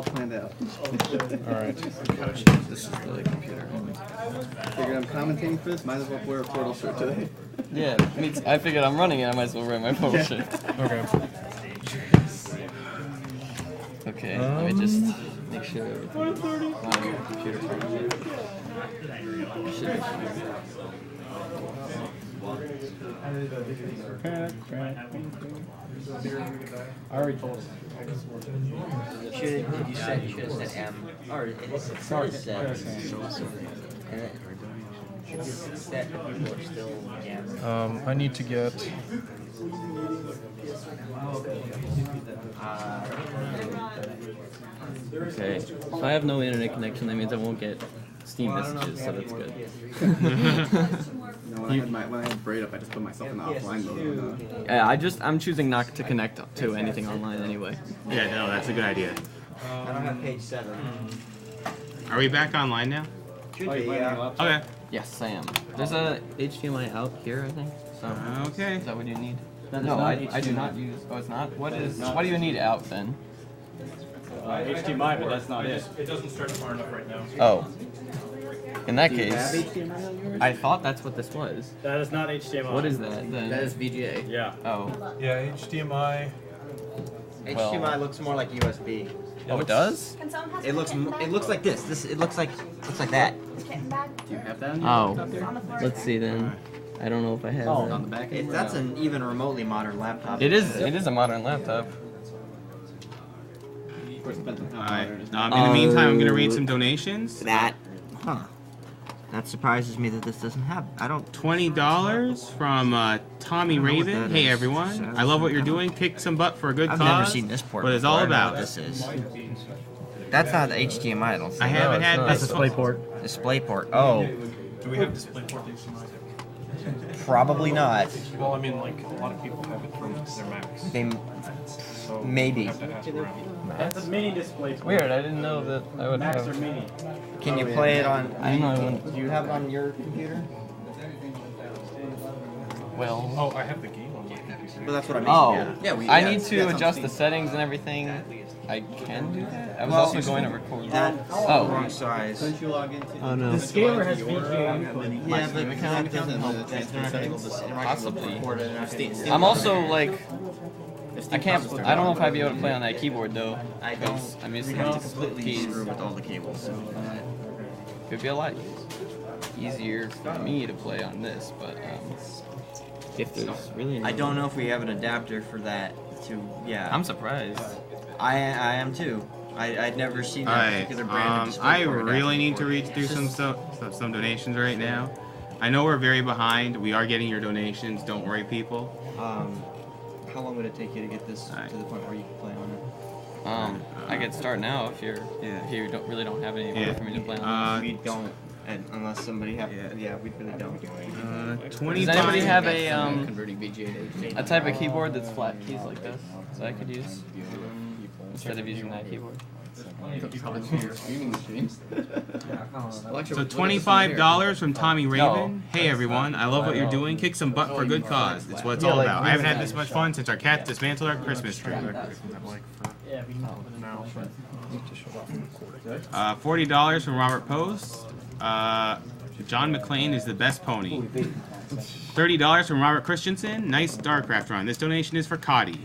all planned out. Alright. This is the computer. Figured I'm commentating for this, might as well wear a portal shirt today. Yeah, I figured I'm running it, I might as well wear my portal shirt. Okay. Okay, let me just make sure everything's on your computer for me. Should be fine. I already told him. You should have said M. Or it is said. Set people are still M. I need to get. Okay, if I have no internet connection, that means I won't get Steam messages, so that's good. No, when I had Braid up, I just put myself in the offline mode. Yeah, I'm choosing not to connect to anything online anyway. Yeah, no, that's a good idea. I don't have page 7. Are we back online now? Should be, yeah. Okay. Yes, I am. There's a HDMI out here, I think. So Okay. is that what you need? No, I do not use. Oh, it's not. What do you need out then? HDMI, but that's not it. It doesn't start far enough right now. Oh. In that Do you have case, HDMI on yours? I thought that's what this was. That is not HDMI. What is that then? That is VGA. Yeah. Oh. Yeah, HDMI. HDMI looks more like USB. Oh, it does? It looks like this. It looks like that. Do you have that on your Oh. Let's see then. I don't know if I have on the that. back end? That's an even remotely modern laptop. It is a modern laptop. Of course, depends on how Alright. modern it is. In the meantime, I'm gonna read some donations. That. That surprises me that this doesn't have. I don't. $20 from Tommy know what Raven. that Hey is. everyone, I love what you're doing. Kick some butt for a good I've cause. never seen this port. What it's before. all I don't know about. what this is. That's not HDMI. I don't think. I haven't had That's this. DisplayPort. DisplayPort. Oh, Do we have DisplayPort HDMI? probably not. Well, I mean, like, a lot of people have it from their Macs. They So maybe. have to ask around. That's a mini display. Weird. I didn't know that I would Macs are have. mini. Can you play it on? I know I wouldn't. Do you have it on your computer? Well. Oh, I have the game on my computer. Well, that's what I mean. Oh. Yeah, I need to adjust the settings and everything. I can do that. I was also going to record. Oh, Oh. wrong size. Couldn't you log into Oh no. The scaler has VGA input. Yeah, Steam but account that doesn't help. and They're not gonna be able to. They're not gonna Possibly. be able to record it enough. Steam I'm also like, I can't. I don't know if I'd be able to play on that keyboard though. I don't. I'm used We to have to the completely keys. screw with all the cables. So. Could be a lot easier for me to play on this, but if there's really no... I don't know if we have an adapter for that. Yeah. I'm surprised. I am too. I'd never seen that Alright, particular brand of I DisplayPort really need adapter to read through some donations right now. I know we're very behind. We are getting your donations. Don't worry, people. How long would it take you to get this to the point where you can play on it? I could start now if you really don't have any way for me to play on. We don't, unless somebody have. Yeah, we really don't. Does 25. anybody have converting VGA to HDMI? a type of keyboard that's flat keys like this that I could use instead of using that keyboard? So $25 from Tommy Raven. Hey everyone, I love what you're doing. Kick some butt for a good cause. It's what it's all about. I haven't had this much fun since our cat dismantled our Christmas tree. $40 from Robert Post. John McClane is the best pony. $30 from Robert Christensen. Nice StarCraft run. This donation is for Coddy.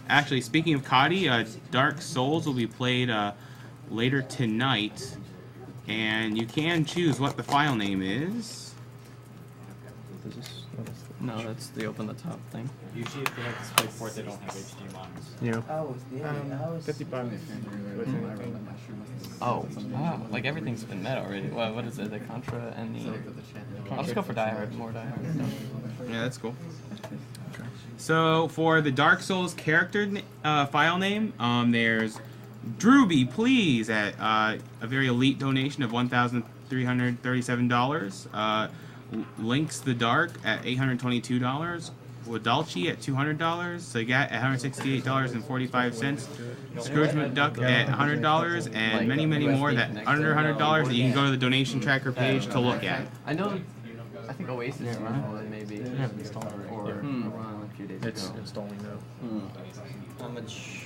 Actually, speaking of Coddy, Dark Souls will be played later tonight, and you can choose what the file name is. No, that's the open the top thing. Usually if they have DisplayPort, they don't have HDMI. Yeah. 55. Oh, wow. Like everything's been met already. Well, what is it? The Contra and the... I'll just go for more Die Hard stuff. Yeah, that's cool. So for the Dark Souls character file name, there's Drewby, please, at a very elite donation of $1,337. Links the Dark at $822. Wadalchi at $200. Sagat at $168.45. Scrooge McDuck at $100, and many, many more that under $100 that you can go to the donation tracker page to look at. I know. I think Oasis maybe have installed or a few days It's ago. installing now. How much?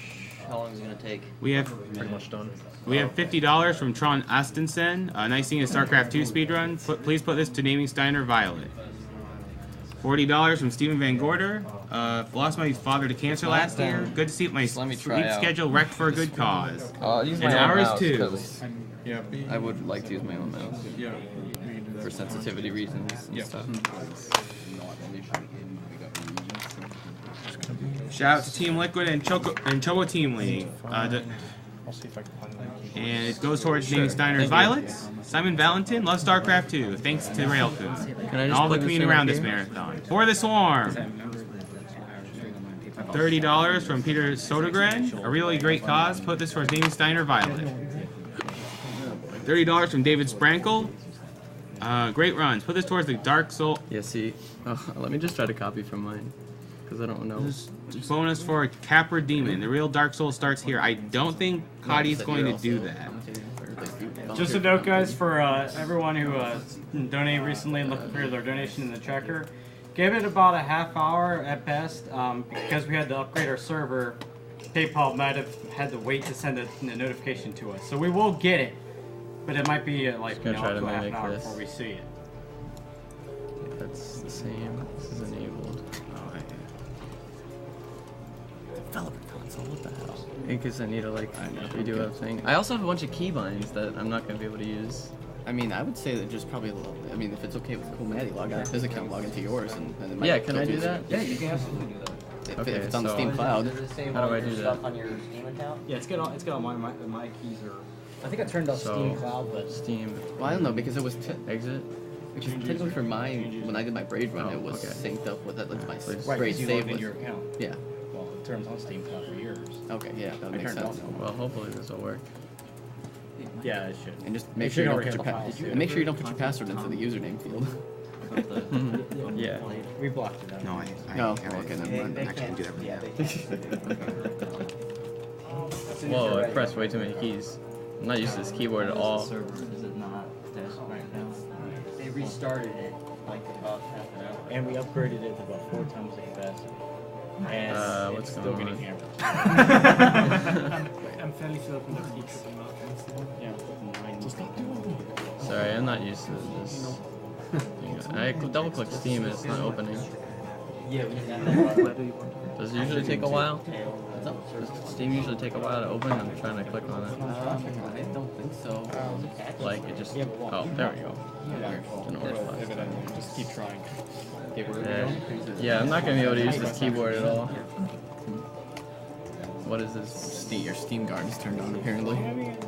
How long is it gonna take? We have Pretty much done. We have $50 from Tron Astensen. Nice seeing a StarCraft 2 speedrun. Please put this to Naming Steiner Violet. $40 from Stephen Van Gorder. Lost my father to cancer last year. Good to see my Let me sleep try out. schedule wrecked for a good cause. I'll use my And own ours mouse, too. 'cause Yeah. I would like to use my own mouse Yeah. for sensitivity reasons and Yep. stuff. Shout out to Team Liquid and Chobo Team League. I'll see if I can find that. And it goes towards Naming Steiner's Violets. Simon Valentin loves StarCraft 2. Thanks to Railcoon. Can I And just all the plug this community in around up this here? marathon. For the Swarm. $30 from Peter Sodergren. A really great cause. Put this towards Naming Steiner Violet. $30 from David Sprankle. Great runs. Put this towards the Dark Soul. Yeah, see, let me just try to copy from mine, because I don't know. Bonus for Capra Demon. The real Dark Soul starts here. I don't think Coddy's going to do that. Just a note, guys, for everyone who donated recently and looking for their donation in the checker, give it about a half hour at best, because we had to upgrade our server. PayPal might have had to wait to send a notification to us, so we will get it, but it might be like gonna try up to to a half an mimic hour this. before we see it. That's the same. This is enabled. Developer console, what the hell? Because I need to like redo a thing. I also have a bunch of keybinds that I'm not gonna be able to use. I mean, I would say that just probably a little. I mean, if it's okay with Cool Maddie, log out of his account, log into yours, and then it might Yeah, can go I through do the- that? Yeah, you can absolutely do that. If it's on the so- Steam Cloud. Does it save How do all I your do stuff that? on your Steam account? Yeah, it's got all my keys are. I think I turned off So, Steam Cloud, but Steam Well, I don't know because it was exit. because technically for mine when I did my braid run, Oh, it was okay. synced up with it. Like my Please. right, braid because you save logged was. into your account. Yeah. Well, it turns on Steam Cloud for yours. Okay. Yeah, that I makes turned it sense. off. Well, hopefully this will work. Yeah, it should. And just make It sure should you don't already put your have the files, too. and make sure you don't put your password into the username field. Yeah. We blocked it out. No, No, okay, never mind. I can't do that right now. Whoa, I pressed way too many keys. I'm not used to this keyboard at all. Server, is it not desk right now? They restarted it Like about half an hour. and we upgraded it to about 4 times the capacity. And What's it's still going getting on? hammered. I'm fairly certain that each of them Yeah, 9. Sorry, I'm not used to this. I double click Steam and it's not opening. Yeah, we Does it usually take a while? Does Steam usually take a while to open? I'm trying to click on it. I don't think so. Like it just. Yeah, but Oh, there we go. Didn't work last time. evidently. Just keep trying. Yeah, I'm not gonna be able to use this keyboard at all. What is this? Your Steam guard is turned on apparently.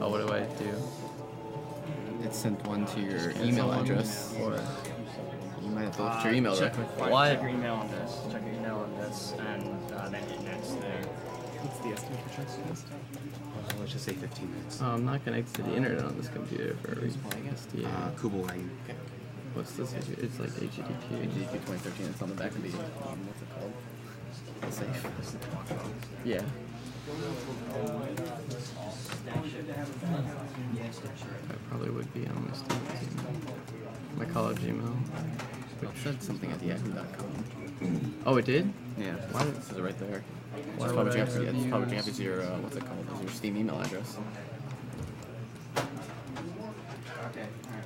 Oh, what do I do? It sent one to your email address. Or You might have to look at your email there. why? Check your email on this. Check your email on this, and then hit next there. What's the estimate for checks? Let's just say 15 minutes. Oh, I'm not connected to the internet on this computer for a reason. Yeah. Kublai. What's this? It's like HTTP. HTTP 2013. It's on the back of the what's it called? The safe. Yeah. That probably would be on my student's email. My college email. It said something at yahoo.com. Oh, it did? Yeah. Why? This is right there. Why It's would probably I Jeffrey. have It's probably used- Jeffrey's your what's it called? It's your Steam email address.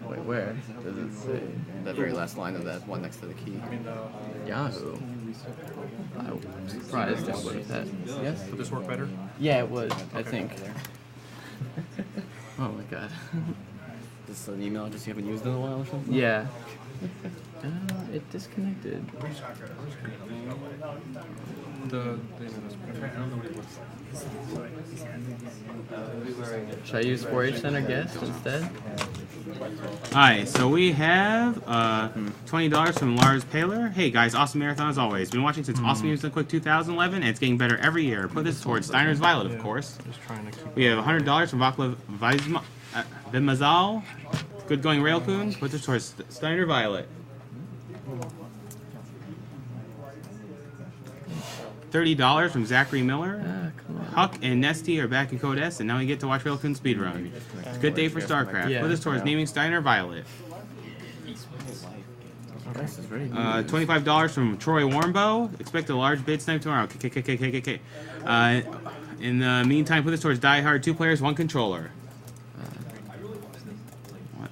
Wait, where? Does it say? The very last line of that one next to the key. Yahoo. I'm surprised it would have had. Yes? Would this work better? Yeah, it would, I think. Oh my god. This is an email address you haven't used in a while or something? Yeah. It disconnected. Should I use 4H Center Guest instead? Alright, so we have $20 from Lars Paler. Hey guys, awesome marathon as always. Been watching since Awesome Games Done Quick 2011, and it's getting better every year. Put this towards Steiner's Violet, of course. Just trying to keep. We have $100 from Vaclav Vimazal. Good going Railcoon. Put this towards Steiner Violet. $30 from Zachary Miller. Ah, come on. Huck and Nesty are back in Code S, and now we get to watch Railcoon speedrun. It's a good day for StarCraft. Yeah. Put this towards Naming Steiner Violet. This is very $25 from Troy Warmbow. Expect a large bid snipe tomorrow. KKKKKK. In the meantime, put this towards Die Hard. 2 players, 1 controller. What?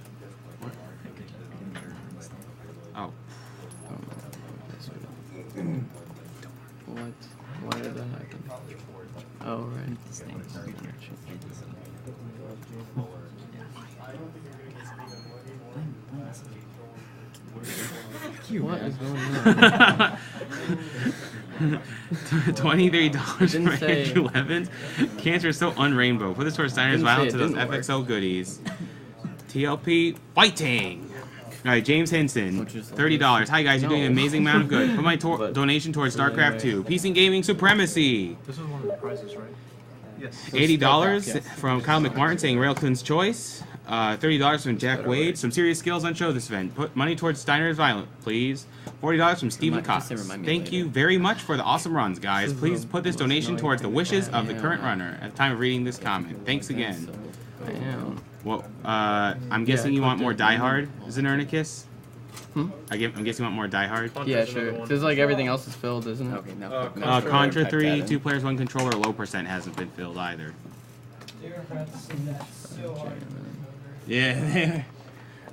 Oh. What? Why did that happen? Oh, right. What is going on? $23 Didn't for say- Andrew Levins. Cancer is so unrainbow. Put this towards Steiner's Didn't say Violent it to those didn't work. FXO goodies. TLP fighting. All right, James Henson, $30. Hi guys, you're doing an amazing amount of good. Put my donation towards StarCraft 2. Peace and gaming supremacy. This is one of the prizes, right? Yes. $80 from Kyle McMartin saying Railton's choice. $30 from Jack Wade. Some serious skills on show this event. Put money towards Steiner's Violent, please. $40 from Stephen Cox. Thank you very much for the awesome runs, guys. Please put this donation towards the wishes of the current runner at the time of reading this comment. Thanks again. I am. Well, I'm guessing you want more Die Hard, Znernicus? I'm guessing you want more Die Hard? Yeah, sure. Because like everything else is filled, isn't it? Okay, no. Contra 3, 2 players, 1 controller, low percent hasn't been filled either. Yeah.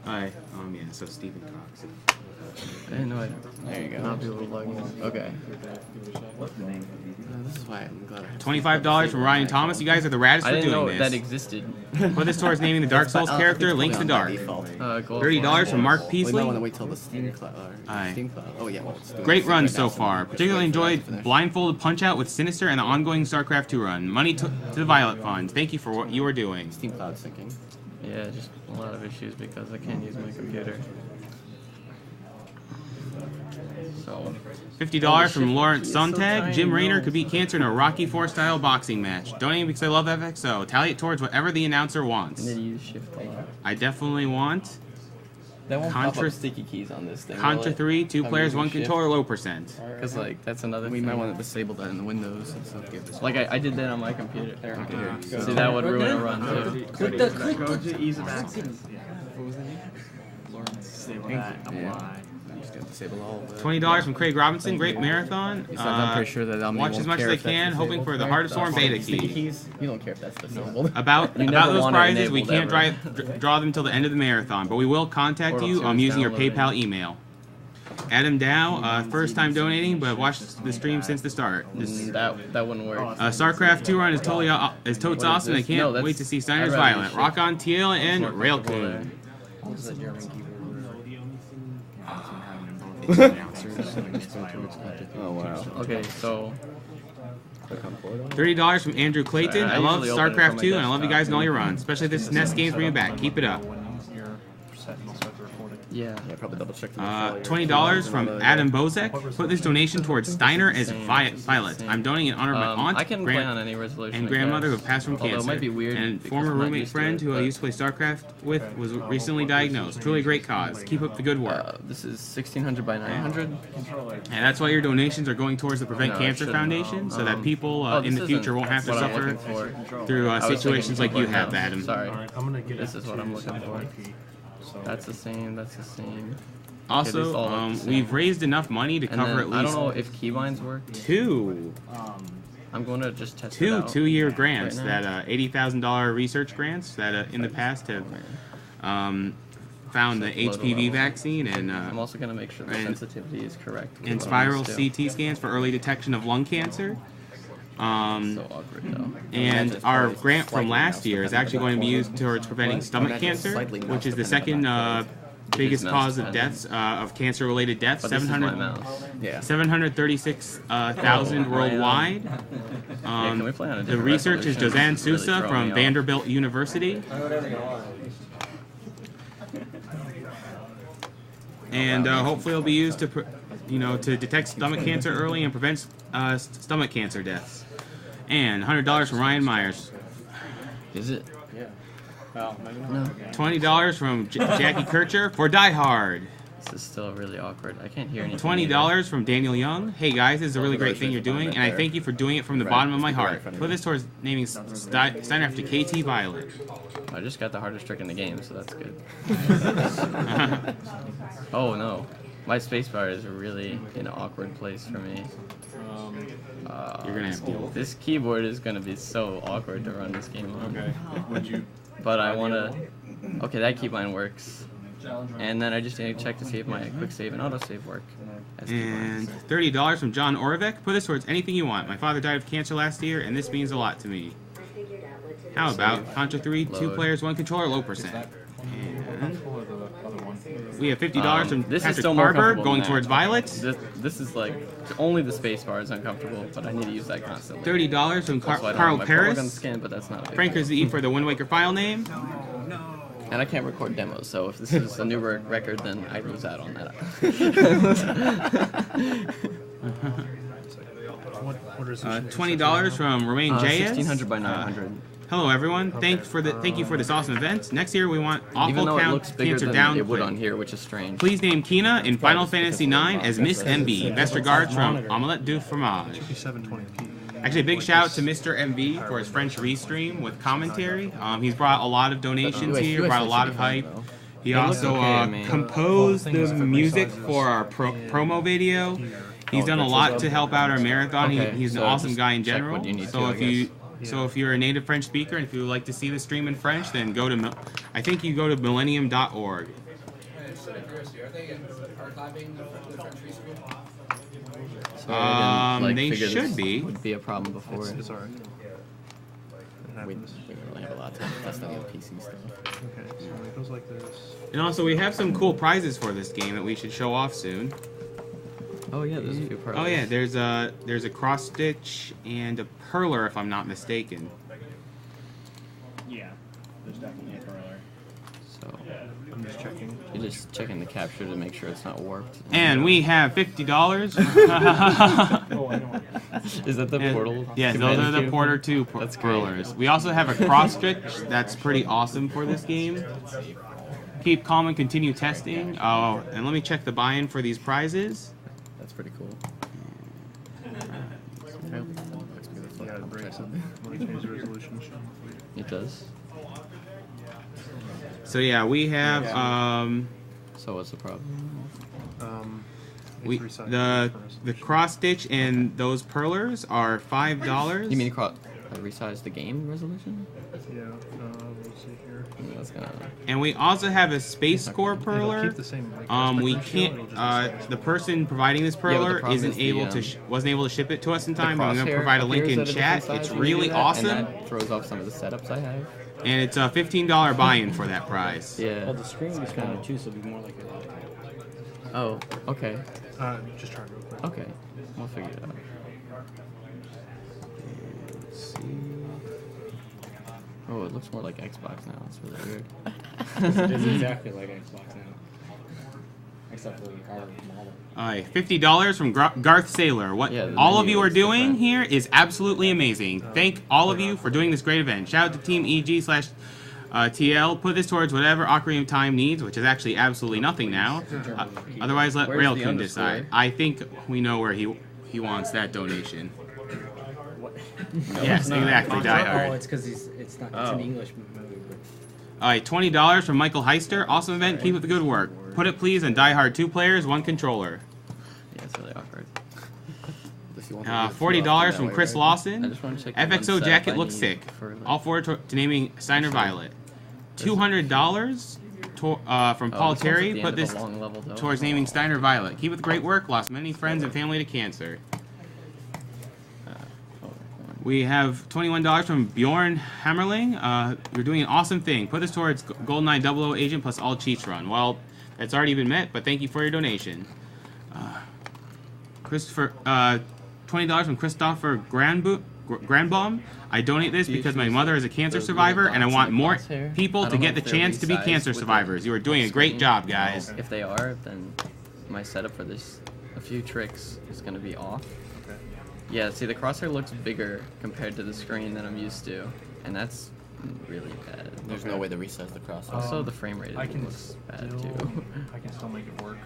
Alright, yeah, so Stephen Cox. I didn't know it. There you go. Not be able to log in. Okay. This is why I'm glad I $25 from Ryan Thomas. You guys are the raddest I for didn't know doing that this. existed. Put this towards naming the Dark Souls character, Link to Dark. $30 from Mark We might want to Peasley. wait till the Steam Cloud. Aye. Steam Cloud. Oh yeah. Well, let's do it. Great run Right so now, far. just Particularly wait for that to enjoyed finish. Blindfolded Punch-Out with Sinister and the ongoing StarCraft 2 run. Money to the Violet Fund. Thank you for what you are doing. Steam Cloud syncing. Yeah, just a lot of issues because I can't use my computer. So. $50 from Lawrence Sontag. Jim Raynor could beat Cancer in a Rocky IV style boxing match. Donating because I love FXO. Tally it towards whatever the announcer wants. And then use shift a lot. I definitely want That won't pop Contra- up sticky keys on this thing. Contra 3, 2 players, 1 controller, low percent. Because like that's another. We might want to disable that in the Windows and stuff. Like I did that on my computer. Okay, here. See, that would ruin a run too. Go to ease of access. What was the name? Disable that. Apply. Disable all of that. $20 from Craig Robinson. Great marathon. I'm pretty sure that Omni Watch won't as much as care I if that's can, hoping disabled. for the Heart of Storm beta Sticky key. keys? You don't care if that's disabled. About You never those want it prizes, we enabled can't ever. draw them till the end of the marathon, but we will contact Portal you 2 is using your downloading. PayPal email. Adam Dow, first time donating, but watched the stream since the start. That wouldn't work. StarCraft 2 run is totally is totes What is awesome. I this? can't No, that's- wait to see Steiner's I'd rather Violent. use Rock on Teal and Railcoon. Oh wow. Okay, so. $30 from Andrew Clayton. I love usually open it StarCraft from my 2 and I love you guys and all your desktop. runs. Especially this NES game's bringing back. Keep it up. Yeah. Probably double check. $20 from Adam Bozek. Put this donation towards Steiner as Violet. I'm donating in honor of my aunt, I can play on any resolution. and I grandmother who guess. passed from Although cancer. it might be weird And because former I'm not roommate used to friend it, who I but- used to play StarCraft with was recently diagnosed. Truly a great cause. Keep up the good work. This is 1600 by 900. And that's why your donations are going towards the Prevent No, it Cancer shouldn't. Foundation, so that people Oh, in this the future isn't won't have to what I'm suffer looking for. through I was thinking situations like you something have, else. Adam. Sorry. I'm gonna get This is what I'm looking for. That's the same. That's the same. these Also, all look the same. we've raised enough money to And cover then, at I least don't know if keybinds work. two I'm going to just test it out. two-year grants right now. that $80,000 research grants that in the past have found the HPV vaccine and I'm also going to make sure the and- sensitivity is correct. and spiral CT scans for early detection of lung cancer. So awkward though. And our grant from last year is actually going to be used towards preventing stomach cancer, which is the second biggest cause of deaths, of cancer-related deaths. But this is my mouse. Yeah. 736,000 worldwide. Can we play on a The different research is resolution? Jozan It's really Sousa throwing from me off. Vanderbilt University. And hopefully it'll be used to, to detect stomach cancer early and prevent stomach cancer deaths. And $100 from Ryan Myers. Is it? Well, maybe not. No. $20 from Jackie Kircher for Die Hard. This is still really awkward. I can't hear anything. $20 from Daniel Young. Hey guys, this is a really great thing you're doing, and I thank you for doing it from the bottom of my heart. Put this towards naming Steiner after KT Violet. I just got the hardest trick in the game, so that's good. Oh no. My spacebar is really in an awkward place for me. You're gonna have to. This keyboard is gonna be so awkward to run this game on. Okay. Would you? But I wanna. Okay, that keybind works. And then I just need to check to see if my quick save and autosave work. And $30 from John Orvik. Put this towards anything you want. My father died of cancer last year, and this means a lot to me. How about Contra 3, 2 players, 1 controller, low percent. And we have $50 from this Patrick is still more Barber comfortable going than towards that. Violet. This is like only the spacebar is uncomfortable, but I need to use that constantly. $30 from Also, I don't Carl have my plug on the Paris. skin, but that's not a big Frank deal. Z for the Wind Waker file name. And I can't record demos, so if this is a new record, then I lose out on that. $20 from Romain Jayas. 1600 by 900. Hello everyone. Thank you for this awesome event. Next year we want awful Even though it count looks bigger cancer than down. it would on here, which is strange. Please name Kina in Final Fantasy IX as Miss MB. Best regards from Omelette du Fromage. 720p. Actually, a big shout out to Mr. MB for his French restream with commentary. He's brought a lot of donations here, brought a lot of hype. He also composed the music for our promo video. He's done a lot to help out our marathon. He's an awesome guy in general. So if you're a native French speaker and if you would like to see the stream in French, then go to I think you go to millennium.org. They should be. Would be a problem before. It's alright. We don't really have a lot of time to test any of the PC stuff. Okay, so it goes like this. And also, we have some cool prizes for this game that we should show off soon. Oh yeah, there's a few prizes. Oh yeah, there's a cross stitch and a perler, if I'm not mistaken. Yeah, there's definitely a curler. So I'm just checking. you're just checking the capture to make sure it's not warped. And we have $50. Oh, I know. Is that the portal? Yes, those are the Porter 2 That's great. perlers. We also have a cross stitch that's pretty awesome for this game. Keep calm and continue testing. Oh, and let me check the buy-in for these prizes. That's pretty cool. Yeah, it breaks it. When you change the resolution. It does. So yeah, we have So what's the problem? the cross stitch and those perlers are $5. You mean resize the game resolution? Yeah, let's see here. That's gonna. And we also have a Space Core It'll perler. keep the same, like, We aspect ratio, can't. it'll just The person providing this but the perler problem isn't is the, able to wasn't able to ship it to us in time. But I'm gonna crosshair provide a link appears in at a chat. different It's size when you really do that, awesome, And that throws off some of the setups I have. and it's a $15 buy-in for that price. Yeah. Well, the screen is smaller too, so it'd be more like a. Oh, okay. just try it real quick. Okay. We'll figure it out. Let's see. Oh, it looks more like Xbox now. It's really weird. It's exactly like Xbox now. Except for our model. Alright, $50 from Garth Saylor. What Yeah, the all of menu you are is doing different. here is absolutely amazing. Thank all of you for doing this great event. Shout out to Team EG/TL. Put this towards whatever Ocarina of Time needs, which is actually absolutely nothing now. Otherwise, let Where's the Railkin underscore? decide. I think we know where he wants that donation. Yes, exactly. Die Oh, Hard. it's because it's not. It's Oh. an English movie. Alright, $20 from Michael Heister. Awesome event. Keep up the good work. Put it please on Die Hard 2 players, 1 controller. Yeah, it's really awkward. If you want $40 from Chris I Lawson. just want to check the one FXO setup jacket I looks need sick. for, like, All forward to naming Steiner Violet. $200 from Paul this one's Terry. at the Put end of this a long level, though. towards naming Steiner Violet. Keep up the great work. Lost many friends and family to cancer. We have $21 from Bjorn Hammerling. You're doing an awesome thing. Put this towards GoldenEye 00 Agent plus all cheats run. Well, that's already been met, but thank you for your donation. Christopher, $20 from Christopher Granbaum. I donate this because my mother is a cancer survivor, and I want more people to get the chance to be cancer survivors. You are doing a great job, guys. If they are, then my setup for this, a few tricks, is going to be off. Yeah, see, the crosshair looks bigger compared to the screen that I'm used to, and that's really bad. There's no way to resize the crosshair. Also, the frame rate I can looks bad still, too. I can still make it work.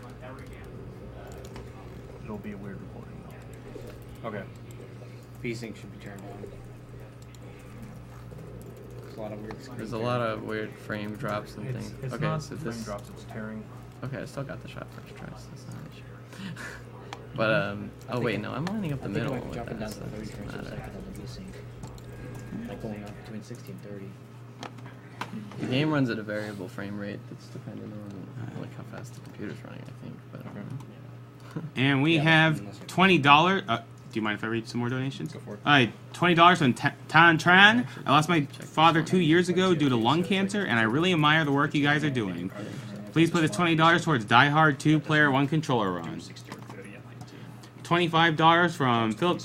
It'll be a weird recording though. Okay. V-Sync should be turned on. There's a lot of weird screen There's a lot of weird frame drops and things. It's Okay, not so frame this. drops, it's tearing. Okay, I still got the shot first try, so that's not an issue. But, oh wait, no, I'm lining up the middle with Dropping down that, to so the 30 that frames per doesn't matter. second on the VSync. Like going up between 60 and 30. The game runs at a variable frame rate that's dependent on like how fast the computer's running, I think. But And we have $20. Do you mind if I read some more donations? Go for it. $20 from Tan Tran. I lost my father 2 years ago due to lung cancer, and I really admire the work you guys are doing. Please put this $20 towards Die Hard 2 player 1 controller run. $25 from Philip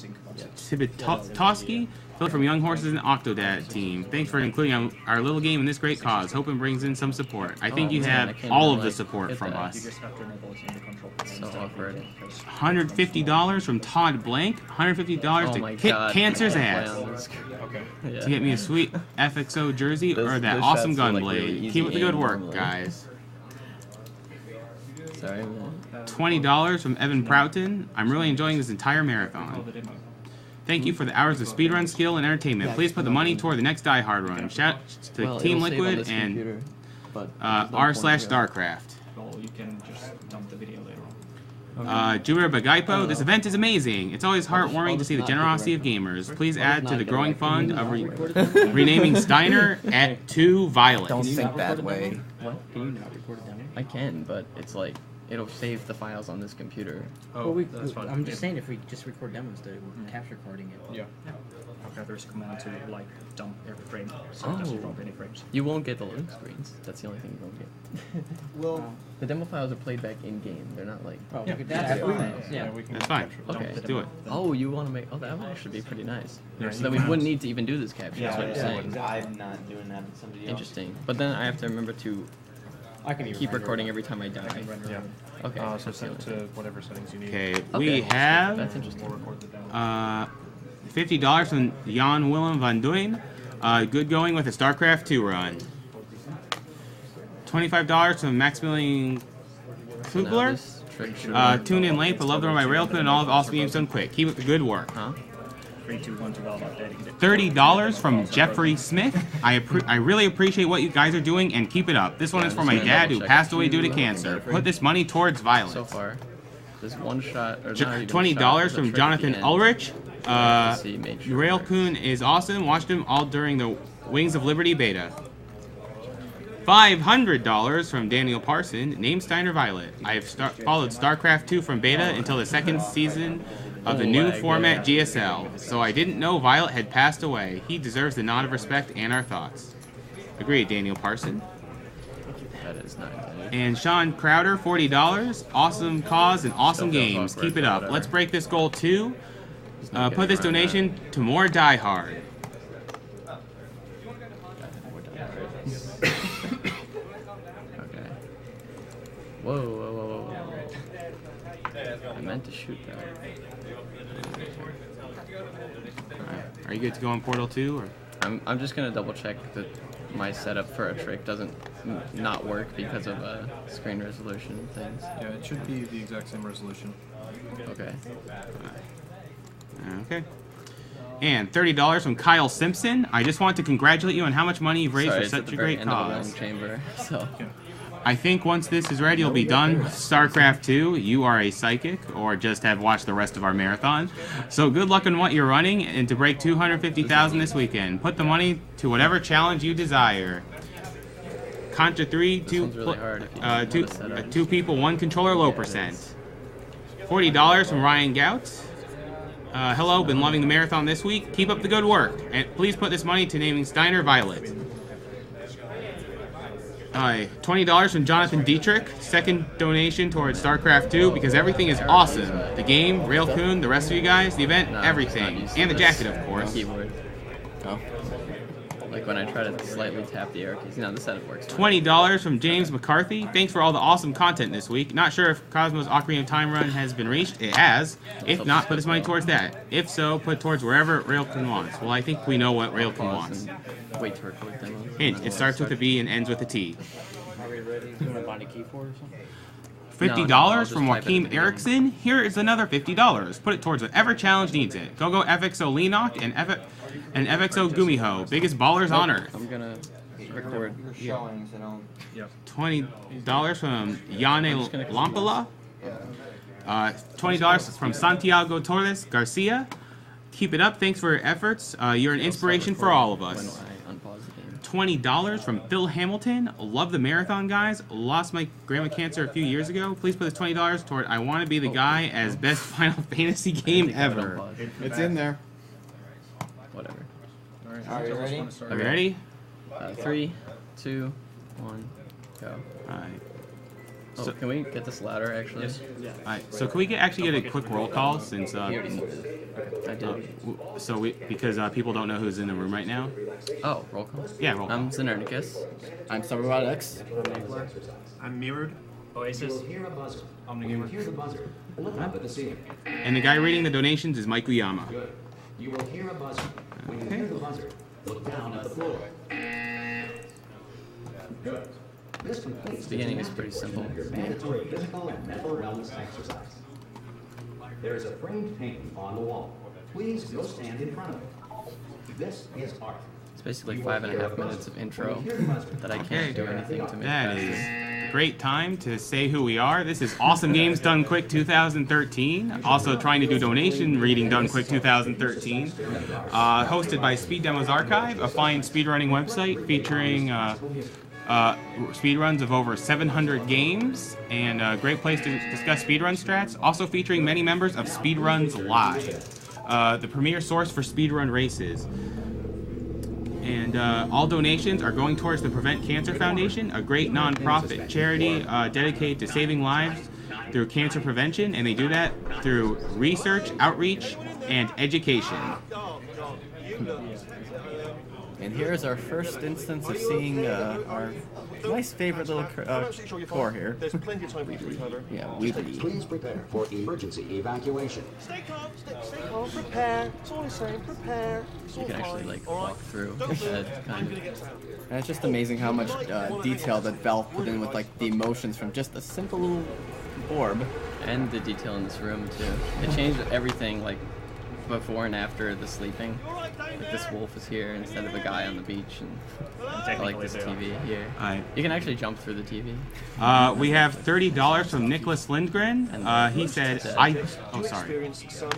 Sibitowski. Philip from Young Horses and Octodad team. Thanks for including our little game in this great cause. Hope it brings in some support. I think you have all of the support from us. so awkward. $150 from Todd Blank. $150 Oh to my kick God, cancer's play ass. on this. Yeah. To get me a sweet FXO jersey Those- or that those awesome shots are, gun like, blade. really easy Keep up the good aim work, normally. guys. Sorry, man. $20 from Evan Proughton. I'm really enjoying this entire marathon. Thank you for the hours of speedrun skill and entertainment. Please put the money toward the next Die Hard run. Shout to Well, Team it'll save on Liquid this and computer, but there's no point really. r/StarCraft. Well, you can just dump the video later on. Jura Bagaipo, this event is amazing. It's always heartwarming to see the not generosity of pick gamers. Please I'll add just to not the get growing it. fund of renaming Steiner at 2 Violet. Don't think that way. What? Can you not record it down? I can, but it's like it'll save the files on this computer. Oh, Well, that's fine. I'm just saying if we just record demos instead of capture carding it. Yeah. There's a command to like dump every frame, so it doesn't drop any frames. You won't get the loading screens. That's the only thing you won't get. Well, The demo files are played back in game. They're not like. Oh, Yeah, that's yeah, fine. yeah, Yeah. we can That's fine. capture it. Okay. Let's do it. Oh, you want to make? Oh, that would actually be pretty nice. Yeah, So you then we can- wouldn't need to even do this capture. That's what you're yeah, saying. I'm not doing that with somebody else. Interesting. But then I have to remember to I can even keep render recording it. every time I die. Yeah. Okay. So that's the set it only to thing. whatever settings you need. Okay, Okay. we have That's interesting. We'll record the demo. $50 from Jan Willem van Duyn. Good going with the StarCraft 2 run. $25 from Maximilian So now Kugler. this trick should Tune in late, but love the run by Railcon and all of awesome games done quick. Keep up the good work. Huh? 3, 2, 1 to all updating. $30 from Jeffrey Smith. I really appreciate what you guys are doing and keep it up. This one Yeah, is I'm for just my gonna dad who double-check passed a away due to few cancer. different- Put this money towards violence. So far, there's one shot or not even $20 a shot, there's a from trick at Jonathan the end. Ulrich. See, make sure it Railcoon is awesome. Watched him all during the Wings of Liberty beta. $500 from Daniel Parson. Name Steiner Violet. I have followed StarCraft 2 from beta until the second season of the new format GSL, so I didn't know Violet had passed away. He deserves the nod of respect and our thoughts. Agreed, Daniel Parson. That is not intended. And Sean Crowder, $40. Awesome cause and awesome Still feels games. awkward, Keep it but up. whatever. Let's break this goal too. He's not Put this getting around donation to more Die Hard. Okay. Whoa, whoa, whoa, whoa, whoa. I meant to shoot that. Alright. Are you good to go on Portal 2? Or? I'm just gonna double check that my setup for a trick doesn't not work because of screen resolution things. Yeah, it should be the exact same resolution. Okay. Okay. And $30 from Kyle Simpson. I just want to congratulate you on how much money you've raised Sorry, for it's at such the a very great end of a cause. long chamber, so. I think once this is ready, you'll be done with StarCraft 2. You are a psychic, or just have watched the rest of our marathon. So good luck on what you're running, and to break 250,000 this weekend. Put the money to whatever challenge you desire. Contra 3, This one's really hard if you don't know two, the setup. 2 people, 1 controller, low percent. $40 from Ryan Gout. Hello, been loving the marathon this week. Keep up the good work, and please put this money to naming Steiner Violet. $20 from Jonathan Dietrich. Second donation towards StarCraft 2 because everything is awesome. The game, Railcoon, the rest of you guys, the event, No, everything. I'm used to And the this jacket, of course. Keyboard. Oh. Like when I try to slightly tap the arrow keys. No, the setup works. $20 from James McCarthy. Thanks for all the awesome content this week. Not sure if Cosmo's Ocarina of Time run has been reached. It has. If not, put this money towards that. If so, put towards wherever Railcoon wants. Well, I think we know what Railcoon wants. Wait to record demos. Hint, it starts with a V and ends with a T. Are we ready? You want to bind a key for it or something? $50 No, I'll just from type it at Joaquim the beginning. Erickson. Here is another $50. Put it towards whatever challenge needs it. Go FXO Lenok and FXO Gumiho. Biggest ballers on earth. I'm gonna record. You're showing, so don't. Yep. $20 from Yane Lampala. $20 from Santiago Torres Garcia. Keep it up. Thanks for your efforts. You're an inspiration for all of us. When I unpause the game. $20 from Phil Hamilton. Love the marathon, guys. Lost my grandma cancer a few years ago. Please put this $20 toward I Want to Be the Guy as best Final Fantasy game ever. It's in there. Whatever. Alright, Are you ready? Are you ready? 3, 2, 1, go. Alright. Oh, So- can we get this louder, actually? Alright. So can we actually get a quick roll call since I did. because people don't know who's in the room right now. Oh, roll call? Yeah, roll call. I'm Znernicus. I'm Summerbot X. I'm mirrored. Oasis. I'm the gamer. And the guy reading the donations is Mike Uyama. You will hear a buzzer. When you hear the buzzer, look down at the floor. Good. This completes The beginning is pretty simple. your mandatory physical and mental wellness exercise. There is a framed painting on the wall. Please go stand in front of it. This is art. It's basically 5.5 minutes of intro that I can't do anything to make That faster. is great time to say who we are. This is Awesome Games Done Quick 2013. Also trying to do donation reading Done Quick 2013. Hosted by Speed Demos Archive, a fine speedrunning website featuring speedruns of over 700 games and a great place to discuss speedrun strats. Also featuring many members of Speedruns Live, the premier source for speedrun races. And all donations are going towards the Prevent Cancer Foundation, a great non-profit charity dedicated to saving lives through cancer prevention, and they do that through research, outreach, and education. And here's our first instance of seeing our nice favorite little core here. There's plenty of time for you to recover. Yeah, Weebly. Please prepare for emergency evacuation. Stay calm, prepare. It's all the same, prepare. It's all You can actually fine, like all right? walk through Don't worry, that I'm kind gonna of. get to that. And it's just amazing how much detail that Valve put in with like the emotions from just a simple little orb. And the detail in this room too. It changed everything like before and after the sleeping. Like this wolf is here instead of a guy on the beach, and I like this TV here. Alright. You can actually jump through the TV. We have $30 from Nicholas Lindgren. He said, oh, sorry. Experience some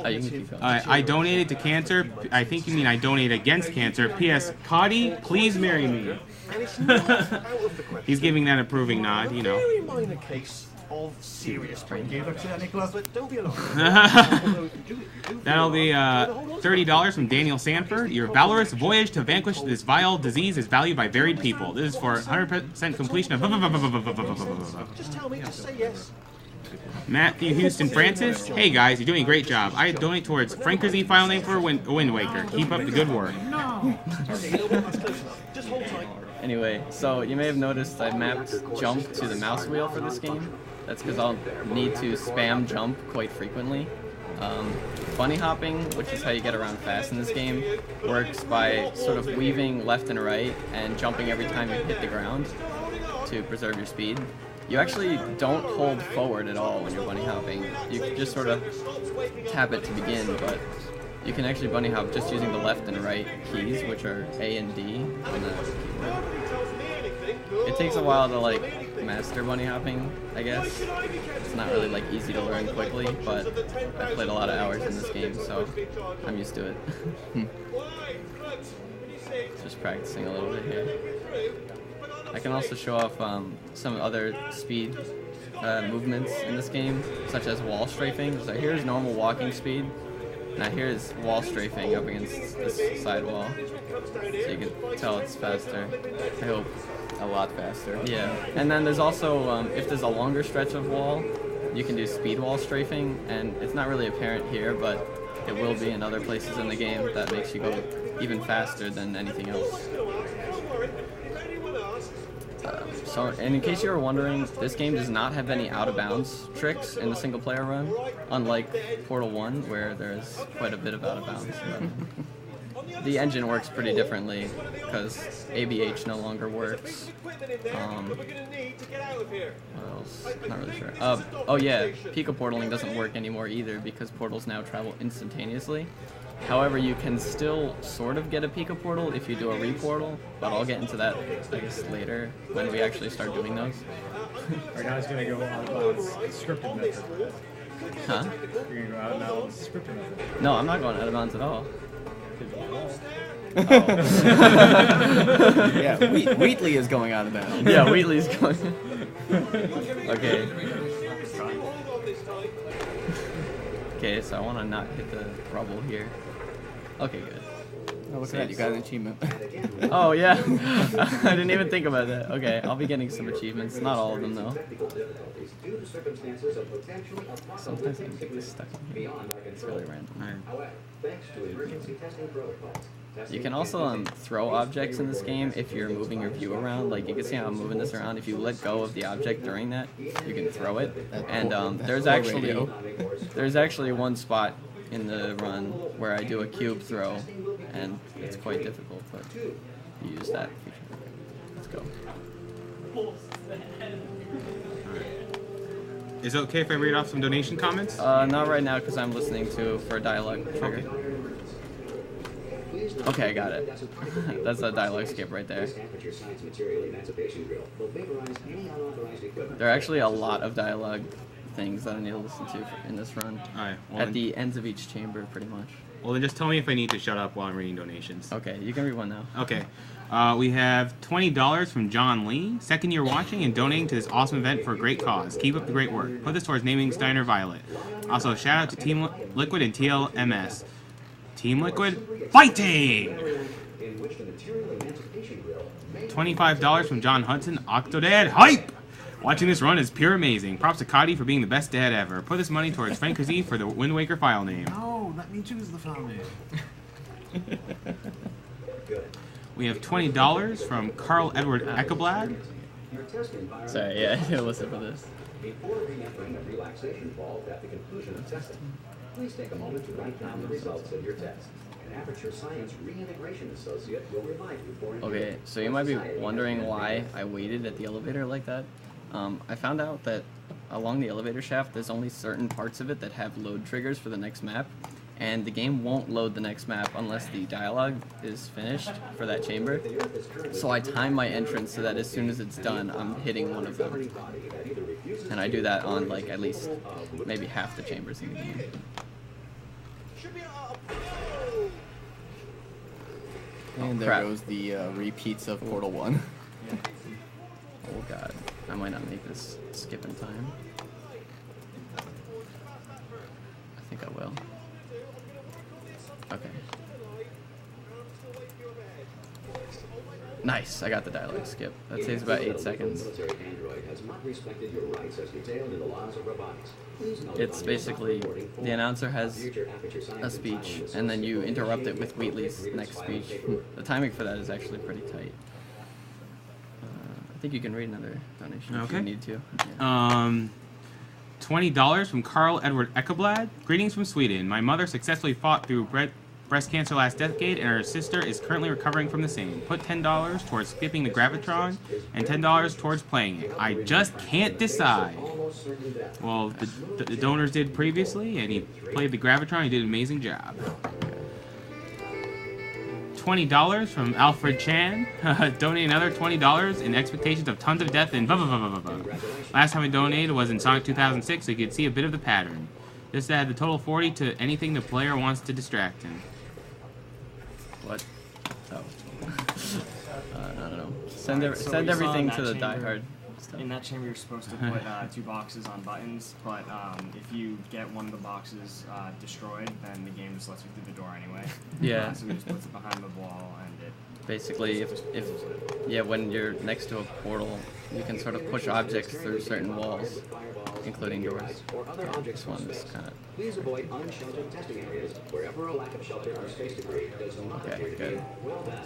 Oh, you can keep going. I donated to cancer. I think you mean I donated against cancer. P.S. Coddy, please marry me. and it's not out of the question. He's giving that approving nod, you know. Very minor case of serious brain damage. Nicholas, but don't be alarmed. That'll be $30 from Daniel Sanford. Your valorous voyage to vanquish this vile disease is valued by varied people. This is for 100% completion of... Just tell me, just say yes. Matthew Houston Francis. Hey guys, you're doing a great job. I donate towards Frankerzy file name for Wind Waker. Keep up the good work. Just hold tight. Anyway, so you may have noticed I mapped jump to the mouse wheel for this game. That's because I'll need to spam jump quite frequently. Bunny hopping, which is how you get around fast in this game, works by sort of weaving left and right and jumping every time you hit the ground to preserve your speed. You actually don't hold forward at all when you're bunny hopping. You can just sort of tap it to begin, but you can actually bunny hop just using the left and right keys, which are A and D on the keyboard. It takes a while to like master bunny hopping, I guess. It's not really like easy to learn quickly, but I played a lot of hours in this game, so I'm used to it. Just practicing a little bit here. I can also show off some other speed movements in this game, such as wall strafing. So here's normal walking speed. Now here's wall strafing up against this side wall. So you can tell it's faster. I hope. A lot faster. Yeah. And then there's also, if there's a longer stretch of wall, you can do speed wall strafing. And it's not really apparent here, but it will be in other places in the game that makes you go even faster than anything else. So, and in case you were wondering, this game does not have any out-of-bounds tricks in the single-player run, unlike Portal 1, where there's quite a bit of out-of-bounds. The engine works pretty differently, because ABH no longer works. What else? Not really sure. Oh yeah, Pico portaling doesn't work anymore either, because portals now travel instantaneously. However, you can still sort of get a Pika portal if you do a reportal, but I'll get into that, I guess, later when we actually start doing those. Our guy's gonna go out of bounds scripted method. Huh? You're gonna go out of bounds scripted method. No, I'm not going out of bounds at all. Yeah, Wheatley is going out of bounds. Yeah, Wheatley's going. Okay. Okay, so I want to not hit the rubble here. Okay, good. Oh, look at that, you got an achievement. Oh, yeah. I didn't even think about that. Okay, I'll be getting some achievements. Not all of them, though. Sometimes I can get this stuck in here. It's really random. You can also throw objects in this game if you're moving your view around. Like, you can see how I'm moving this around. If you let go of the object during that, you can throw it. And there's actually one spot in the run where I do a cube throw, and it's quite difficult, but you use that feature. Let's go. Is it okay if I read off some donation comments? Not right now because I'm listening for a dialogue trigger. Okay, I got it. That's a dialogue skip right there. There are actually a lot of dialogue things that I need to listen to in this run. Alright. Well, at the ends of each chamber, pretty much. Well, then just tell me if I need to shut up while I'm reading donations. Okay, you can read one now. Okay. We have $20 from John Lee. Second year watching and donating to this awesome event for a great cause. Keep up the great work. Put this towards naming Steiner Violet. Also, shout out to Team Liquid and TLMS. Team Liquid, fighting! $25 from John Hudson. Octodad, hype! Watching this run is pure amazing. Props to Cody for being the best dad ever. Put this money towards Frank Kazee for the Wind Waker file name. No, let me choose the file name. We have $20 from Carl Edward Eckeblad. Sorry, yeah, I didn't listen for this. Before re-entering a relaxation vault at the conclusion of testing, please take a moment to write down the results of your test. An Aperture Science Reintegration Associate will remind you for Okay, so you might be wondering why I waited at the elevator like that. I found out that along the elevator shaft, there's only certain parts of it that have load triggers for the next map, and the game won't load the next map unless the dialogue is finished for that chamber. So I time my entrance so that as soon as it's done, I'm hitting one of them. And I do that on like at least maybe half the chambers in the game. And there goes the repeats of Portal 1. Oh god, I might not make this skip in time. I think I will. Okay. Nice, I got the dialogue skip. That saves about 8 seconds. It's basically, the announcer has a speech, and then you interrupt it with Wheatley's next speech. The timing for that is actually pretty tight. I think you can read another donation if you need to. Yeah. $20 from Carl Edward Eckeblad. Greetings from Sweden. My mother successfully fought through breast cancer last decade, and her sister is currently recovering from the same. Put $10 towards skipping the Gravitron, and $10 towards playing it. I just can't decide. Well, the donors did previously, and he played the Gravitron. He did an amazing job. $20 from Alfred Chan. Donate another $20 in expectations of tons of death and Last time I donated was in Sonic 2006, so you could see a bit of the pattern. Just add the total 40 to anything the player wants to distract him. What? Oh. I don't know. Send everything to the diehard stuff. In that chamber, you're supposed to put 2 boxes on buttons, but if you get one of the boxes destroyed, then the game just lets you through the door anyway. Yeah. So it just puts it behind the wall, and it... Basically, when you're next to a portal, you can sort of push objects through certain walls, including doors. Okay, this one is kind of... Please avoid unsheltered testing areas wherever a lack of shelter or space debris does not appear to be. Well done.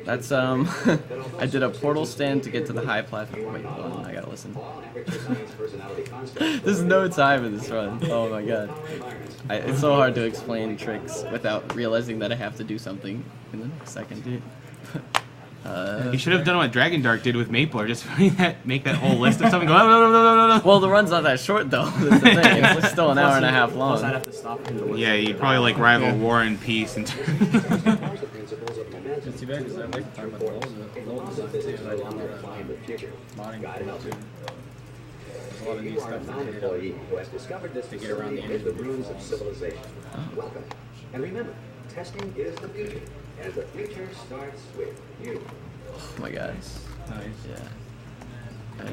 That's, I did a portal stand to get to the high platform. Wait, hold on, I gotta listen. There's no time in this run. Oh my god. It's so hard to explain tricks without realizing that I have to do something in the next second, dude. You should have done what Dragon Dark did with Maple, or just make that whole list of something. Go, no. Well, the run's not that short though. That's the thing. It's still an hour and a half long. I'd have to stop him. Yeah, you'd probably like rival War and Peace and. It's too bad because I like to talk about the load design too. I love modding too. There's a lot of new stuff to get around the edge of the ruins of civilization. Welcome. And remember, testing is the future, and the future starts with you. Oh my god. Nice. Yeah.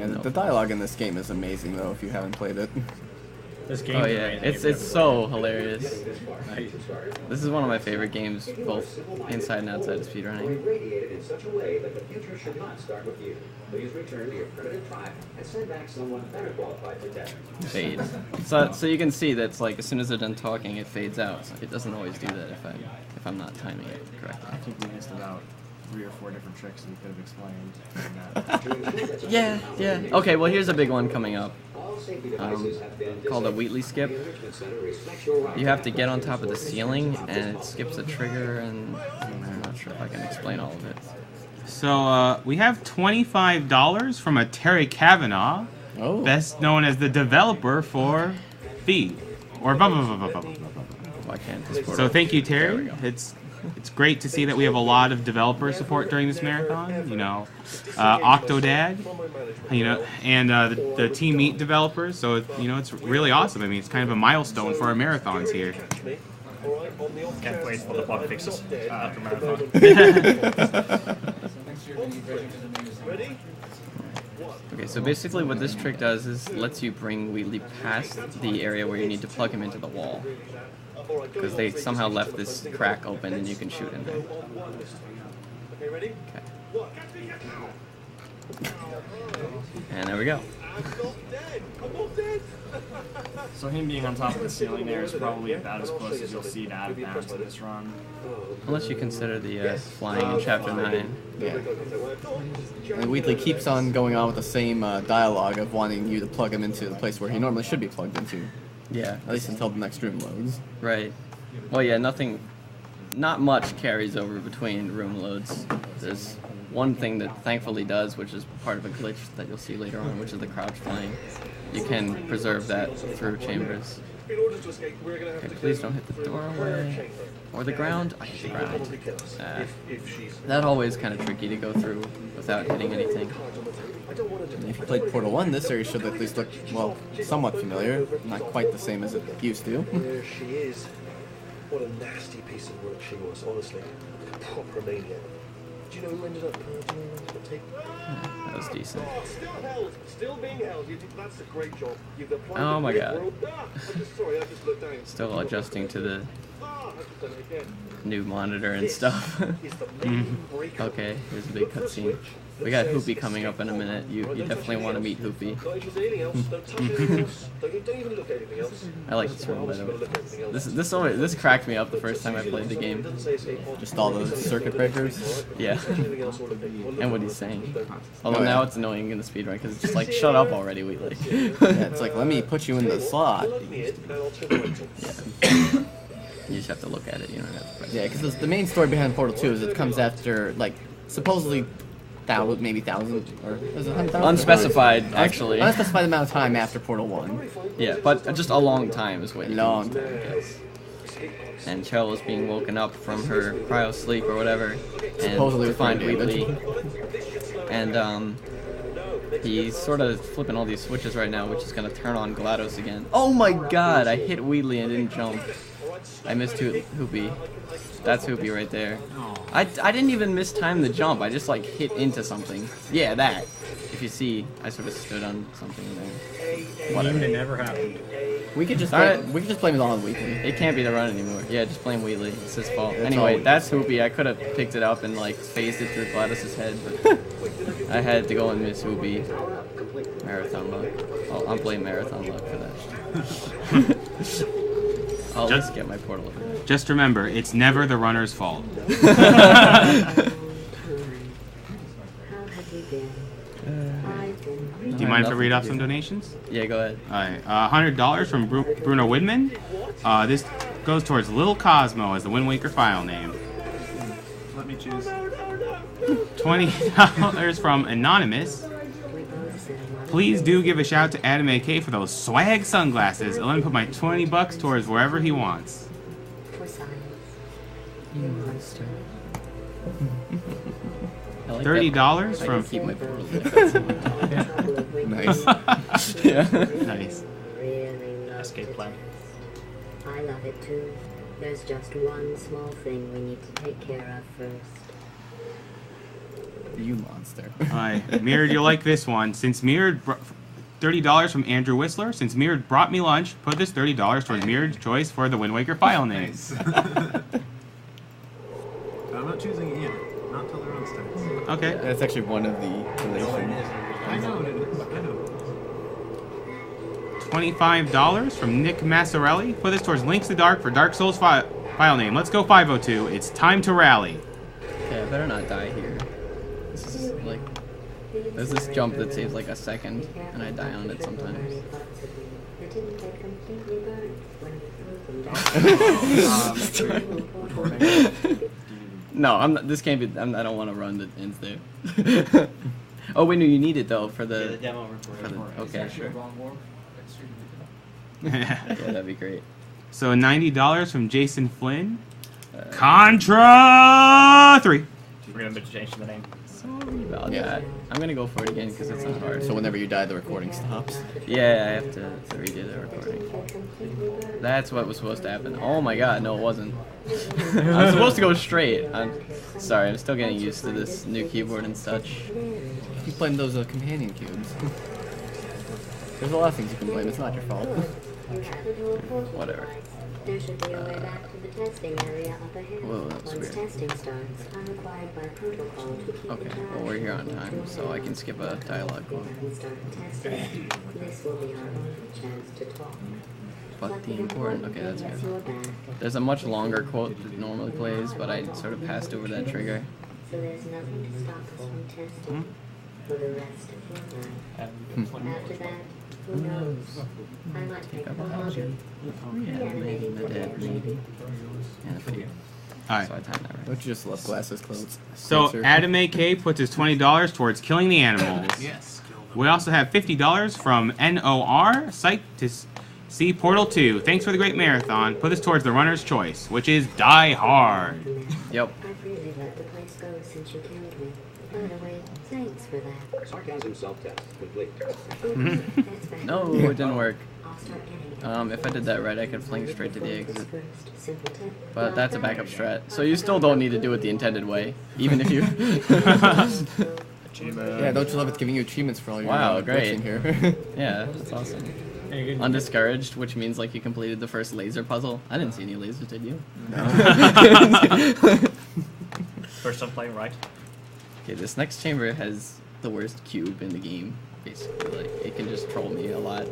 And the dialogue in this game is amazing, though, if you haven't played it. This game. Oh yeah, it's so hilarious. This is one of my favorite games, both inside and outside of speedrunning. Radiated in such a way that the future should not start with you. Please return to your primitive tribe and send back someone better qualified for death. Fade. So you can see that's like as soon as they're done talking, it fades out. So it doesn't always do that if I'm not timing it correctly. I think we missed about 3 or 4 different tricks that we could have explained. Yeah. Okay, well here's a big one coming up. Called a Wheatley skip. You have to get on top of the ceiling and it skips a trigger, and I'm not sure if I can explain all of it. So we have $25 from a Terry Kavanaugh, best known as the developer for Feed, or blah blah blah blah blah blah. Why can't this So thank you, Terry. It's great to see that we have a lot of developer support during this marathon. You know, Octodad, you know, and the Team Meat developers. So you know, it's really awesome. I mean, it's kind of a milestone for our marathons here. Can't wait for the bug fixes after marathon. Okay, so basically what this trick does is lets you bring Wheatley past the area where you need to plug him into the wall. Because they somehow left this crack open and you can shoot in there. Okay. And there we go. So him being on top of the ceiling there is probably about as close as you'll see to out of bounds in this run. Unless you consider the flying in Chapter 9. Yeah. And Wheatley keeps on going on with the same dialogue of wanting you to plug him into the place where he normally should be plugged into. Yeah. At least until the next room loads. Right. Well, yeah, not much carries over between room loads. There's one thing that thankfully does, which is part of a glitch that you'll see later on, which is the crouch flying. You can preserve that through chambers. Okay, please don't hit the doorway. Or the ground. I hit the ground. That's always kind of tricky to go through without hitting anything. And if you played Portal 1, this area should at least look, well, somewhat familiar. Not quite the same as it used to. There she is. What a nasty piece of work she was, honestly. Like a proper maniac. Do you know who ended up taking? That was decent. Oh, still held. Still being held. That's a great job. You've applied Oh my god. Sorry, I just looked down. Still adjusting to the new monitor and stuff. Okay, here's a big cutscene. We got Hoopy coming up in a minute. You definitely want to meet Hoopy. I like this one, by the way. This cracked me up the first time I played the game. Just all those circuit breakers. Yeah. And what he's saying. Although now it's annoying in the speedrun because it's just like, shut up already, Wheatley. Yeah, it's like, let me put you in the slot. Yeah. You just have to look at it. You don't have to press. Yeah, because the main story behind Portal 2 is it comes after, like, supposedly maybe 1,000 or is it 100,000? Unspecified, actually. Unspecified amount of time after Portal 1. Yeah, but just a long time is what you long can guess. And Cheryl is being woken up from her cryo sleep or whatever, and Supposedly to find with Wheatley. And he's sort of flipping all these switches right now, which is gonna turn on GLaDOS again. Oh my god! I hit Wheatley and didn't jump. I missed Hoopy. That's Hoopy right there. I didn't even mistime the jump. I just like hit into something. Yeah, that. If you see, I sort of stood on something there. Whatever. It never happened. We could just blame it all on Wheatley. It can't be the run anymore. Yeah, just blame Wheatley. It's his fault. Anyway, that's Hoopy. I could have picked it up and like phased it through GLaDOS' head, but I had to go and miss Hoopy. Marathon luck. I'll blame Marathon luck for that. I'll just get my portal over there. Just remember, it's never the runner's fault. Do you mind if I read off some donations? Yeah, go ahead. All right, $100 from Bruno Widman. This goes towards Little Cosmo as the Wind Waker file name. Let me choose. $20 from Anonymous. Please do give a shout to Adam AK for those swag sunglasses. I'll let him put my 20 bucks towards wherever he wants. Like $30 I from. can keep my portal Nice. Yeah. Nice. Escape plan. I love it too. There's just one small thing we need to take care of first. You monster. Alright, Mirrored, you'll like this one. Since Mirrored, $30 from Andrew Whistler. Since Mirrored brought me lunch, put this $30 towards Mirrored's choice for the Wind Waker file name. I'm not choosing it yet. Not till they're on stats. Okay. That's actually one of the relations. I know it is. I know. $25 from Nick Massarelli. Put this towards Links to Dark for Dark Souls file name. Let's go 502. It's time to rally. Okay, I better not die here. This is like... There's this jump that saves like a second, and I die on it sometimes. No, I'm not, this can't be... I don't want to run that ends there. Oh wait, no, you need it though for the... Yeah, the demo recording. Okay, sure. Yeah, that'd be great. So $90 from Jason Flynn. Contra 3. We're gonna change the name. Sorry about that. I'm gonna go for it again because it's not hard. So whenever you die, the recording stops. Yeah, I have to redo the recording. That's what was supposed to happen. Oh my god, no it wasn't. I'm supposed to go straight. I'm sorry, I'm still getting used to this new keyboard and such. You blame those companion cubes. There's a lot of things you can blame, it's not your fault. Whatever. There should be a way back to the testing area up ahead. Whoa, that was Once weird. testing starts, I'm required by protocol to keep Okay, well we're here on time, so I can skip a dialogue quote. This will be our only chance to talk. But the important, okay, that's good. There's a much longer quote that normally plays, but I sort of passed over that trigger. So there's nothing to stop us from testing for the rest of your life. After that, who knows? I might take up a hobby. Reanimating the dead, maybe. And a few. Alright. So I timed that right. Don't you just love glasses clothes? So Adam AK puts his $20 towards killing the animals. Yes. We also have $50 from NOR, psyched to see Portal 2. Thanks for the great marathon. Put this towards the runner's choice, which is Die Hard. Yep. I've really let the place go since you killed me. By the way, thanks for that. Sarcasm self-test complete. No, it didn't work. I'll start getting If I did that right, I could fling straight to the exit. But that's a backup strat. So you still don't need to do it the intended way, even if you... Yeah, don't you love it giving you achievements for all your great. glitching here? Yeah, that's awesome. Undiscouraged, which means like you completed the first laser puzzle. I didn't see any lasers, did you? No. First time playing, right? Okay, this next chamber has the worst cube in the game. Basically, like it can just troll me a lot.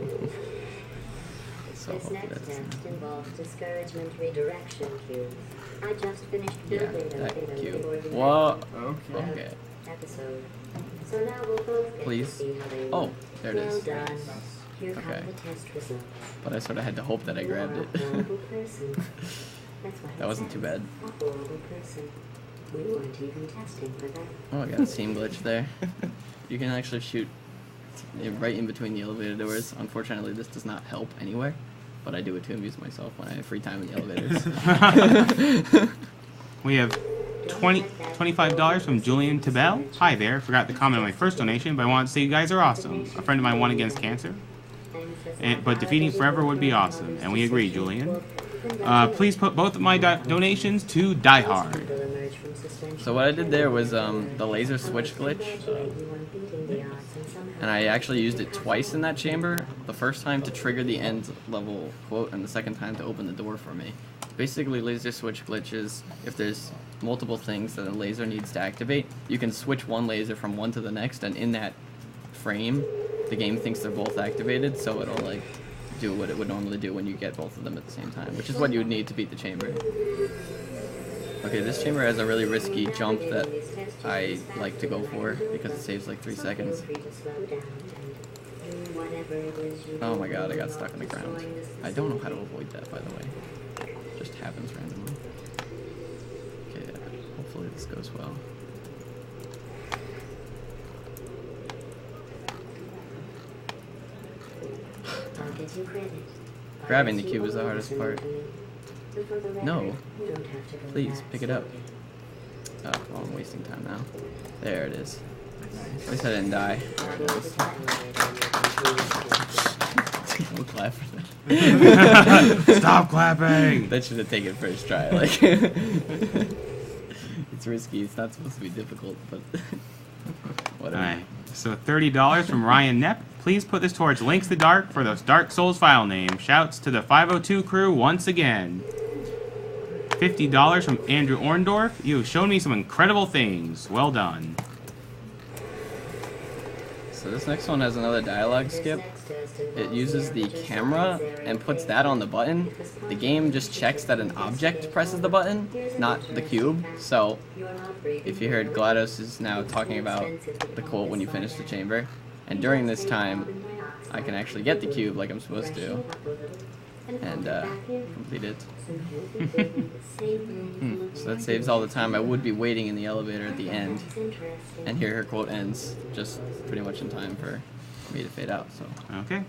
So This hopefully next that's test involves discouragement redirection cubes. I just finished yeah, building them that in the cube. before the Whoa. next Okay. episode. So now we'll both get Please. to see how they Oh, work. there it Well is. done. Here come Okay. the test results. But I sort of had to hope that I grabbed You're it. a horrible person. That's what That it wasn't too says. bad. A horrible person. We weren't even testing for that. Oh, I got a seam glitch there. You can actually shoot right in between the elevator doors. Unfortunately, this does not help anywhere, but I do it to amuse myself when I have free time in the elevators. We have $25 from Julian Tabell. Hi there. Forgot to comment on my first donation, but I want to say you guys are awesome. A friend of mine won against cancer, but defeating forever would be awesome, and we agree, Julian. Please put both of my donations to Die Hard. So what I did there was the laser switch glitch, and I actually used it twice in that chamber. The first time to trigger the end level quote, and the second time to open the door for me. Basically, laser switch glitches, if there's multiple things that a laser needs to activate, you can switch one laser from one to the next, and in that frame, the game thinks they're both activated, so it'll like do what it would normally do when you get both of them at the same time, which is what you would need to beat the chamber. Okay, this chamber has a really risky jump that I like to go for because it saves like 3 seconds. Oh my god, I got stuck on the ground. I don't know how to avoid that, by the way. It just happens randomly. Okay, hopefully this goes well. Grabbing the cube is the hardest part. No. Please, pick it up. Oh, well, I'm wasting time now. There it is. At least I didn't die. There it is. We'll clap for that. Stop clapping! That should have taken first try. Like, it's risky. It's not supposed to be difficult, but whatever. Alright, so $30 from Ryan Knepp. Please put this towards Links the Dark for those Dark Souls file name. Shouts to the 502 crew once again. $50 from Andrew Orndorff. You have shown me some incredible things. Well done. So this next one has another dialogue skip. It uses the camera and puts that on the button. The game just checks that an object presses the button, not the cube. So if you heard, GLaDOS is now talking about the quote when you finish the chamber. And during this time, I can actually get the cube like I'm supposed to and complete it. So that saves all the time I would be waiting in the elevator at the end. And here her quote ends just pretty much in time for me to fade out. So okay,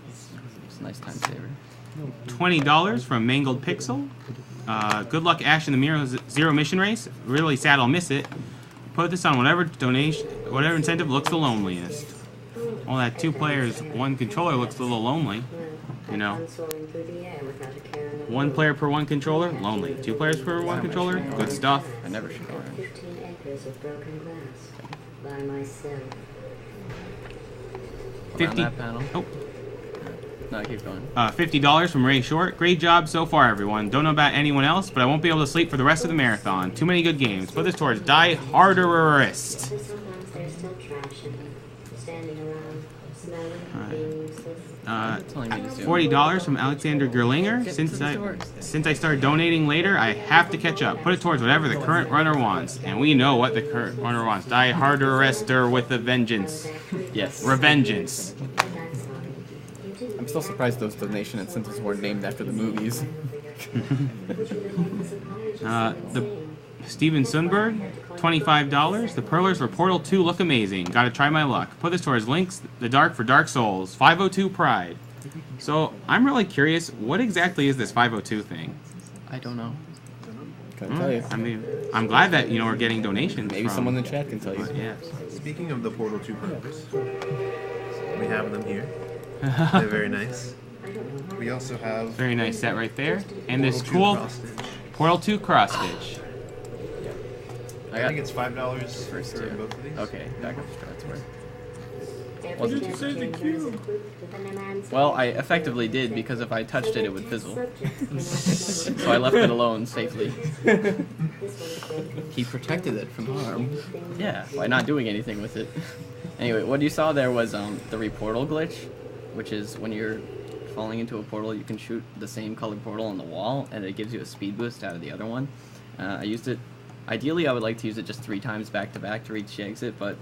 it's a nice time saver. $20 from Mangled Pixel. Good luck, Ash, in the Mirror Zero mission race. Really sad I'll miss it. Put this on whatever donation, whatever incentive looks the loneliest. Well, that 2 players, 1 controller looks a little lonely. You know, 1 player per 1 controller, lonely. 2 players per 1 controller, good stuff. I never should go around. 15 acres of broken glass by myself. 50. That panel. Oh. No, keep going. $50 from Ray Short. Great job so far, everyone. Don't know about anyone else, but I won't be able to sleep for the rest of the marathon. Too many good games. Put this towards Die Harderist. Sometimes there's still trash in them, standing around, smelling, being useless. $40 from Alexander Gerlinger. Since I start donating later, I have to catch up. Put it towards whatever the current runner wants, and we know what the current runner wants. Die Harderester with a vengeance. Yes. Revengeance. I'm still surprised those donation incentives weren't named after the movies. The Steven Sundberg, $25. The Perlers for Portal 2 look amazing. Gotta try my luck. Put this towards Links the Dark for Dark Souls. 502 Pride. So, I'm really curious, what exactly is this 502 thing? I don't know. Can't tell you. I mean, I'm glad that, you know, we're getting donations. Maybe from, someone in the chat can tell you. Yeah. Speaking of the Portal 2 perks, we have them here. They're very nice. We also have... Very nice set right there. And this Portal 2 cool cross-stitch. Portal 2 cross-stitch. I think it's $5 for both of these. Okay, back up strats where. Wasn't too bad. Well, I effectively did, because if I touched it, it would fizzle. So I left it alone safely. He protected it from harm. Yeah, by not doing anything with it. Anyway, what you saw there was the reportal glitch, which is when you're falling into a portal, you can shoot the same colored portal on the wall, and it gives you a speed boost out of the other one. I used it. Ideally, I would like to use it just 3 times back to back to reach the exit, but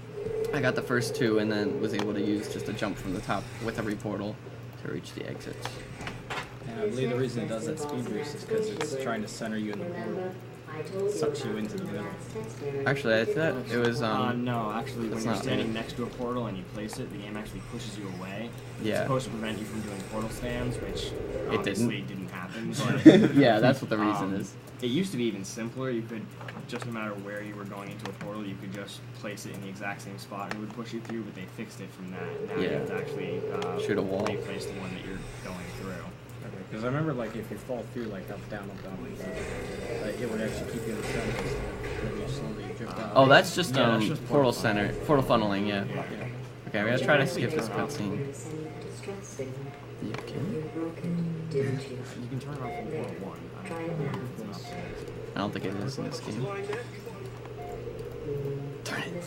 I got the first 2 and then was able to use just a jump from the top with a reportal to reach the exit. And I believe the reason it does that speed boost is because it's trying to center you in the portal. Sucks you into the middle. Actually, I thought it was no, actually, when you're standing right. next to a portal and you place it, the game actually pushes you away. Yeah. It's supposed to prevent you from doing portal stands, which It obviously didn't happen. But yeah, that's what the reason is. It used to be even simpler. You could, just no matter where you were going into a portal, you could just place it in the exact same spot and it would push you through, but they fixed it from that. Now you have to actually shoot a wall. replace the one that you're going through. Because I remember, like, if you fall through, like, up, down, it would actually keep you in the center instead of you slowly drift out. Oh, that's just Yeah, that's just portal center, portal funneling, yeah. Okay, I'm gonna try to skip this cutscene. You can? You can turn it off in Portal 1. I don't think it is in this game. Darn it.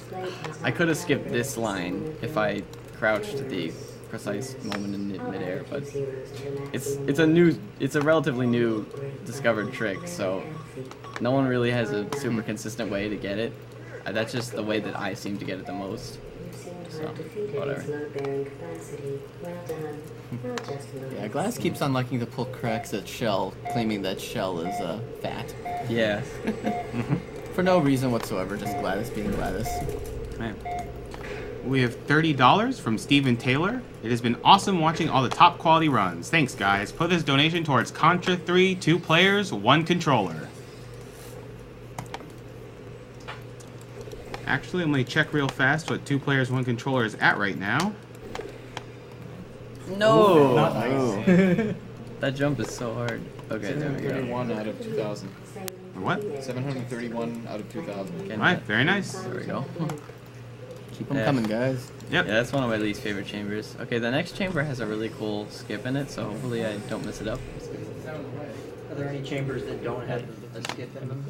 I could have skipped this line if I crouched at the precise moment in midair, but it's a relatively new discovered trick, so no one really has a super consistent way to get it. That's just the way that I seem to get it the most. So, whatever. Yeah, Glass keeps on liking to pull cracks at Shell, claiming that Shell is fat. Yeah. For no reason whatsoever, just GLaDOS being GLaDOS. Man. We have $30 from Stephen Taylor. It has been awesome watching all the top quality runs. Thanks, guys. Put this donation towards Contra 3, 2 players, 1 controller. Actually, I'm going to check real fast what 2 players, 1 controller is at right now. No! Not nice. That jump is so hard. Okay, there we go. 731 out of 2,000. What? 731 out of 2,000. Alright, very nice. There we go. Keep them coming, guys. Yep. Yeah, that's one of my least favorite chambers. Okay, the next chamber has a really cool skip in it, so hopefully I don't mess it up. Are there any chambers that don't have a skip in them?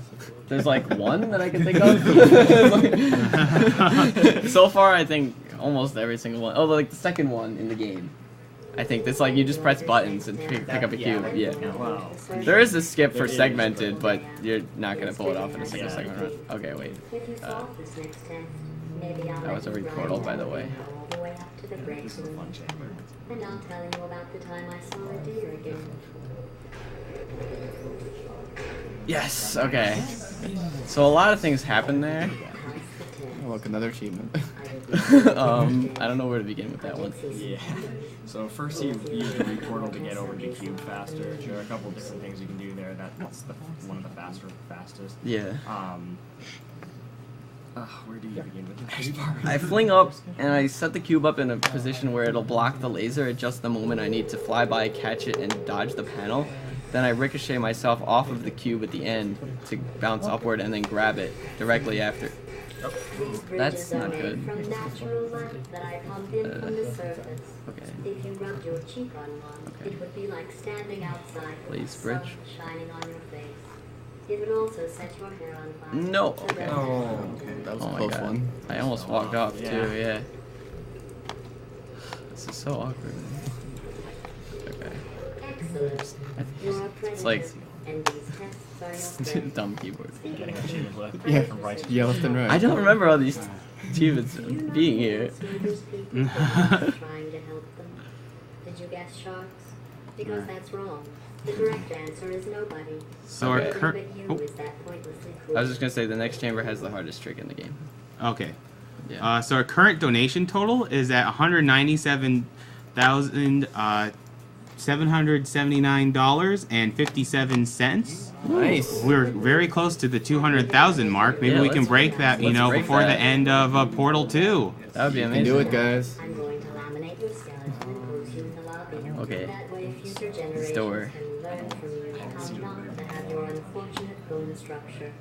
There's like one that I can think of. So far, I think almost every single one. Oh, like the second one in the game. I think it's like you just press buttons and pick up a cube. Yeah. Wow. There is a skip for segmented, but you're not gonna pull it off in a single segment run. Okay, wait. That was a reportal, by the way. This is a fun chamber. And I'll tell you about the time I saw a deer again. Yes. Okay. So a lot of things happen there. Oh, look, another achievement. I don't know where to begin with that one. Yeah. So first you use the reportal to get over to the cube faster. There are a couple different things you can do there. That's one of the fastest. Yeah. Where do you begin with the next part? I fling up and I set the cube up in a position where it'll block the laser at just the moment I need to fly by, catch it, and dodge the panel. Then I ricochet myself off of the cube at the end to bounce upward and then grab it directly after. That's not good. Okay. If you rubbed your cheek on one, it would be like standing outside with the sun shining on your face. It would also set your hair on fire. No. Okay. Oh, okay. That was a close one. I almost walked off too. Yeah. This is so awkward. Okay. Excellent. It's like dumb keyboard. Getting achievement left. Yeah. From right. Yeah, left and right. I don't remember all these achievements being here. Trying to help them. Did you guess sharks? Because that's wrong. The correct answer is nobody. So our current. Oh. I was just gonna say the next chamber has the hardest trick in the game. Okay. Yeah. So our current donation total is at $197,779.57. Nice. We're very close to the 200,000 mark. Maybe we can break that, you know, before the end of Portal 2. That would be amazing. Do it, guys. I'm going to laminate your skeleton and pose you in the lobby. Okay. That way future generations Store. can learn from you how not to have your unfortunate bone structure.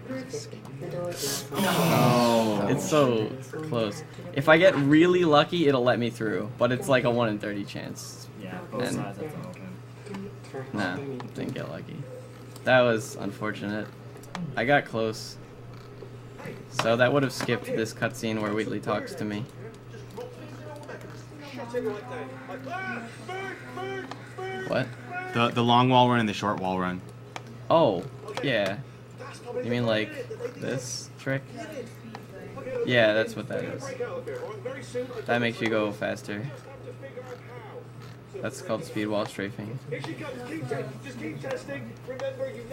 Perfect. The door's not Oh, it's so close. If I get really lucky, it'll let me through, but it's like a 1 in 30 chance. Yeah, both And- sides have to open. Nah, didn't get lucky. That was unfortunate. I got close. So that would have skipped this cutscene where Wheatley talks to me. What? The long wall run and the short wall run. Oh, yeah. You mean like this trick? Yeah, that's what that is. That makes you go faster. That's called speed wall strafing.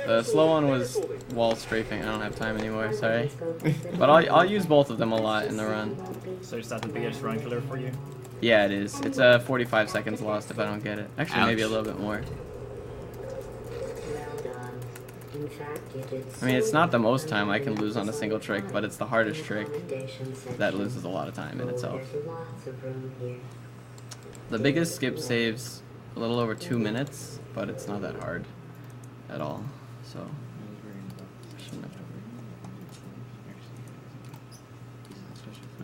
The slow one was wall strafing. I don't have time anymore, sorry. But I'll use both of them a lot in the run. So is that the biggest run killer for you? Yeah, it is. It's 45 seconds lost if I don't get it. Actually, maybe a little bit more. I mean, it's not the most time I can lose on a single trick, but it's the hardest trick that loses a lot of time in itself. The biggest skip saves a little over 2 minutes, but it's not that hard at all. So, shouldn't have to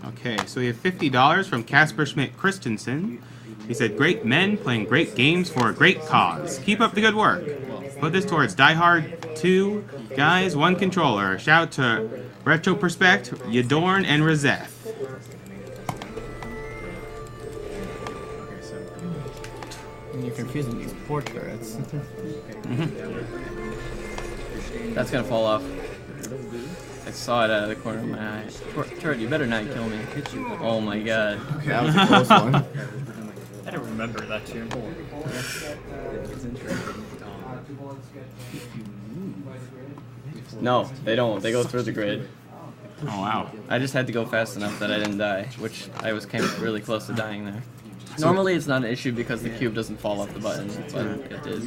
worry. Okay, so we have $50 from Casper Schmidt Christensen. He said, "Great men playing great games for a great cause. Keep up the good work. Put this towards Die Hard 2, guys, 1 controller. Shout out to Retro Perspect, Yadorn, and Razeth." You're confusing these port turrets. That's gonna fall off. I saw it out of the corner of my eye. Turret, you better not kill me. Oh my god. That was a close one. I don't remember that tune. No, they don't. They go through the grid. Oh wow. I just had to go fast enough that I didn't die, which I came really close to dying there. Normally it's not an issue because the cube doesn't fall off the button, but it did.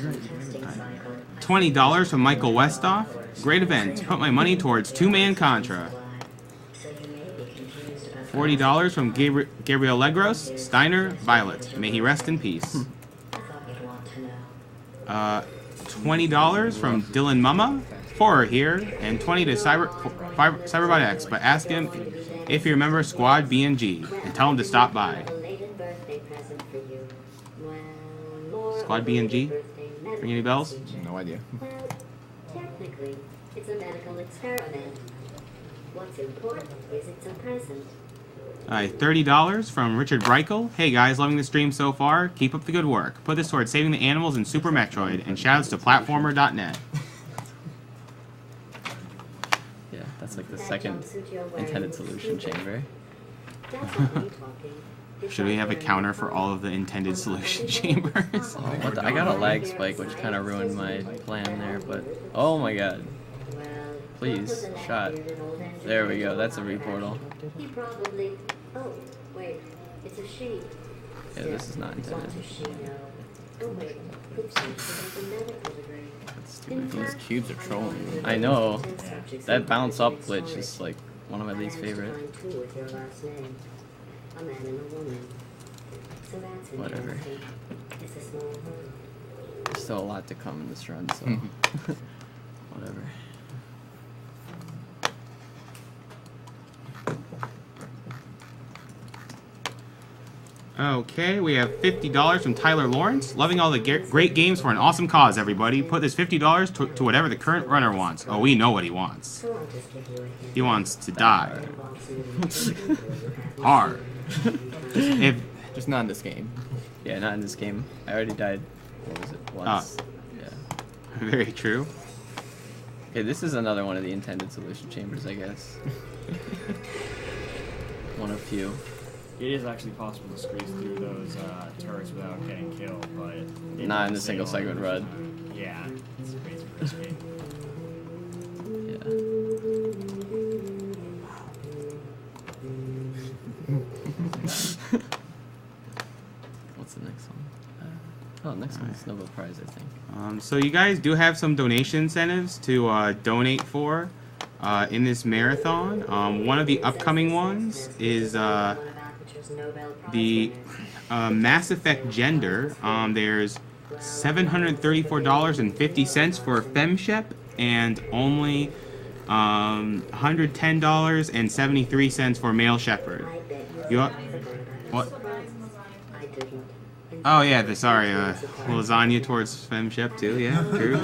$20 from Michael Westoff. Great event. Put my money towards two-man Contra. $40 from Gabriel Legros. Steiner, Violet. May he rest in peace. $20 from Dylan Mama. 4 here, and 20 to Cyberbot X, but ask him if you remember Squad BNG, and tell him to stop by. Squad BNG? Ring any bells? No idea. Well, technically, it's a medical experiment. What's important is it's a present. $30 from Richard Breichel. Hey guys, loving the stream so far. Keep up the good work. Put this towards saving the animals in Super Metroid, and shoutouts to Platformer.net. Yeah, that's like the second intended solution chamber. Should we have a counter for all of the intended solution chambers? Oh, what the? I got a lag spike, which kind of ruined my plan there, but... Oh my god. Please, shot. There we go, that's a reportal. He probably... Oh, wait, it's a she. Yeah, this is not intended. Oh wait, oops, it's a medical degree. These cubes are trolling. I know. That bounce up glitch is like one of my least favorite. Whatever. There's still a lot to come in this run, so whatever. Okay, we have $50 from Tyler Lawrence. Loving all the great games for an awesome cause, everybody. Put this $50 to whatever the current runner wants. Oh, we know what he wants. He wants to die. Hard. Just not in this game. Yeah, not in this game. I already died, what was it, once? Yeah. Very true. Okay, this is another one of the intended solution chambers, I guess. One of few. It is actually possible to squeeze through those turrets without getting killed, but... Not in the single segment run. Yeah, it's crazy risky. Yeah. What's the next one? Oh, next one's Nobel Prize, I think. So you guys do have some donation incentives to donate for in this marathon. One of the upcoming ones is the Mass Effect Gender. There's $734.50 for FemShep and only $110.73 for Male Shepherd. What? Oh yeah, sorry, lasagna towards FemShep too. Yeah, true.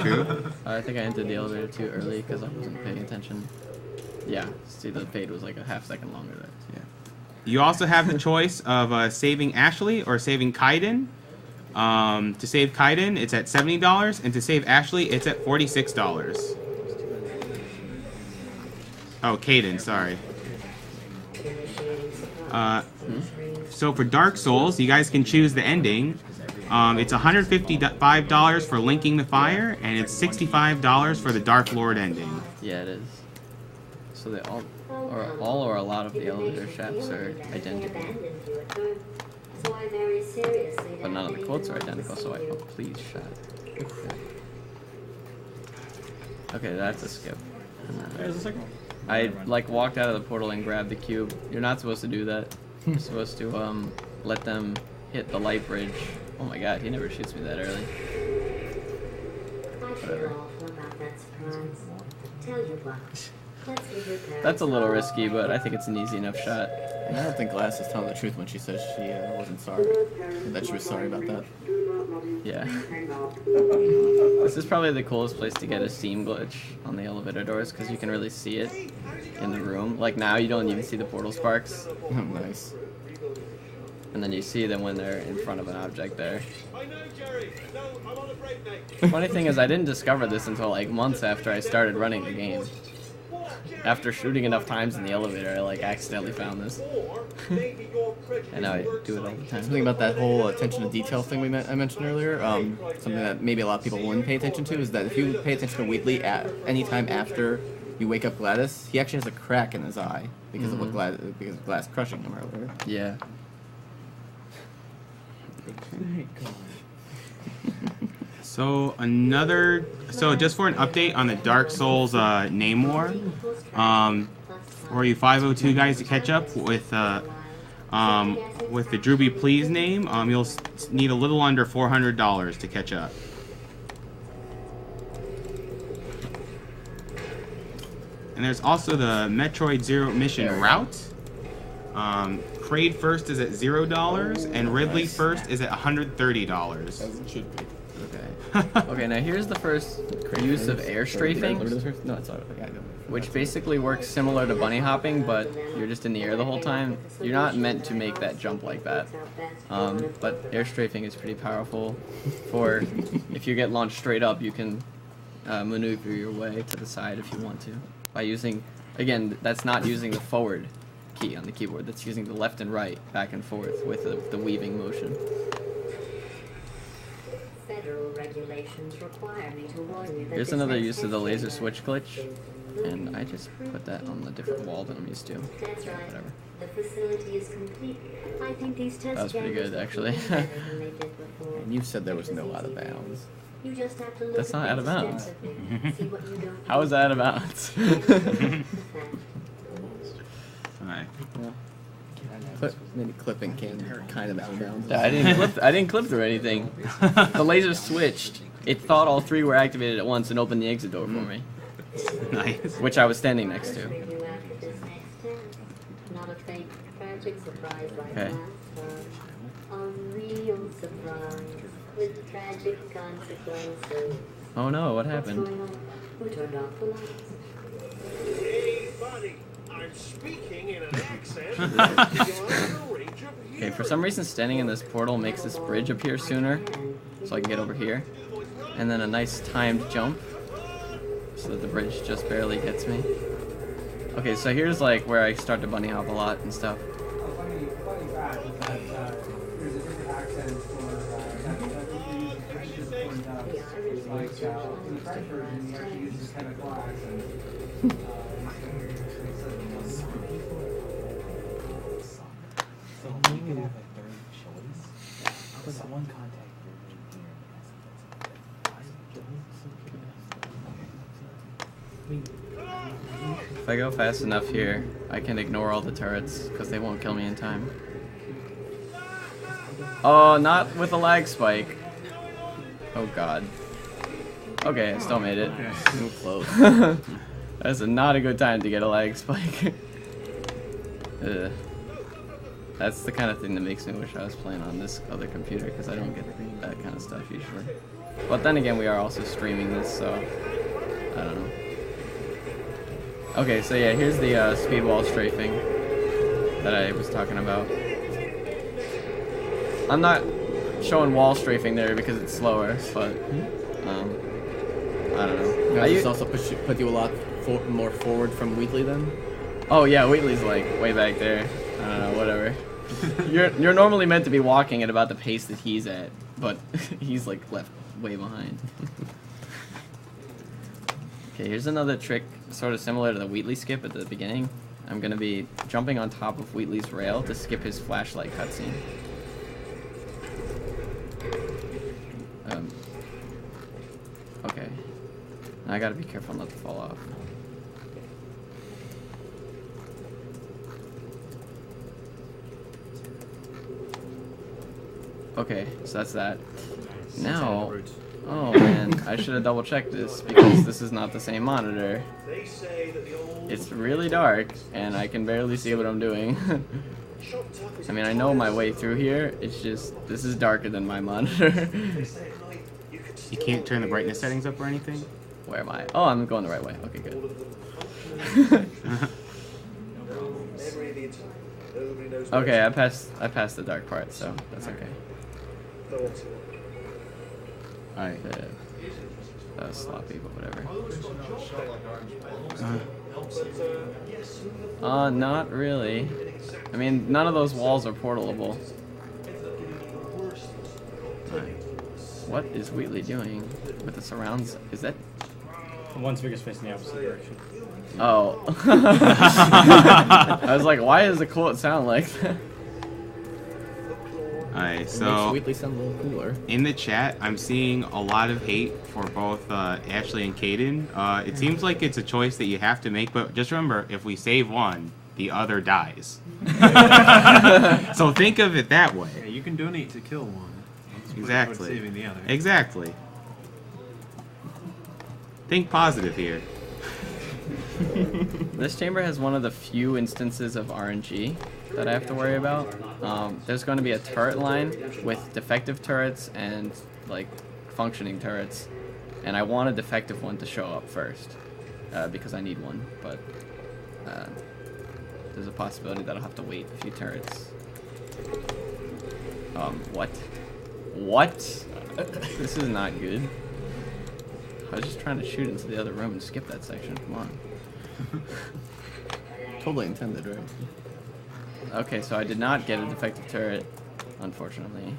I think I entered the elevator too early because I wasn't paying attention. Yeah, see the fade was like a half-second longer there. Yeah. You also have the choice of saving Ashley or saving Kaiden. To save Kaiden, it's at $70, and to save Ashley, it's at $46. Oh, Kaiden, sorry. So for Dark Souls, you guys can choose the ending. It's $155 for Linking the Fire, and it's $65 for the Dark Lord ending. Yeah, it is. So they all or a lot of the elevator shafts are identical. But none of the quotes are identical, so I hope please shot. Okay, that's a skip. There's a second one. I like walked out of the portal and grabbed the cube. You're not supposed to do that. You're supposed to let them hit the light bridge. Oh my god, he never shoots me that early. Whatever. That's a little risky, but I think it's an easy enough shot. And I don't think Glass is telling the truth when she says she wasn't sorry. That she was sorry about that. Yeah. This is probably the coolest place to get a seam glitch on the elevator doors because you can really see it in the room. Like now, you don't even see the portal sparks. Oh, nice. And then you see them when they're in front of an object there. Funny thing is, I didn't discover this until like months after I started running the game. After shooting enough times in the elevator, I like accidentally found this. And now I do it all the time. Something about that whole attention to detail thing I mentioned earlier, something that maybe a lot of people wouldn't pay attention to, is that if you pay attention to Wheatley at any time after you wake up Gladys. He actually has a crack in his eye because of what Glass crushing him earlier. Yeah. So just for an update on the Dark Souls name war, for you 502 guys to catch up with the Drewby Please name, you'll need a little under $400 to catch up. And there's also the Metroid Zero Mission route. Kraid first is at $0, and Ridley first is at $130. As it should be. Okay. Okay, now here's the first use of air strafing, No, it's not. which basically works similar to bunny hopping, but you're just in the air the whole time. You're not meant to make that jump like that. But air strafing is pretty powerful. For if you get launched straight up, you can maneuver your way to the side if you want to. By using, again, that's not using the forward key on the keyboard. That's using the left and right, back and forth with the weaving motion. Federal regulations require me to warn you that Here's another use of the laser switch glitch, and I just put that on a different wall than I'm used to. That's right. Whatever. The facility is complete. I think these tests That was pretty good, actually. And you said there was no out of bounds. You just have to look That's not out of bounds. see what you don't How is that out of bounds? Alright. Maybe clipping can kind of out of bounds. Yeah, I didn't clip through anything. The laser switched. It thought all three were activated at once and opened the exit door for me. Nice. Which I was standing next to. Not a fake, tragic surprise like Okay. a real surprise with tragic consequences. Oh no, what What's happened? going on? Who turned off the lights? Hey, buddy, I'm speaking in an accent. Beyond the range of Okay, for some reason standing in this portal makes this bridge appear sooner, so I can get over here. And then a nice timed jump, so that the bridge just barely gets me. Okay, so here's like where I start to bunny hop a lot and stuff. If I go fast enough here, I can ignore all the turrets, because they won't kill me in time. Oh, not with a lag spike. Oh god. Okay, I still made it. Close. That's not a good time to get a lag spike. Ugh. That's the kind of thing that makes me wish I was playing on this other computer, because I don't get that kind of stuff usually. But then again, we are also streaming this, so I don't know. Okay, so yeah, here's the speed wall strafing that I was talking about. I'm not showing wall strafing there because it's slower, but I don't know. Does this also put you a lot more forward from Wheatley then? Oh yeah, Wheatley's like way back there. I don't know, whatever. You're normally meant to be walking at about the pace that he's at, but he's like left way behind. Okay, here's another trick, sort of similar to the Wheatley skip at the beginning. I'm gonna be jumping on top of Wheatley's rail to skip his flashlight cutscene. Okay. Now I gotta be careful not to fall off. Okay, so that's that. Now, oh man, I should have double checked this because this is not the same monitor. It's really dark and I can barely see what I'm doing. I mean, I know my way through here, it's just, this is darker than my monitor. You can't turn the brightness settings up or anything? Where am I? Oh, I'm going the right way. Okay, good. Okay, I passed the dark part, so that's okay. Alright. That was sloppy, but whatever. Not really. I mean, none of those walls are portalable. What is Wheatley doing with the surrounds? Is that... One's biggest face in the opposite direction. Oh. I was like, why does the quote sound like that? Alright, It so makes Wheatley sound a little cooler. in the chat, I'm seeing a lot of hate for both Ashley and Caden. It seems like it's a choice that you have to make, but just remember, if we save one, the other dies. So think of it that way. Yeah, you can donate to kill one. Exactly. Saving the other. Exactly. Think positive here. This chamber has one of the few instances of RNG that I have to worry about. There's going to be a turret line with defective turrets and like functioning turrets, and I want a defective one to show up first because I need one, but there's a possibility that I'll have to wait a few turrets. What? What? This is not good. I was just trying to shoot into the other room and skip that section. Come on. Totally intended, right? Okay, so I did not get a defective turret, unfortunately.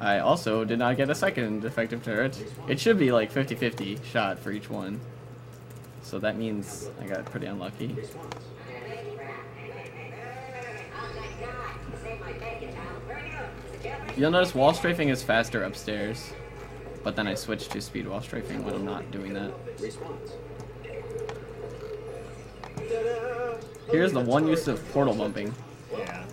I also did not get a second defective turret. It should be like 50-50 shot for each one. So that means I got pretty unlucky. You'll notice wall strafing is faster upstairs, but then I switch to speed wall strafing when I'm not doing that. Here's the one use of portal bumping. Yeah.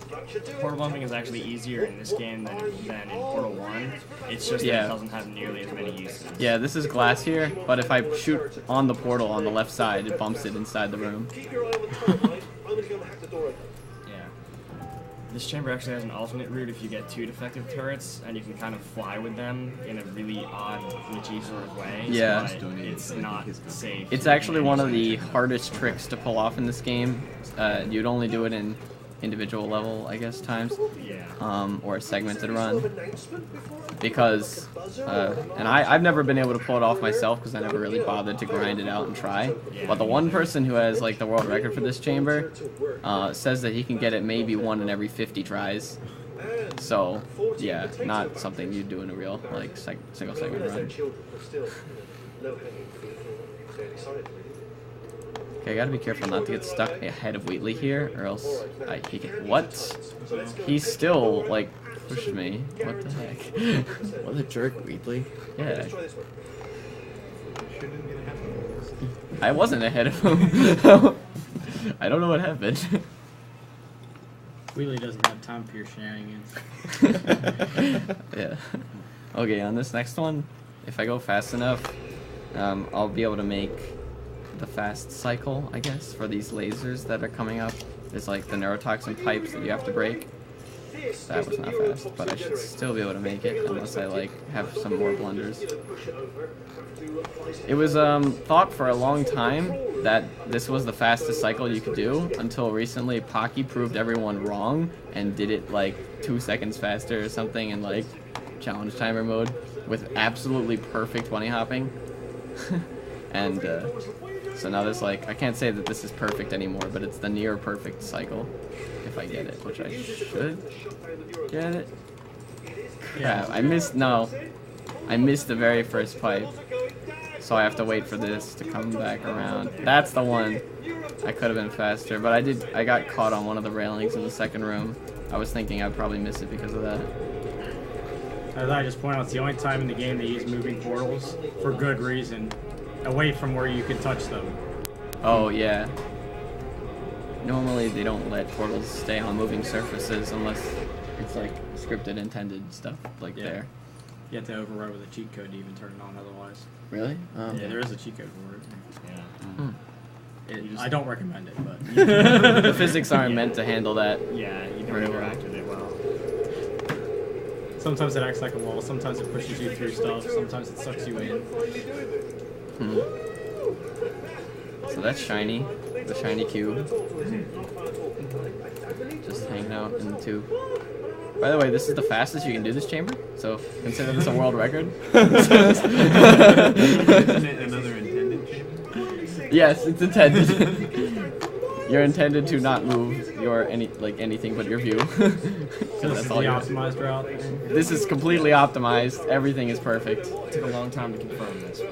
Portal bumping is actually easier in this game than in Portal 1. It's just that it doesn't have nearly as many uses. Yeah, this is glass here, but if I shoot on the portal on the left side, it bumps it inside the room. This chamber actually has an alternate route if you get 2 defective turrets, and you can kind of fly with them in a really odd, glitchy sort of way. Yeah. But it's not safe. It's actually one of the hardest tricks to pull off in this game. You'd only do it in individual level, I guess, times. Yeah. Or a segmented run. Because, and I've never been able to pull it off myself because I never really bothered to grind it out and try. But the one person who has like the world record for this chamber says that he can get it maybe 1 in every 50 tries. So, yeah, not something you do in a real like single segment run. Okay, I gotta be careful not to get stuck ahead of Wheatley here, or else he can. What? He still like pushed me. What the heck? What a jerk, Wheatley. Yeah. I wasn't ahead of him. I don't know what happened. Wheatley doesn't have time for your shenanigans. Yeah. Okay, on this next one, if I go fast enough, I'll be able to make the fast cycle, I guess, for these lasers that are coming up. There's like the neurotoxin pipes that you have to break. That was not fast, but I should still be able to make it unless I like have some more blunders. It was thought for a long time that this was the fastest cycle you could do until recently Pocky proved everyone wrong and did it like 2 seconds faster or something in like challenge timer mode with absolutely perfect bunny hopping. And so now there's like, I can't say that this is perfect anymore, but it's the near perfect cycle if I get it, which I should get it. Crap, I missed the very first pipe, so I have to wait for this to come back around. That's the one. I could have been faster, but I got caught on one of the railings in the second room. I was thinking I'd probably miss it because of that. As I just point out, it's the only time in the game they use moving portals for good reason, away from where you can touch them. Oh yeah. Normally they don't let portals stay on moving surfaces unless it's like scripted intended stuff like there. You have to override with a cheat code to even turn it on otherwise. Really? Oh. Yeah, there is a cheat code for it. Yeah. I don't recommend it, but the physics aren't meant to handle that. Yeah, you don't interact with it well. Sometimes it acts like a wall, sometimes it pushes you through stuff, sometimes it sucks you in. So that's shiny, the shiny cube. Just hanging out in the tube. By the way, this is the fastest you can do this chamber, so consider this a world record. Isn't it another intended chamber? Yes, it's intended. You're intended to not move your anything but your view. So that's all the optimized route. This is completely optimized. Everything is perfect. It took a long time to confirm this.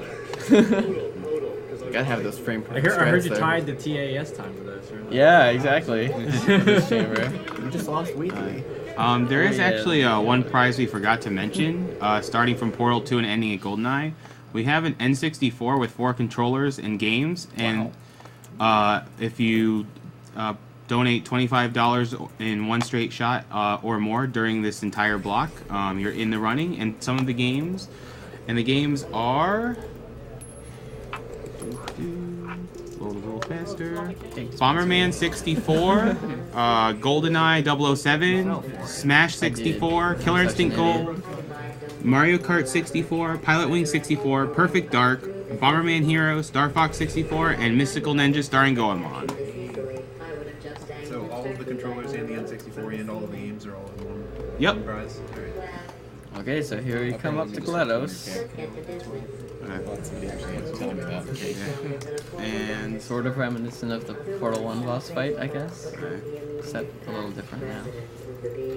Gotta have those frame I heard you there. tied the TAS time to this. Right? Yeah, exactly. This chamber. We just lost weekly. There is actually one prize we forgot to mention. Starting from Portal 2 and ending at GoldenEye, we have an N64 with 4 controllers and games, and if you donate $25 in one straight shot or more during this entire block, you're in the running. And some of the games, are. Load a little faster. Bomberman 64, GoldenEye 007, Smash 64, Killer Instinct Gold, Mario Kart 64, Pilot Wing 64, Perfect Dark, Bomberman Hero, Star Fox 64, and Mystical Ninja starring Goemon. So all of the controllers and the N64 and all of the games are all in one. Yep. Prize. Okay, so here we come up to GLaDOS. And sort of reminiscent of the Portal 1 boss fight, I guess. Except a little different now.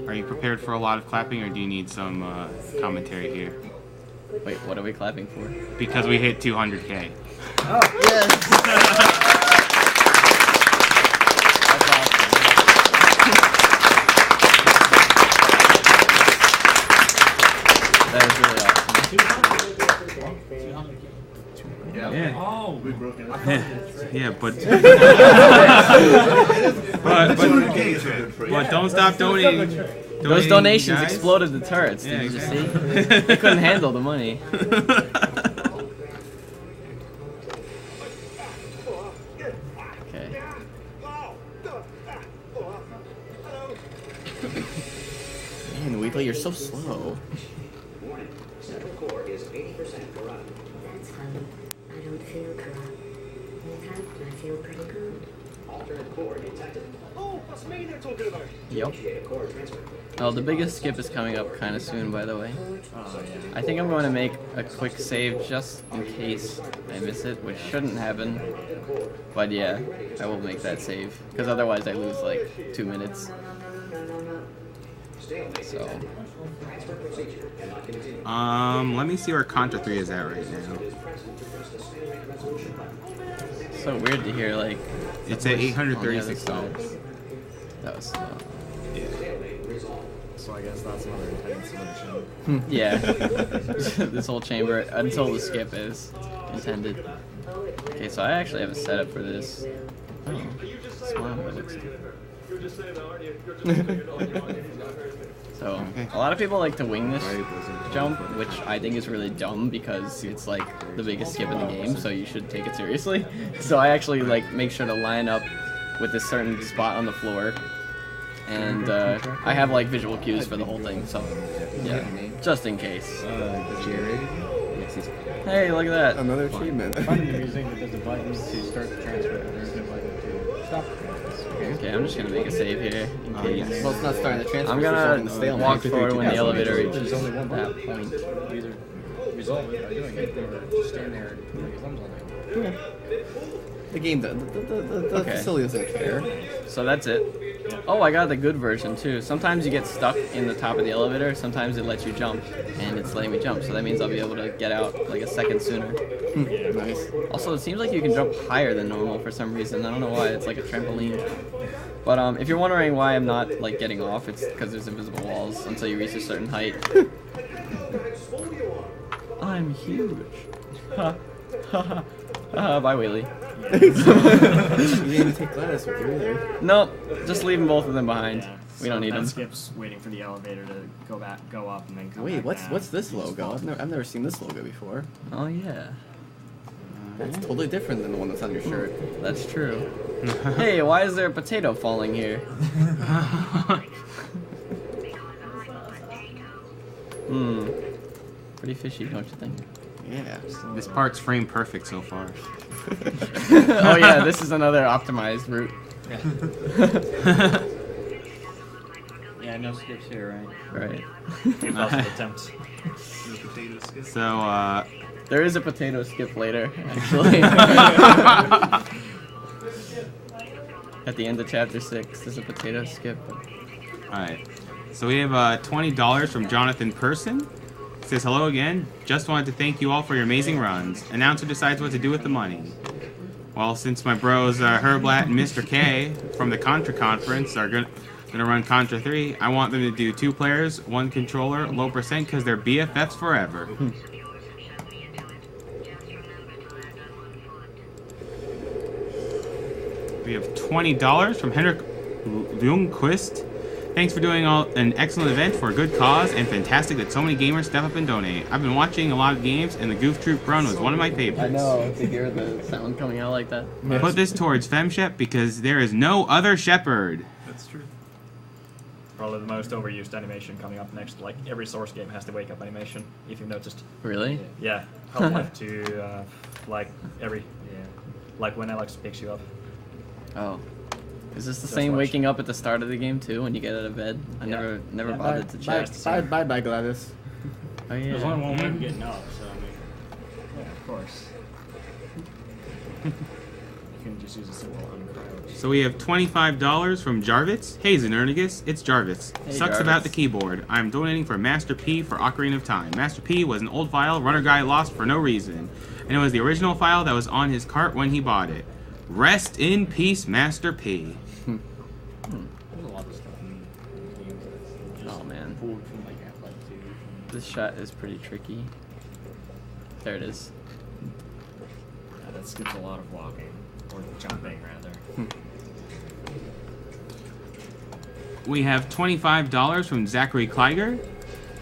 Are you prepared for a lot of clapping, or do you need some commentary here? Wait, what are we clapping for? Because we hit 200K. Oh, yes! That is really awesome. Yeah. Oh, we broke it. Yeah, but but don't stop donating. Those donations guys. exploded the turrets. Did you just see? They couldn't handle the money. Okay. Man, Wheatley, you're so slow. Warning. Central core is 80% corrupt. That's funny. I don't feel corrupt. In fact, I feel pretty good. Alternate core detected. Oh, that's me they're talking about. Yep. Initiate a core transfer. Oh, the biggest skip is coming up kind of soon, by the way. I think I'm going to make a quick save just in case I miss it, which shouldn't happen. But yeah, I will make that save, because otherwise I lose like 2 minutes. So. Let me see where Contra 3 is at right now. So weird to hear, like... It's at 836 dollars. That was slow. So I guess that's another intended solution. Yeah. This whole chamber, until the skip is intended. Okay, so I actually have a setup for this. Oh, smile, it looks good. So, a lot of people like to wing this jump, which I think is really dumb because it's like the biggest skip in the game, so you should take it seriously. So I actually like make sure to line up with a certain spot on the floor, and I have like visual cues for the whole thing, so yeah, just in case. Hey, look at that. Another achievement. I find it amusing that there's a button to start the transfer, but there's no button to stop the transfer. Okay, I'm just gonna make a save here in case. Well, it's not starting the transfer. I'm gonna walk forward when the elevator reaches that point. Either resolve it by doing it, or just stand there and put your thumbs on it. The game, the facility doesn't care. So that's it. Oh, I got the good version too. Sometimes you get stuck in the top of the elevator, sometimes it lets you jump, and it's letting me jump, so that means I'll be able to get out like a second sooner. Nice. Also, it seems like you can jump higher than normal for some reason. I don't know why, it's like a trampoline. But if you're wondering why I'm not like getting off, it's because there's invisible walls until you reach a certain height. I'm huge. Ha ha ha. Bye, Wheelie. You didn't even take GLaDOS with you either. Nope, just leaving both of them behind. Yeah, We don't need them. Skips waiting for the elevator to go up, and then come Wait, back down. what's this logo? I've never seen this logo before. Oh yeah. That's totally different than the one that's on your shirt. That's true. Hey, why is there a potato falling here? Pretty fishy, don't you think? Yeah. This part's frame perfect so far. Oh yeah, this is another optimized route. Yeah, no skips here, right? Right. Attempts. So, there is a potato skip later, actually. At the end of chapter 6, there's a potato skip. alright. So we have $20 from Jonathan Person. Says hello again. Just wanted to thank you all for your amazing runs. Announcer decides what to do with the money. Well, since my bros Herblat and Mr. K from the Contra Conference are gonna run Contra 3, I want them to do 2 players, 1 controller, low percent, because they're BFFs forever. We have $20 from Henrik Ljungqvist. Thanks for doing an excellent event for a good cause, and fantastic that so many gamers step up and donate. I've been watching a lot of games, and the Goof Troop run was one of my favorites. I know, to hear the sound coming out like that. Put this towards FemShep because there is no other shepherd. That's true. Probably the most overused animation coming up next. Like every Source game has the wake up animation, if you've noticed. Really? Yeah. Half-Life 2, like like when Alex picks you up. Oh. Is this the same waking up at the start of the game too when you get out of bed? I never bothered to check. Bye, Gladys. Oh yeah. There's only one way of getting up, so I mean, yeah, of course. You can just use a simple uncrouch. So we have $25 from Jarvis. Hey Znernicus, it's Jarvis. Hey, Sucks Jarvis. about the keyboard. I'm donating for Master P for Ocarina of Time. Master P was an old file Runner Guy lost for no reason, and it was the original file that was on his cart when he bought it. Rest in peace, Master P. there's a lot of stuff in these games that's just Oh man. pulled from like Half-Life 2. This shot is pretty tricky. There it is. Yeah, that skips a lot of walking, or jumping rather. We have $25 from Zachary Kleiger.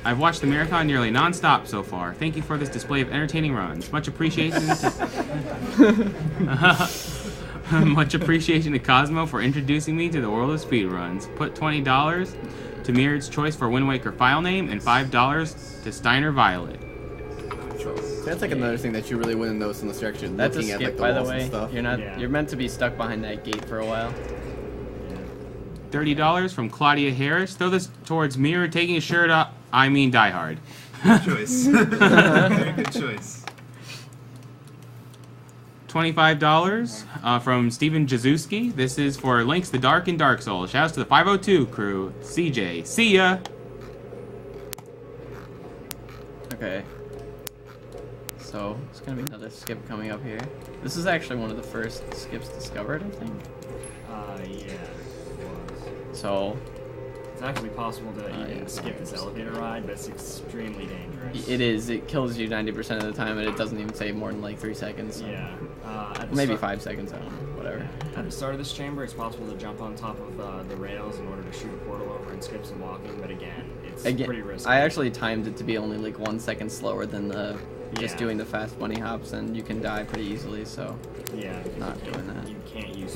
I've watched the marathon nearly non-stop so far. Thank you for this display of entertaining runs. Much appreciation much appreciation to Cosmo for introducing me to the world of speedruns. Put $20 to Myriad's choice for Wind Waker file name and $5 to Steiner Violet. So that's like another thing that you really wouldn't notice unless you're actually That's a looking skip, at like the by the walls and way. stuff. You're not. You're meant to be stuck behind that gate for a while. $30 from Claudia Harris. Throw this towards Mirror taking his shirt off. I mean Die Hard. Good choice. Very good choice. $25 from Steven Jazuski. This is for Link's the Dark and Dark Souls. Shouts to the 502 crew. CJ. See ya. Okay. So it's gonna be another skip coming up here. This is actually one of the first skips discovered, I think. Yeah, it was. So It's actually possible to even skip this elevator ride, but it's extremely dangerous. it is. It kills you 90% of the time, and it doesn't even save more than like 3 seconds. So. Yeah. At the Maybe start- 5 seconds. I don't know. Whatever. At the start of this chamber, it's possible to jump on top of the rails in order to shoot a portal over and skip some walking, but again, it's pretty risky. I actually timed it to be only like 1 second slower than the just Yeah. doing the fast bunny hops, and you can die pretty easily. So Yeah, not doing that. You can't use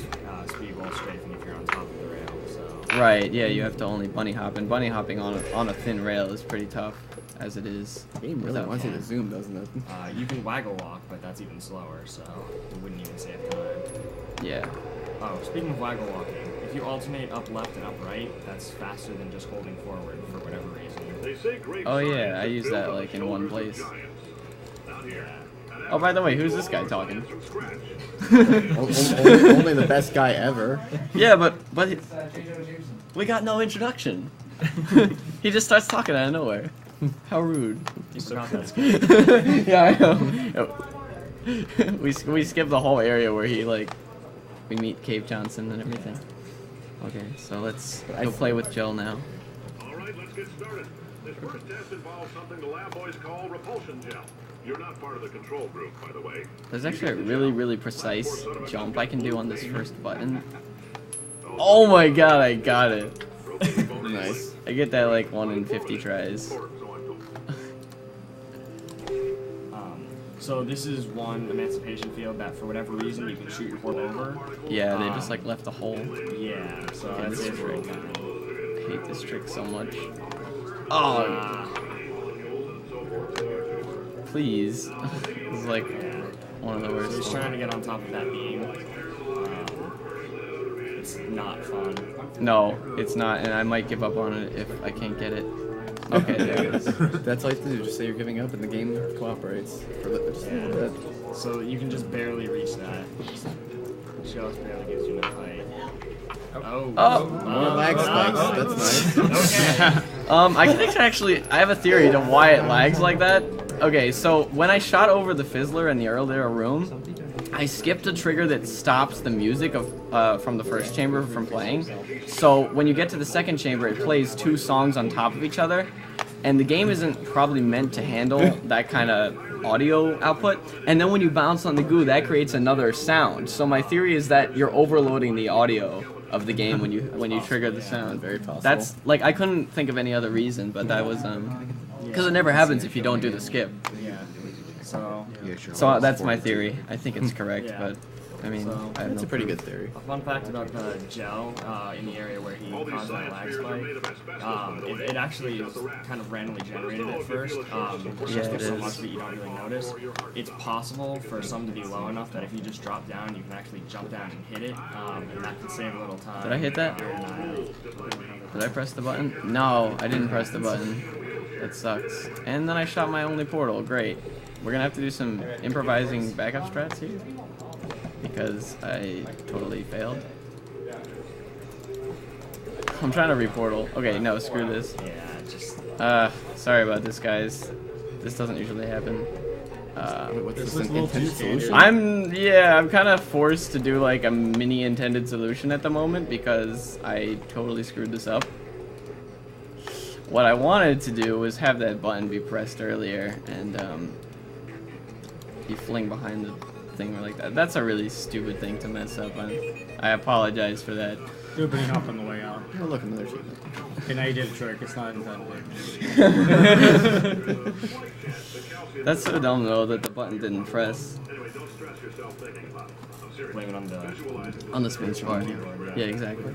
speed wall strafing if you're on top of the rail, so. Right, yeah, you have to only bunny hop, and bunny hopping on a thin rail is pretty tough, as it is. The game really wants you to zoom, doesn't it? You can waggle walk, but that's even slower, so it wouldn't even save time. Yeah. Oh, speaking of waggle walking, if you alternate up left and up right, that's faster than just holding forward for whatever reason. Oh yeah, I use that like in one place. Oh, by the way, who's this guy talking? Only the best guy ever. Yeah, but we got no introduction. He just starts talking out of nowhere. How rude. Yeah, I know. We skip the whole area where we meet Cave Johnson and everything. Okay, so let's go play with Jill now. Alright, let's get started. This first test involves something the lab boys call repulsion gel. You're not part of the control group, by the way. There's actually a really precise jump I can do on this first button. Oh my god, I got it. Nice. I get that like 1 in 50 tries. So this is one emancipation field that for whatever reason you can shoot your port over. Yeah, they just like left a hole. Yeah, so Okay, that's this it. trick. I hate this trick so much. Oh, please. This is like one of the So worst. he's trying to get on top of that beam. It's not fun. No, it's not, and I might give up on it if I can't get it. Okay, there it is. That's all you have to do. Just say you're giving up, and the game cooperates for just a little bit. So you can just barely reach that. Shells barely gives you enough height. More lag spikes. That's nice. Okay. I can actually, I have a theory to why it lags like that. Okay, so when I shot over the Fizzler in the earlier room, I skipped a trigger that stops the music of from the first chamber from playing. So when you get to the second chamber, it plays 2 songs on top of each other, and the game isn't probably meant to handle that kind of audio output. And then when you bounce on the goo, that creates another sound. So my theory is that you're overloading the audio of the game when you trigger the sound. Very possible. That's like, I couldn't think of any other reason, but that was because it never happens if you don't do the skip. Yeah. So that's my theory. I think it's correct, but I mean, I have That's no a pretty proof. good theory. A fun fact about the gel in the area where he caused that lag spike, it actually is kind of randomly generated at first. It's just so much that you don't really notice. It's possible for some to be low enough that if you just drop down, you can actually jump down and hit it, and that can save a little time. Did I hit that? Did I press the button? No, I didn't press the button. That sucks. And then I shot my only portal. Great. We're gonna have to do some improvising backup strats here, because I totally failed. I'm trying to reportal. Okay, no, screw this. Sorry about this, guys. This doesn't usually happen. What's this, an intended solution? I'm kind of forced to do like a mini intended solution at the moment because I totally screwed this up. What I wanted to do was have that button be pressed earlier and you fling behind the thing like that. That's a really stupid thing to mess up on. I apologize for that. Do it, but you're not on the way out. Oh, look, another achievement. Okay, now you did a trick. It's not intended. That's so dumb though that the button didn't press. Blame it on the space bar. Yeah, exactly.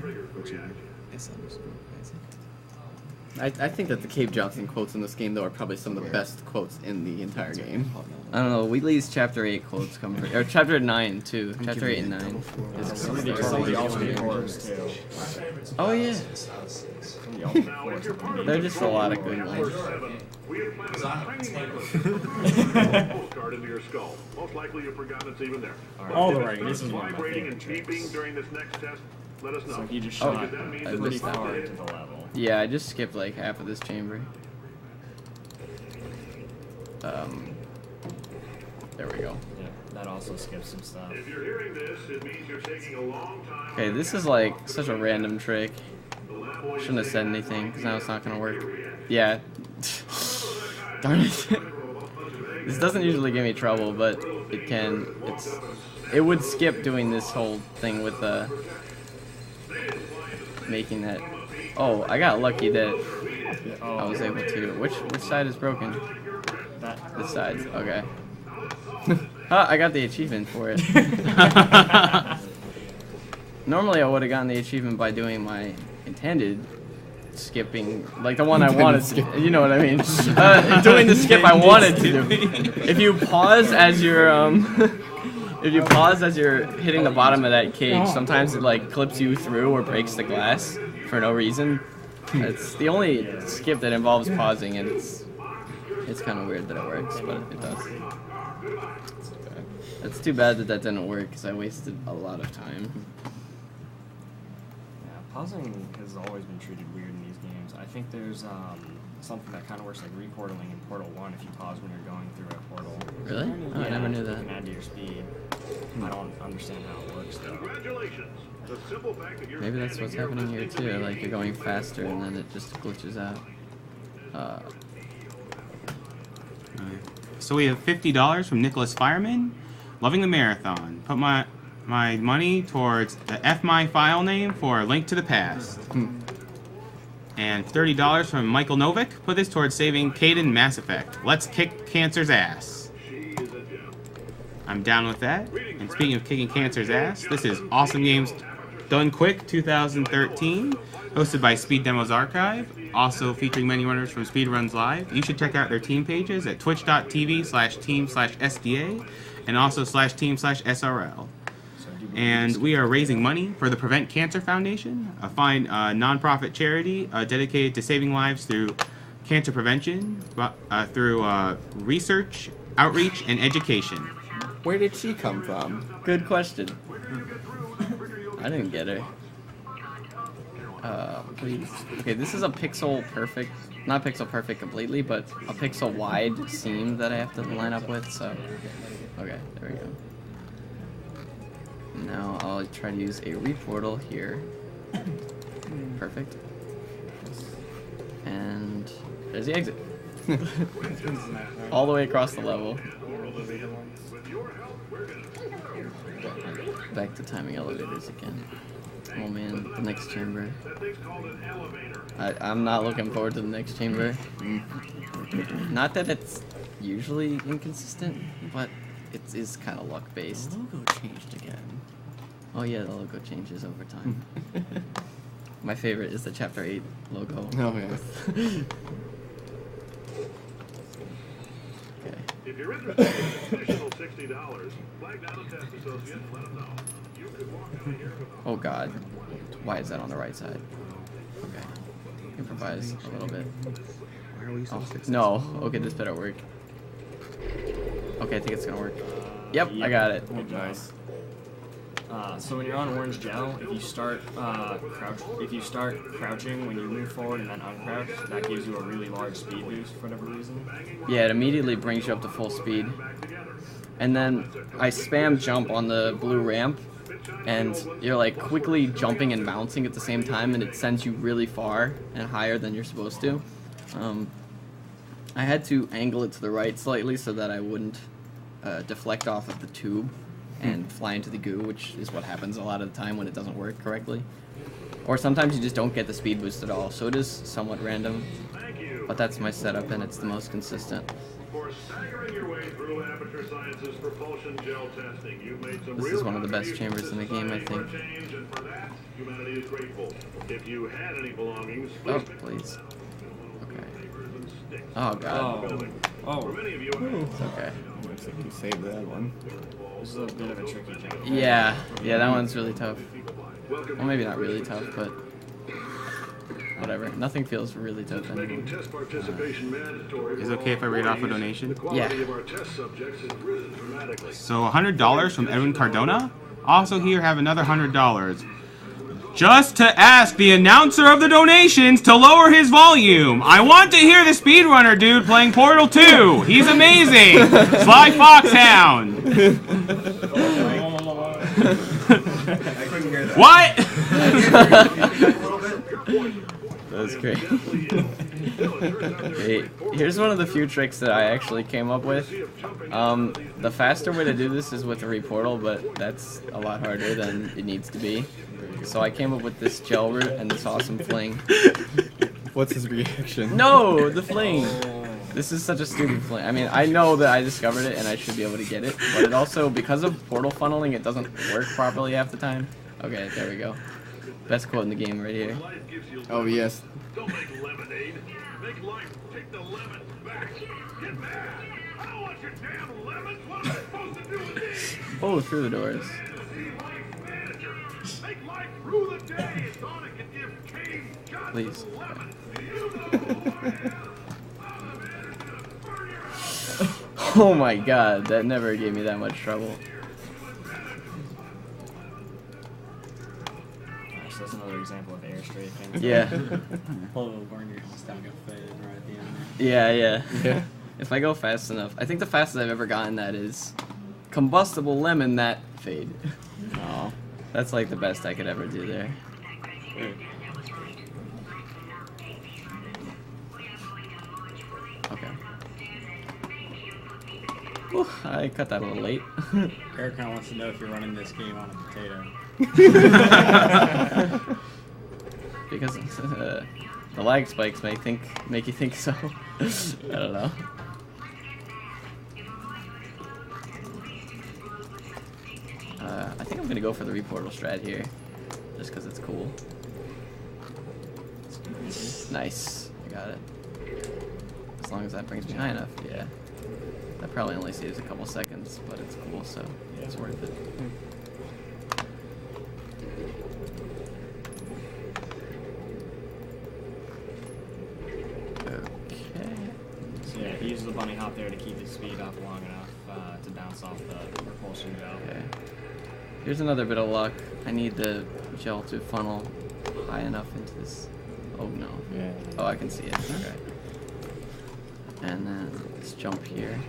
I think that the Cave Johnson quotes in this game, though, are probably some of the best quotes in the entire game. I don't know. Wheatley's Chapter 8 quotes come from, or Chapter 9 too. Chapter 8 and 9. Oh yeah. They're just a lot of good ones. Postcard into your skull. Most likely you've forgotten it's even there. All the If it right. This is starts one of my vibrating and favorite beeping during this next test, let us know. So he just Oh, shot I pretty missed that. far into the level. Yeah, I just skipped like half of this chamber. There we go. Yeah, that also skips some stuff. If you're hearing this, it means you're taking a long time. Okay, this is like such a random trick. Shouldn't have said anything because now it's not gonna work. Yeah. Darn it. This doesn't usually give me trouble, but it can. It would skip doing this whole thing with making that. Oh, I got lucky that I was able to. Which side is broken? This side. Okay. I got the achievement for it. Normally I would have gotten the achievement by doing my intended skipping, like the one I wanted to. You know what I mean? Doing the skip I wanted to do. If you pause as you're if you pause as you're hitting the bottom of that cage, sometimes it like clips you through or breaks the glass for no reason. It's the only skip that involves pausing, and it's kind of weird that it works, but it does. It's too bad that didn't work because I wasted a lot of time. Yeah, pausing has always been treated weird in these games. I think there's something that kind of works like reportaling in Portal 1 if you pause when you're going through a portal. Really? Oh, I never knew that. You can add to your speed. I don't understand how it works though. Congratulations. The simple fact that you're Maybe that's what's happening here too, like you're going faster and then it just glitches out. So we have $50 from Nicholas Fireman. Loving the marathon. Put my money towards the my file name for Link to the Past. And $30 from Michael Novick. Put this towards saving Caden Mass Effect. Let's kick cancer's ass. I'm down with that. And speaking of kicking cancer's ass, this is Awesome Games Done Quick 2013, hosted by Speed Demos Archive, also featuring many runners from Speedruns Live. You should check out their team pages at twitch.tv/team/SDA and also /team/SRL. And we are raising money for the Prevent Cancer Foundation, a fine nonprofit charity dedicated to saving lives through cancer prevention, through research, outreach, and education. Where did she come from? Good question. I didn't get her. Okay, this is a pixel perfect, not pixel perfect completely, but a pixel wide seam that I have to line up with, so. Okay, there we go. And now I'll try to use a reportal here. Perfect. And there's the exit. All the way across the level. Back to timing elevators again. Oh man, the next chamber. I'm not looking forward to the next chamber. Not that it's usually inconsistent, but it is kind of luck based. The logo changed again. Oh yeah, the logo changes over time. My favorite is the Chapter 8 logo. Oh yeah. Okay. If you're interested in an additional $60, flag down a test associate and let them know. You could walk out of here with a Oh god. Why is that on the right side? Okay. Improvise a little bit. Why are we so successful? No. Okay, this better work. Okay, I think it's gonna work. Yep, I got it. Good job. So when you're on orange gel, if you start crouching when you move forward and then uncrouch, that gives you a really large speed boost for whatever reason. Yeah, it immediately brings you up to full speed. And then I spam jump on the blue ramp, and you're like quickly jumping and bouncing at the same time, and it sends you really far and higher than you're supposed to. I had to angle it to the right slightly so that I wouldn't deflect off of the tube and fly into the goo, which is what happens a lot of the time when it doesn't work correctly. Or sometimes you just don't get the speed boost at all, so it is somewhat random. But that's my setup, and it's the most consistent. For staggering your way through Aperture Science's propulsion gel testing, you've made some This real is one of the best chambers in the game, I think. change, and for that, humanity is grateful. If you had any belongings, Oh, please. Okay. Oh god. Oh. It's okay. Looks like you saved that one. This is a bit of a tricky jump. Yeah, that one's really tough. Well, maybe not really tough, but whatever. Nothing feels really tough anymore. Is it okay if I read off a donation? Yeah. So $100 from Edwin Cardona. Also here have another $100. Just to ask the announcer of the donations to lower his volume. I want to hear the speedrunner dude playing Portal 2. He's amazing. Sly Foxhound. What? That's great. Okay, here's one of the few tricks that I actually came up with. The faster way to do this is with a reportal, but that's a lot harder than it needs to be. So I came up with this gel route and this awesome fling. What's his reaction? No, the fling! This is such a stupid fling. I mean, I know that I discovered it and I should be able to get it, but it also, because of portal funneling, it doesn't work properly half the time. Okay, there we go. Best quote in the game right here. Oh, yes. Don't make lemonade. Make life take the lemon back. Get mad. I don't want your damn lemons. What am I supposed to do with these? Oh, through the doors. Make life through the day. Sonic can give King Johnson Please. lemon. Oh my god, that never gave me that much trouble. So that's another example of air strafing. Yeah. Pull the burner just don't get faded right at the end Yeah. If I go fast enough, I think the fastest I've ever gotten that is combustible lemon that fade. Oh, that's like the best I could ever do there. Okay. Whew, I cut that a little late. Eric kind of wants to know if you're running this game on a potato. Because the lag spikes make you think so. I don't know. I think I'm gonna go for the reportal strat here, just because it's cool. Nice, I got it. As long as that brings me high enough, yeah. That probably only saves a couple seconds, but it's cool, so it's worth it. So yeah, he uses the bunny hop there to keep his speed up long enough to bounce off the propulsion gel. Okay. Here's another bit of luck. I need the gel to funnel high enough into this. Oh no. Yeah. Oh, I can see it. Okay. And then let's jump here.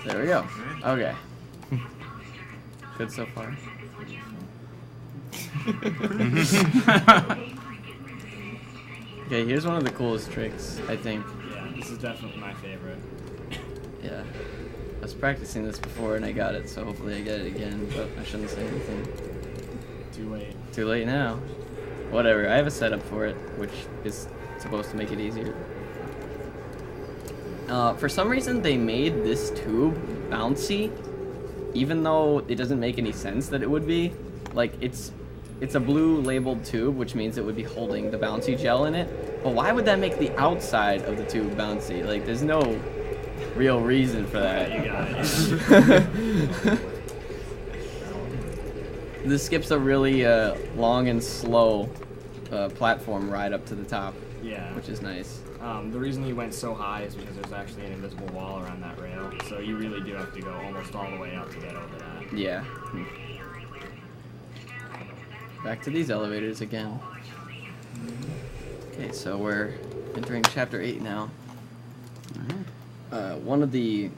There we go. Okay. Good so far. Okay, here's one of the coolest tricks, I think. Yeah, this is definitely my favorite. Yeah. I was practicing this before and I got it, so hopefully I get it again, but I shouldn't say anything. Too late. Too late now. Whatever, I have a setup for it, which is supposed to make it easier. For some reason, they made this tube bouncy, even though it doesn't make any sense that it would be. Like, it's a blue labeled tube, which means it would be holding the bouncy gel in it. But why would that make the outside of the tube bouncy? Like, there's no real reason for that. You got it. This skips a really long and slow platform ride up to the top. Yeah. Which is nice. The reason you went so high is because there's actually an invisible wall around that rail, so you really do have to go almost all the way up to get over that. Yeah. Back to these elevators again. Okay, so we're entering chapter 8 now. One of the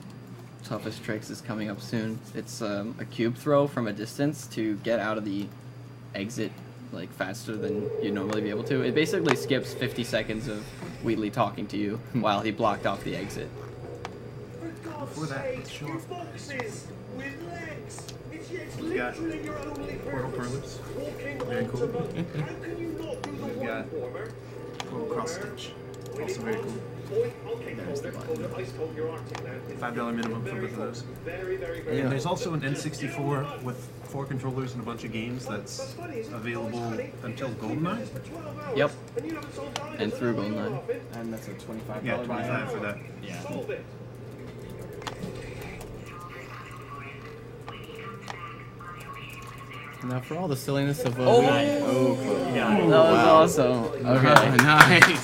toughest tricks is coming up soon. It's a cube throw from a distance to get out of the exit like faster than you'd normally be able to. It basically skips 50 seconds of Wheatley talking to you while he blocked off the exit. Before that, let's show off. We've got portal perlers. Very cool. We've got portal cross stitch. Also very cool. There's the button. $5 minimum for both of those. And there's also an N64 with 4 controllers and a bunch of games that's available until GoldenEye. Yep. And through GoldenEye. And that's a $25 Yeah, $25 for that. Yeah. Now for all the silliness of Oh, nice. cool. Yeah. That was awesome. Okay. Nice.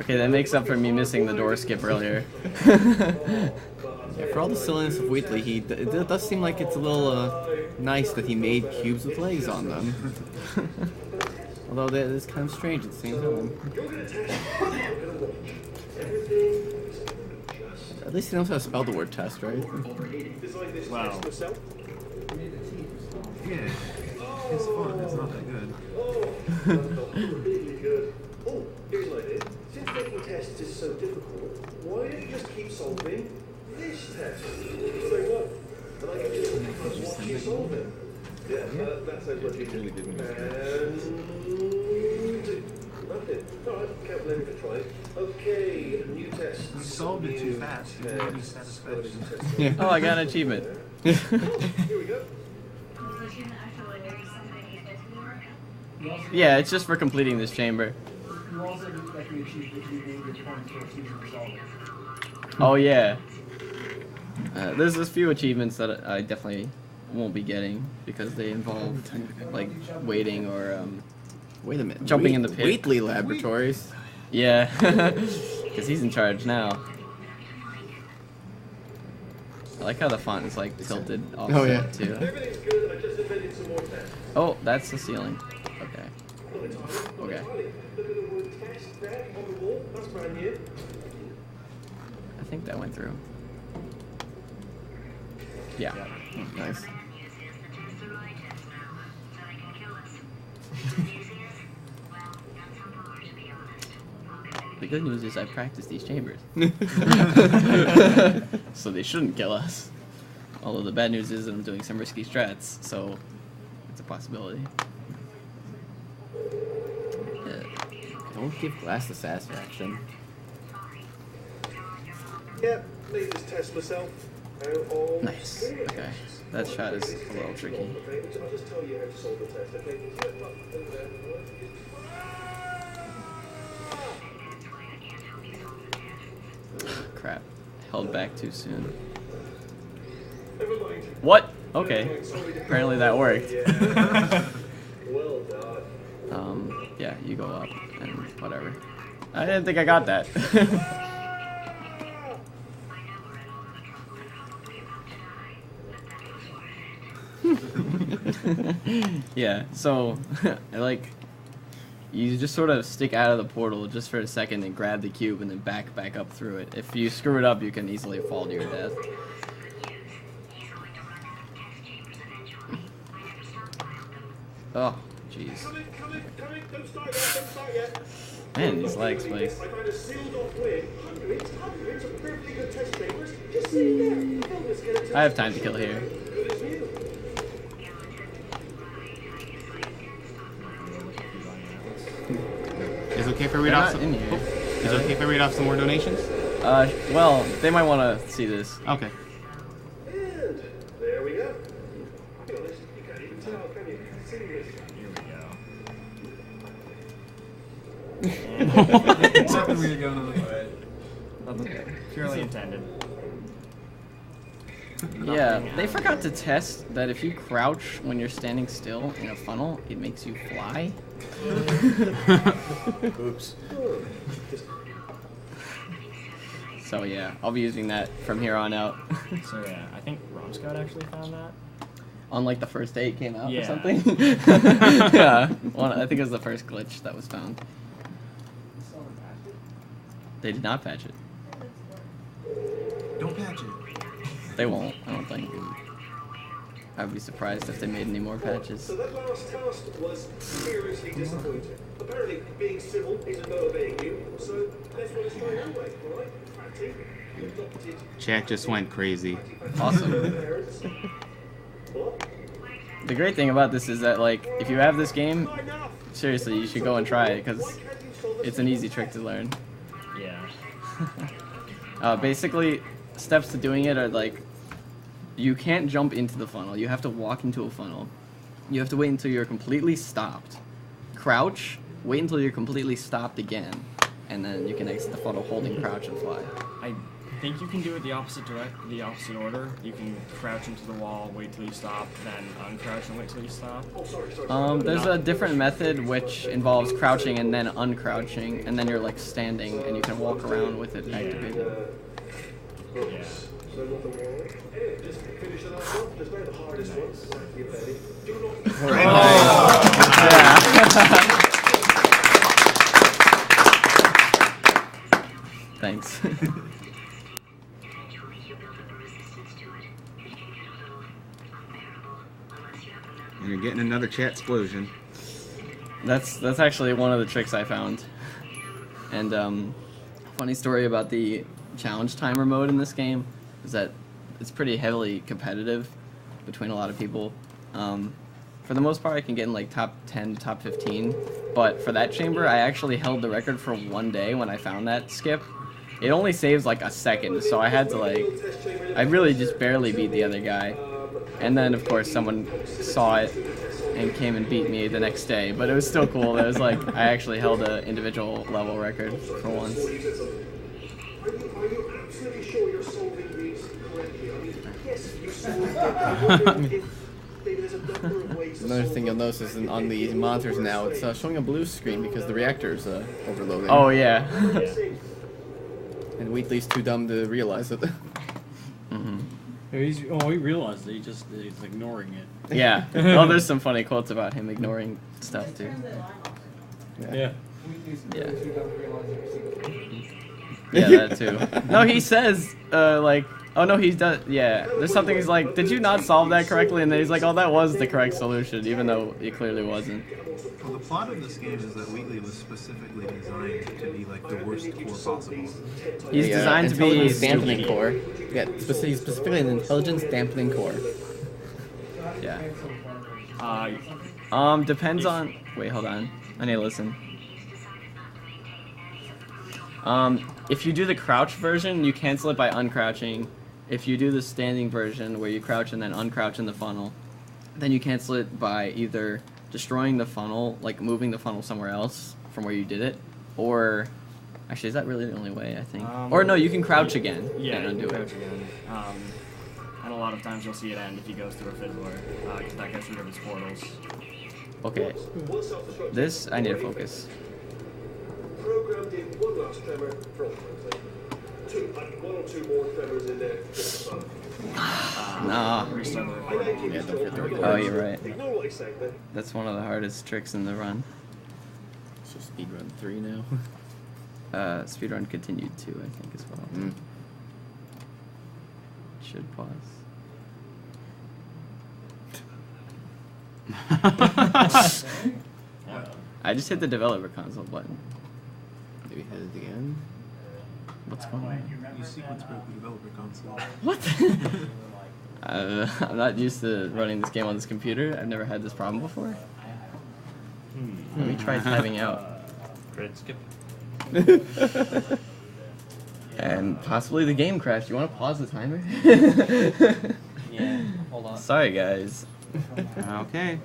Okay, that makes up for me missing the door skip earlier. Yeah, for all the silliness of Wheatley, it does seem like it's a little nice that he made cubes with legs on them. Although that is kind of strange at the same time. At least he knows how to spell the word test, right? Wow. Yeah. It's fun. It's not that good. Oh, here's an idea. Since making tests is so difficult, why don't you just keep solving this test? So what? And I can just watch you solve it. Yeah, that's so much easier. And nothing. Alright, can't blame me for trying. Okay, new test. You solved it too fast. You didn't have satisfaction. Yeah. Oh, I got an achievement. Here we go. Yeah, it's just for completing this chamber. Oh yeah. There's a few achievements that I definitely won't be getting because they involve like waiting or wait a minute, jumping in the pit. Wheatley Laboratories. Yeah, because he's in charge now. I like how the font is like tilted offset too. Oh, that's the ceiling. Okay. Okay. I think that went through. Yeah. Nice. The good news is I practiced these chambers. So they shouldn't kill us. Although the bad news is that I'm doing some risky strats, so it's a possibility. Don't give Glass the satisfaction. Yep, made this test myself. Nice. Okay. That shot is a little tricky. I'll just tell you how to solve the test, okay? Crap. Held back too soon. What? Okay. Apparently that worked. Yeah, you go up and whatever. I didn't think I got that. Yeah, so like you just sort of stick out of the portal just for a second and grab the cube and then back up through it. If you screw it up, you can easily fall to your death. Oh, jeez. Come in, don't start yet. Man, these legs, please. I found a sealed off way. Hundreds of perfectly good test chambers. Just sitting there. Film the skeleton. I have time to kill here. Good as new. Is it okay if I read off some? In here. Is it okay if I read off some more donations? Well, they might want to see this. Okay. And there we go. Be honest, you can't even tell, can you? Seriously. Here we go. Something weird going on. Purely intended. Yeah, they forgot to test that if you crouch when you're standing still in a funnel, it makes you fly. Oops. So yeah, I'll be using that from here on out. So yeah, I think Rom Scout actually found that. On like the first day it came out or Yeah. something. Yeah, I think it was the first glitch that was found. They did not patch it. Don't patch it. They won't, I don't think. I'd be surprised if they made any more patches. So that last task was seriously disappointing. Apparently, being civil isn't motivating you, so let's run it straight away, alright? Fatty, adopted. Chat just went crazy. Awesome. Parents. What? The great thing about this is that, like, if you have this game, seriously, you should go and try it, because it's an easy trick to learn. Yeah. Basically, steps to doing it are, like, you can't jump into the funnel. You have to walk into a funnel. You have to wait until you're completely stopped. Crouch, wait until you're completely stopped again, and then you can exit the funnel holding crouch and fly. I think you can do it the opposite order. You can crouch into the wall, wait till you stop, then uncrouch and wait till you stop. There's a different method which involves crouching and then uncrouching, and then you're like standing and you can walk around with it activated. Yeah. So not the wall. Hey, just finish it off. Just know the hardest ones. Like you, Betty. Do not. Thanks. And you're getting another chat explosion. That's actually one of the tricks I found. And funny story about the challenge timer mode in this game is that it's pretty heavily competitive between a lot of people. For the most part, I can get in like top 10, top 15, but for that chamber, I actually held the record for one day when I found that skip. It only saves like a second, so I had to like, I really just barely beat the other guy. And then of course someone saw it and came and beat me the next day, but it was still cool. It was like, I actually held an individual level record for once. Are you absolutely sure you're solving these correctly? I mean, yes, you solved it. There's a number of ways to Another thing you'll notice is on the monitors now, it's showing a blue screen because the reactor's overloading. Oh yeah. And Wheatley's too dumb to realize it. He realized it. He's ignoring it. Yeah. Well, there's some funny quotes about him ignoring stuff too. Yeah. Yeah. Yeah, that too. No, he says, like, oh no, he does, yeah. There's something he's like, did you not solve that correctly? And then he's like, oh, that was the correct solution, even though it clearly wasn't. Well, the plot of this game is that Wheatley was specifically designed to be like the worst core possible. He's designed to be dampening core. Yeah, specifically an intelligence dampening core. Yeah. Uh, Depends on. Wait, hold on. I need to listen. If you do the crouch version, you cancel it by uncrouching. If you do the standing version, where you crouch and then uncrouch in the funnel, then you cancel it by either destroying the funnel, like moving the funnel somewhere else from where you did it, or actually, is that really the only way? I think. Or no, you can crouch again and undo it. Again. And a lot of times you'll see it end if he goes through a fiddler, because that gets rid of his portals. Okay. This I need to focus. Programmed in one last tremor from one or two more tremors in there. Nah. Yeah, don't forget the record. Oh, you're right. Ignore what he's saying then. That's one of the hardest tricks in the run. So speedrun 3 now. Speedrun continued 2, I think, as well. Should pause. I just hit the developer console button. Did we hit it again? What's going on? You sequence broke the developer console. What? I'm not used to running this game on this computer. I've never had this problem before. Let me try typing out. Credit skip. And possibly the game crashed. You want to pause the timer? Yeah, hold on. Sorry, guys. Okay.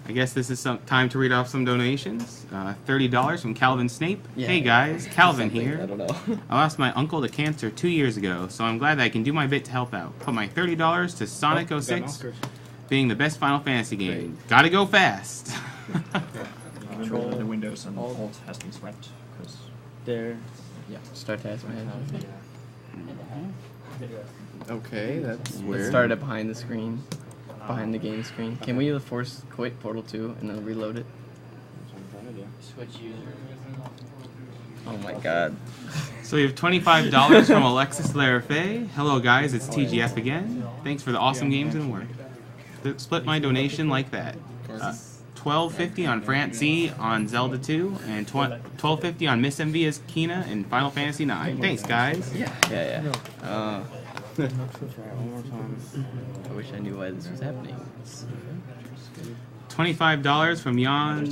I guess this is some time to read off some donations. $30 from Calvin Snape. Yeah. Hey guys, Calvin Something, here. I don't know. I lost my uncle to cancer 2 years ago, so I'm glad that I can do my bit to help out. Put my $30 to Sonic 06 being the best Final Fantasy game. Gotta go fast. Control the Windows and Alt has been swept. There. Yeah. Start task manager. Okay, that's Let's weird. start it behind the screen. Behind the game screen. Can we force quit Portal 2 and then reload it? Switch users. Oh my god. So we have $25 from Alexis Larafe. Hello guys, it's TGF again. Thanks for the awesome games and work. Split my donation like that. $12.50 on Francie on Zelda 2, and $12.50 on Miss Envia's Kina and Final Fantasy 9. Thanks, guys. Yeah. I wish I knew why this was happening. $25 from Jan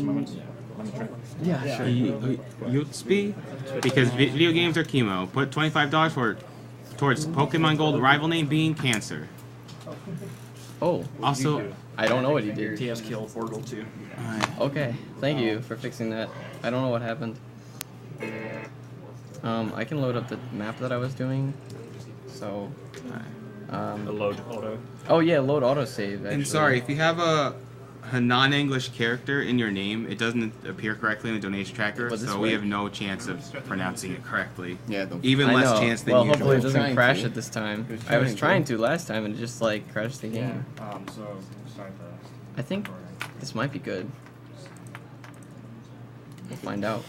Yeah, sure. Yutsby, because video games are chemo. Put $25 towards Pokemon Gold rival name being Cancer. Oh. Also, I don't know what he did. TS kill Portal 2. Okay, thank you for fixing that. I don't know what happened. I can load up the map that I was doing. So, The load auto. oh yeah, load autosave. Actually. and sorry, if you have a non-English character in your name, it doesn't appear correctly in the donation tracker, But this so we way- have no chance of pronouncing it correctly. Yeah, Even I less know. chance than well, usual. hopefully it doesn't Trying crash to. it this time. It was I was trying trying to last time and it just like crashed the game. So start the. I think this might be good. We'll find out.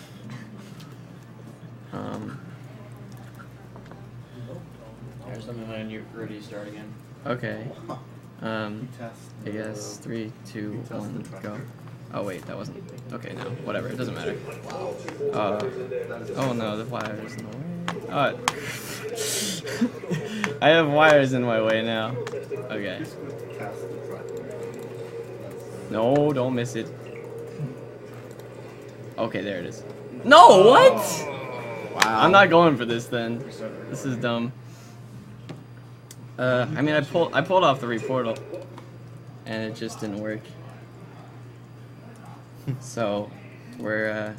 There's something when you're ready to start again. Okay. I guess 3, 2, 1, go. Oh wait, that wasn't. Okay, no, whatever. It doesn't matter. Oh no, the wires in the way. I have wires in my way now. Okay. No, don't miss it. Okay, there it is. No, what? Wow. I'm not going for this then. This is dumb. I mean, I pulled off the reportal, and it just didn't work. So, we're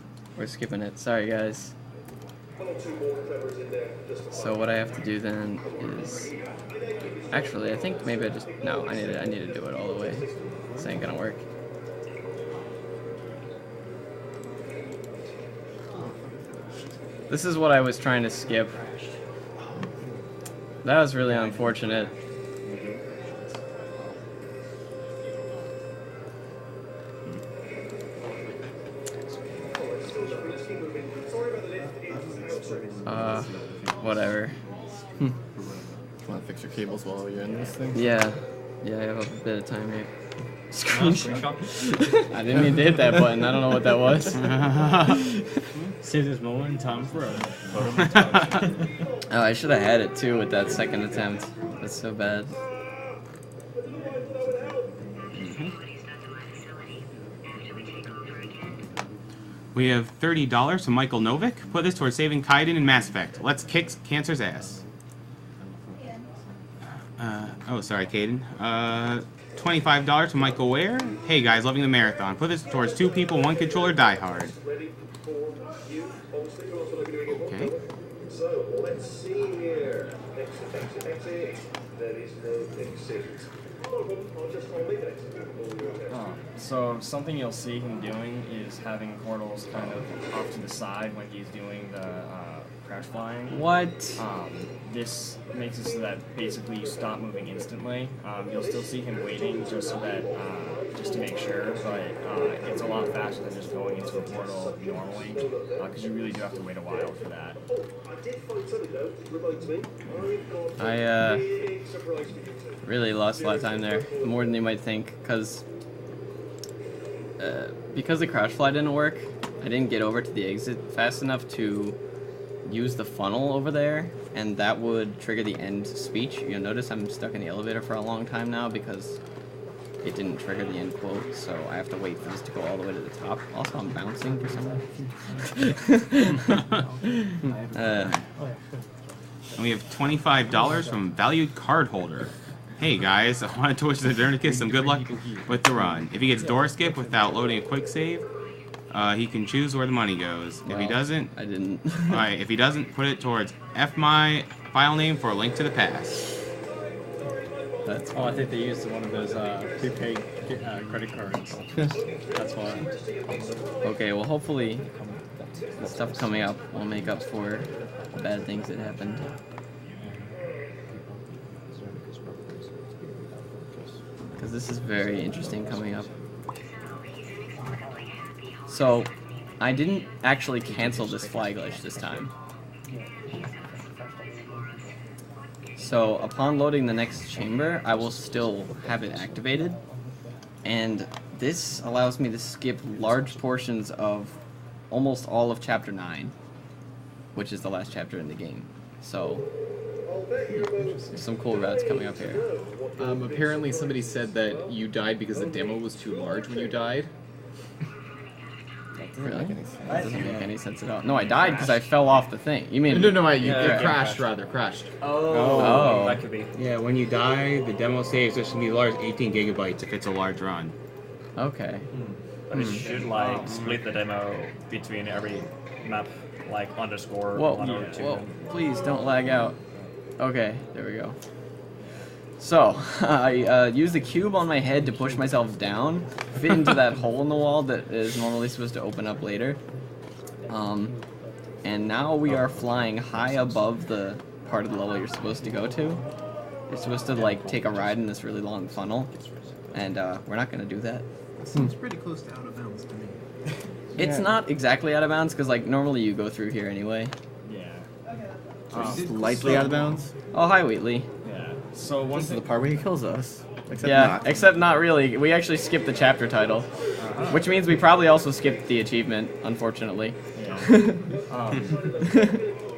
skipping it. Sorry, guys. So what I have to do then is, actually, I think maybe I just I need to do it all the way. This ain't gonna work. This is what I was trying to skip. That was really unfortunate. Whatever. Want to fix your cables while you're in this thing? Yeah, I have a bit of time here. Screenshot. I didn't mean to hit that button. I don't know what that was. Save this moment in time for a Oh, I should have had it too with that second attempt. That's so bad. We have $30 from Michael Novick. Put this towards saving Kaiden in Mass Effect. Let's kick Cancer's ass. Oh, sorry, Kaiden. $25 from Michael Ware. Hey guys, loving the marathon. Put this towards 2 people, 1 controller, Die Hard. Okay. So, let's see here. Exit. There is no exit. I'll just leave it. So something you'll see him doing is having portals kind of off to the side when he's doing the crouch flying. What? This makes it so that basically you stop moving instantly. You'll still see him waiting just so that, just to make sure, but it's a lot faster than just going into a portal normally, because you really do have to wait a while for that. I really lost a lot of time there, more than you might think, because the crouch fly didn't work. I didn't get over to the exit fast enough to use the funnel over there, and that would trigger the end speech. You'll notice I'm stuck in the elevator for a long time now because it didn't trigger the end quote, so I have to wait for this to go all the way to the top. Also, I'm bouncing for some reason. And we have $25 from Valued Card Holder. Hey guys, I wanted to wish the Znernicus some good luck with the run. If he gets door skip without loading a quick save, he can choose where the money goes. If he doesn't, I didn't. Alright, if he doesn't, put it towards my file name for a link to the past. That's I think they used one of those prepaid credit cards. That's why. Okay, well hopefully the stuff coming up will make up for the bad things that happened. Because this is very interesting coming up. So, I didn't actually cancel this fly glitch this time. So, upon loading the next chamber, I will still have it activated. And this allows me to skip large portions of almost all of Chapter 9, which is the last chapter in the game. So, there's some cool routes coming up here. Apparently somebody said that you died because the demo was too large when you died. Really? That doesn't make any sense at all. No, I died because I fell off the thing. You mean... No, you crashed, rather. Crashed. Oh. That could be. Yeah, when you die, the demo saves just to be large 18 gigabytes if it's a large run. Okay. But it should, like, split the demo between every map, like, underscore Whoa, 1 or 2. whoa, please don't lag out. Okay, there we go. So, I use the cube on my head to push myself down, fit into that hole in the wall that is normally supposed to open up later. And now we are flying high above the part of the level you're supposed to go to. You're supposed to, like, take a ride in this really long funnel, and we're not going to do that. It seems pretty close to out of bounds to me. It's not exactly out of bounds, because, like, normally you go through here anyway. Yeah. Slightly out of bounds? Oh, hi, Wheatley. Yeah. So one This is the part where he kills us. Except yeah, not. except not really. We actually skipped the chapter title, which means we probably also skipped the achievement, unfortunately.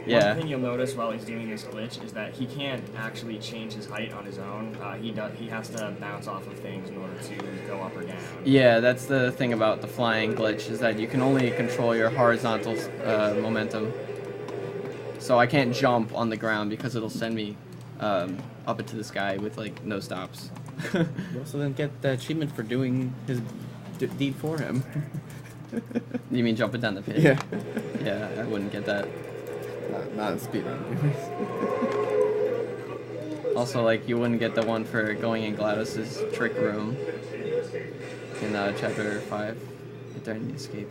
Yeah. One thing you'll notice while he's doing this glitch is that he can't actually change his height on his own. He has to bounce off of things in order to go up or down. Yeah, that's the thing about the flying glitch, is that you can only control your horizontal momentum. So I can't jump on the ground because it'll send me up into the sky with, like, no stops. You also then get the achievement for doing his deed for him. You mean jumping down the pit? Yeah. Yeah, I wouldn't get that. Not in speedrun. Also, like, you wouldn't get the one for going in GLaDOS's trick room in chapter 5 during the escape.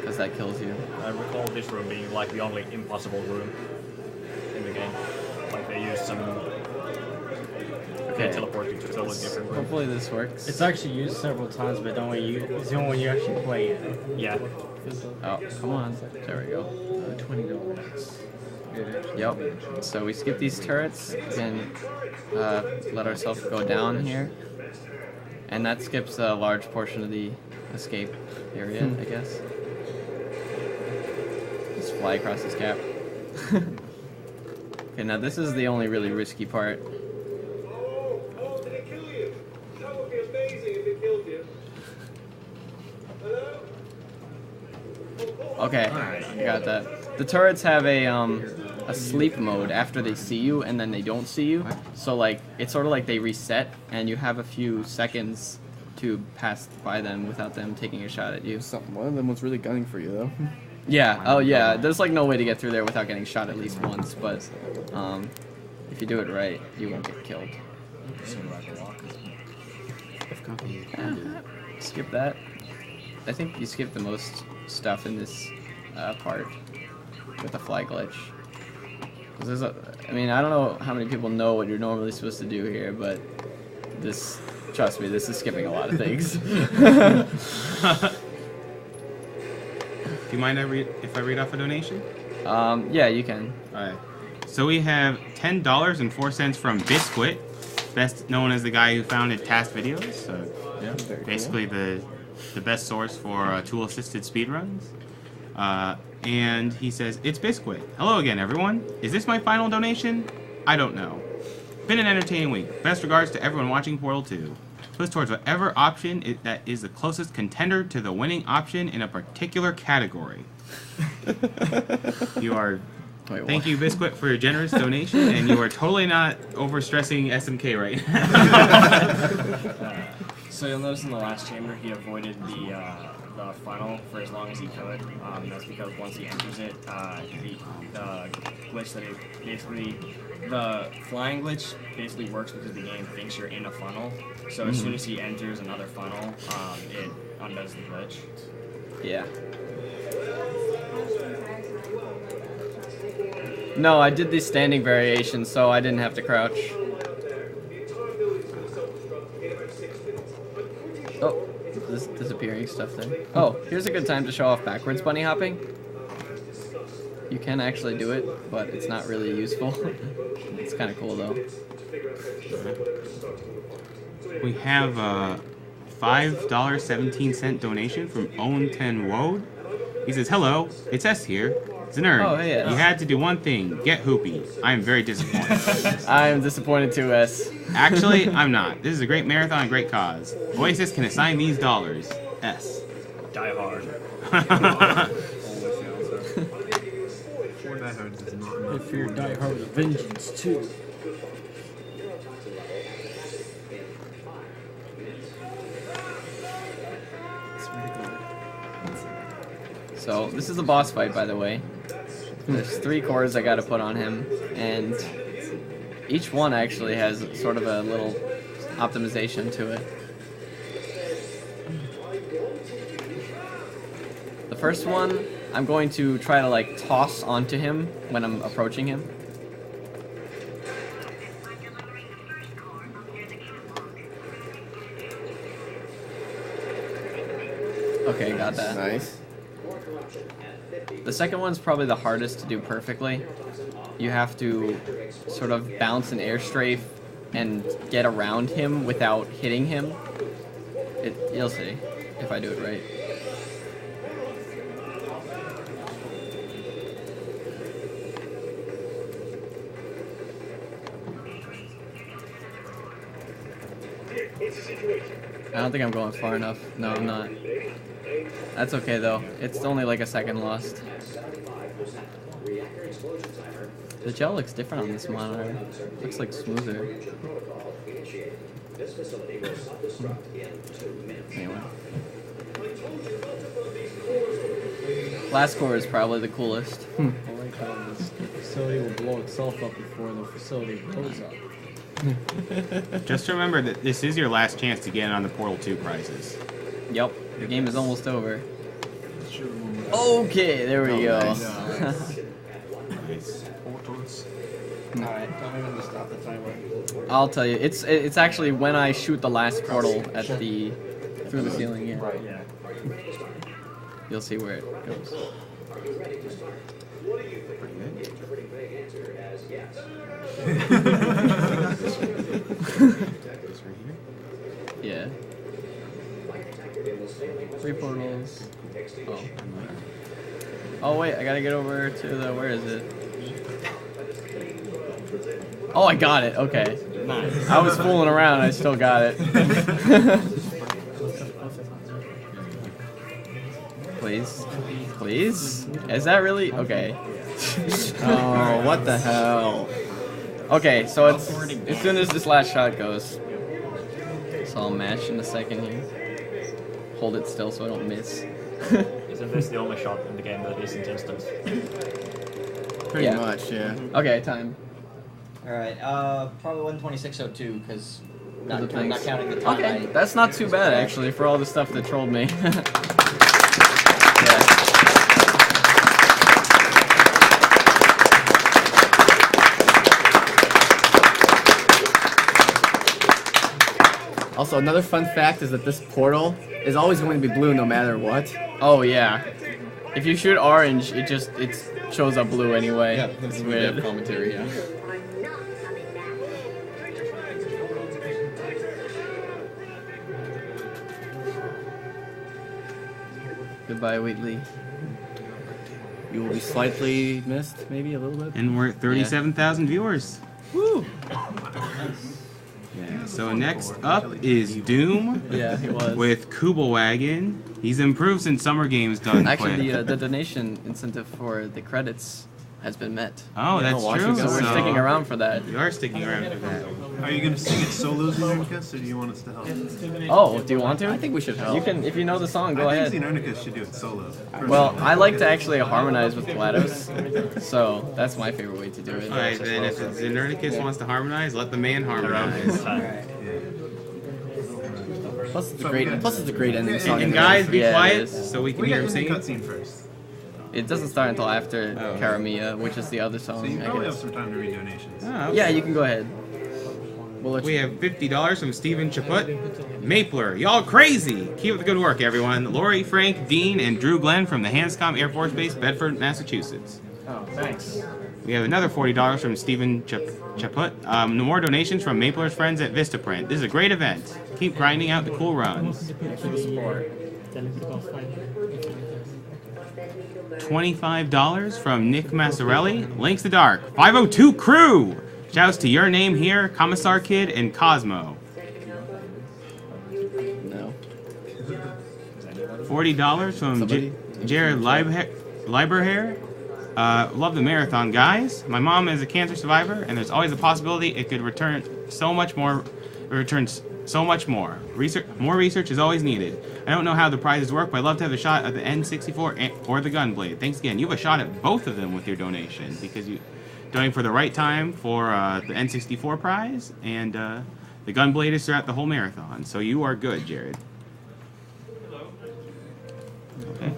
Because that kills you. I recall this room being like the only impossible room in the game. Like they used some teleporting to totally different room. Hopefully this works. It's actually used several times, but it's the only one you actually play in. Yeah. Oh, come on. There we go. $20. Yep. So we skip these turrets, we can let ourselves go down here. And that skips a large portion of the escape area, I guess. Just fly across this gap. Okay, now this is the only really risky part. Oh, did it kill you? That would be amazing if it killed you. Hello? Okay, I got that. The turrets have a sleep mode after they see you, and then they don't see you. So, like, it's sort of like they reset, and you have a few seconds to pass by them without them taking a shot at you. One of them was really gunning for you, though. Yeah, oh yeah, there's like no way to get through there without getting shot at least once, but if you do it right, you won't get killed. Skip that. I think you skip the most stuff in this part. with the fly glitch. I mean, I don't know how many people know what you're normally supposed to do here, but this, trust me, this is skipping a lot of things. Do you mind if I read off a donation? Yeah, you can. Alright. So we have $10.04 from Biscuit, best known as the guy who founded past videos. So yeah, basically the best source for tool-assisted speedruns. And he says, "It's Biscuit. Hello again, everyone. Is this my final donation? I don't know. Been an entertaining week. Best regards to everyone watching Portal 2. Push towards whatever option that is the closest contender to the winning option in a particular category." You are... Wait, thank you, Biscuit, for your generous donation, and you are totally not overstressing SMK right now. So you'll notice in the last chamber he avoided the funnel for as long as he could. That's because once he enters it, the glitch that the flying glitch basically works because the game thinks you're in a funnel. So as soon as he enters another funnel, it undoes the glitch. Yeah. No, I did the standing variation, so I didn't have to crouch. Oh, this disappearing stuff there. Oh, here's a good time to show off backwards bunny hopping. You can actually do it, but it's not really useful. It's kind of cool though. We have a $5.17 donation from Owen10 Wode. He says, "Hello, it's S here. Znerd, oh, hey, you had to do one thing, get hoopy. I am very disappointed." I am disappointed too, S. Actually, I'm not. This is a great marathon, a great cause. Oasis can assign these dollars. S. Die hard. If you're die hard with a vengeance too. So, this is a boss fight, by the way. There's 3 cores I gotta put on him, and each one actually has sort of a little optimization to it. The first one, I'm going to try to like toss onto him when I'm approaching him. Okay, got that. Nice. The second one's probably the hardest to do perfectly. You have to sort of bounce an air strafe and get around him without hitting him. You'll see if I do it right. I don't think I'm going far enough. No, I'm not. That's okay though. It's only like a second lost. The gel looks different on this monitor. Looks like smoother. Anyway. Last core is probably the coolest. I like how this facility will blow itself up before the facility blows up. Just remember that this is your last chance to get in on the Portal 2 prizes. Yep, the game is almost over. Okay, there we go. Nice. Alright, tell me when to stop the timer. I'll tell you, it's actually when I shoot the last portal at the through the ceiling here. Right, yeah. You'll see where it goes. Yeah. 3 portals. Oh. Oh wait, I gotta get over to the, where is it? Oh, I got it. Okay. Nice. I was fooling around. I still got it. Please, please. Is that really okay? Oh, what the hell? Okay, so it's as soon as this last shot goes. So I'll mash in a second here. Hold it still so I don't miss. Isn't this the only shot in the game that isn't instant? Pretty much, yeah. Okay, time. Alright, probably 126.02, because not counting the time. Okay, that's not too bad actually for all the stuff that trolled me. Yeah. Also, another fun fact is that this portal is always going to be blue no matter what. Oh yeah. If you shoot orange, it shows up blue anyway. Yeah, that's weird commentary. Yeah. Goodbye, Wheatley. You will be slightly missed, maybe a little bit. And we're at 37,000 viewers. Woo! Yeah, so next up is Doom. Yeah, he was. With Kugelwagen. He's improved since Summer Games done. Actually, the donation incentive for the credits has been met. Oh, that's true. So we're sticking around for that. You are sticking around for that. Are you going to sing it solo, Znernicus, or do you want us to help? Oh, do you want to? I think we should help. You can, if you know the song, go ahead. I think Znernicus should do it solo. Well, I like to actually harmonize with GLaDOS, so that's my favorite way to do it. Alright, then if Znernicus wants to harmonize, let the man harmonize. Plus, it's a great ending song. And guys, be Yeah, it quiet is. so we can We hear got him the sing. cutscene first. It doesn't start until after Karamia, which is the other song. So you I probably have guess. some time to read donations. Oh, okay. Yeah, you can go ahead. We have $50 from Steven Chaput. Mapler, y'all crazy! Keep up the good work, everyone. Lori, Frank, Dean, and Drew Glenn from the Hanscom Air Force Base, Bedford, Massachusetts. Oh, thanks. We have another $40 from Steven Chaput. No more donations from Mapler's friends at Vistaprint. This is a great event. Keep grinding out the cool runs. $25 from Nick Massarelli. Links to Dark. 502 Crew! Shouts to Your Name Here, Commissar Kid, and Cosmo. No. $40 from Jared Lieberhair. Love the marathon, guys. My mom is a cancer survivor, and there's always a possibility it could return so much more. More research is always needed. I don't know how the prizes work, but I'd love to have a shot at the N64 or the Gunblade. Thanks again. You have a shot at both of them with your donation because you donating for the right time for the N64 prize, and the Gunblade is throughout the whole marathon. So you are good, Jared. Okay.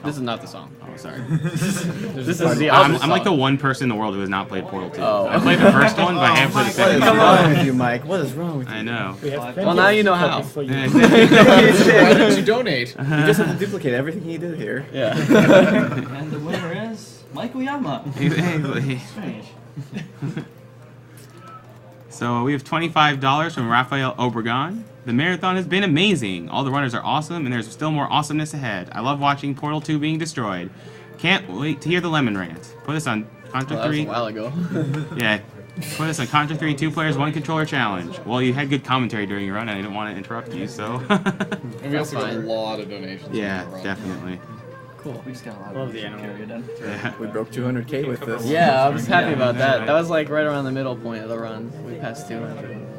This is not the song. Oh, sorry. This is the other I'm like the one person in the world who has not played Portal 2. Oh. I played the first one, but I haven't played the second one. Come on with you, Mike. What is wrong with you? I know. Well, now you know how. Why didn't you donate? You just have to duplicate everything he did here. Yeah. And the winner is Michael Yama. Strange. So we have $25 from Raphael Obregon. The marathon has been amazing. All the runners are awesome, and there's still more awesomeness ahead. I love watching Portal 2 being destroyed. Can't wait to hear the Lemon Rant. Put this on Contra 3. That was a while ago. Yeah. Put this on Contra 3 2 players, 1 controller challenge. Well, you had good commentary during your run, and I didn't want to interrupt you, so. We also got a lot of donations. Yeah, definitely. Cool. We just got a lot Love of the animal. Yeah. We broke 200K with this. Yeah, I was happy about that. That was like right around the middle point of the run. We passed 200.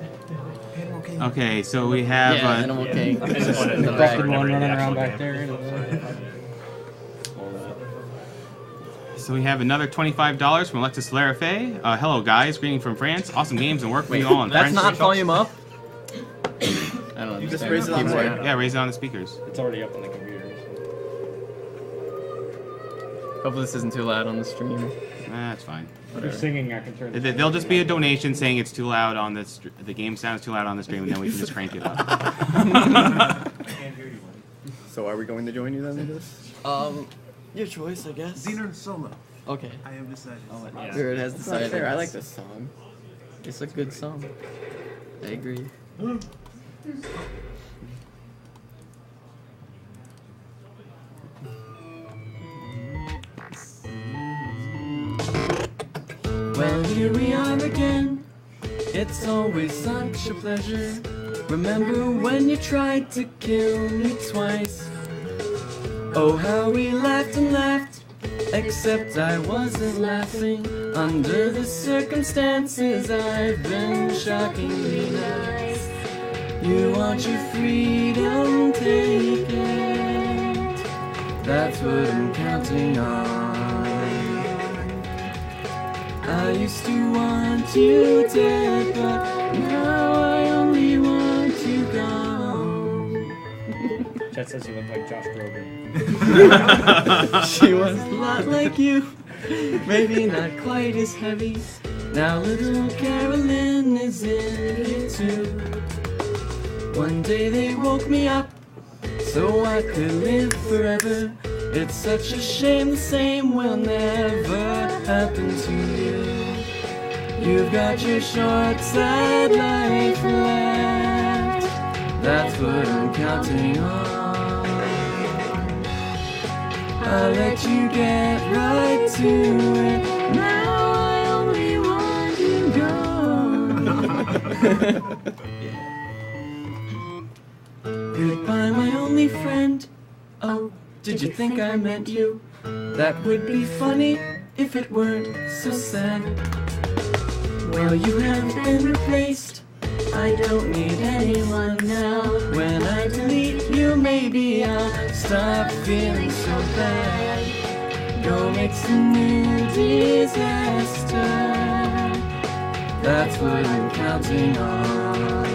Okay, so we have. Yeah, Animal King. The busted one running around back there. So we have another $25 from Alexis Larafe. Hello, guys. Greeting from France. Awesome games and work for you all in That's French. not volume up? I don't You just understand. raise it on the Keyboard. Yeah, raise it on the speakers. It's already up on the computer. Hopefully this isn't too loud on the stream. That's fine. If you're singing, I can turn it. There'll just be a donation saying it's too loud on the game sounds too loud on the stream, and then we can just crank it up. So are we going to join you then in this? Your choice, I guess. Xenon solo. Okay. I have decided. Spirit has It's not decided. fair. I like this song. It's a good song. I agree. Well, here we are again. It's always such a pleasure. Remember when you tried to kill me twice? Oh, how we laughed and laughed. Except I wasn't laughing. Under the circumstances, I've been shockingly nice. You want your freedom, take it. That's what I'm counting on. I used to want you dead, but now I only want you gone. Chet says you look like Josh Groban. She was a lot like you, maybe not quite as heavy, Now little Carolyn is in it too. One day they woke me up so I could live forever. It's such a shame the same will never happen to you. You've got your short side life left. That's what I'm counting on. I'll let you get right to it. Now I only want you gone. Goodbye, my only friend. Oh, did you think I meant you? That would be funny if it weren't so sad. Well, you have been replaced. I don't need anyone now. When I delete you, maybe I'll stop feeling so bad. Go make some new disaster. That's what I'm counting on.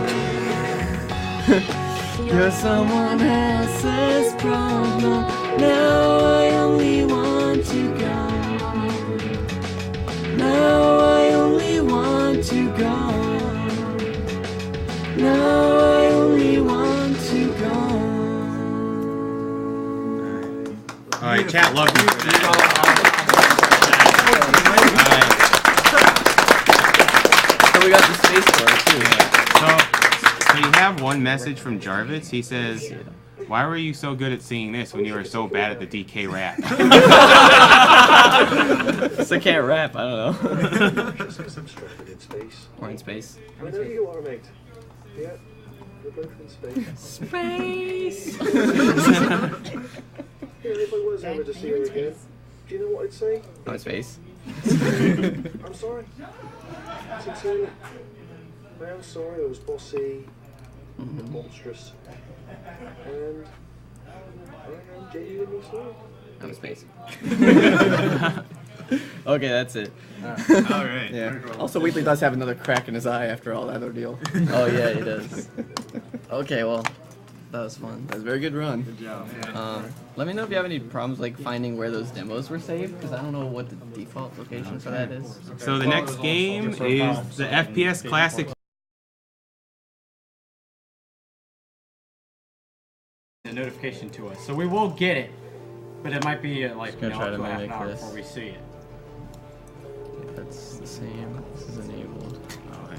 You're someone else's problem. Now I only want you gone. Now I only want you gone. Now I only want you gone. Alright, chat, love you for that. So we got the space bar too. So you have one message from Jarvis. He says, "Why were you so good at singing this when you were so bad at the DK rap?" So I can't rap, I don't know. Or in space. I know you are, mate. Yeah, we're both in space. Space! If I was ever to see her again, do you know what I'd say? Oh, in space. I'm sorry. Sincerely. I am sorry I was bossy and monstrous. And I am genuinely sorry. I'm in space. Okay, that's it. Alright. Yeah. Also, Wheatley does have another crack in his eye after all that ordeal. Oh, yeah, he does. Okay, well, that was fun. That was a very good run. Good job. Let me know if you have any problems like finding where those demos were saved, because I don't know what the default location for that is. So the next game is the FPS Classic. A notification to us, so we will get it, but it might be like Gonna try to up to half an mimic hour this. before we see it. That's the same. This is enabled. Oh,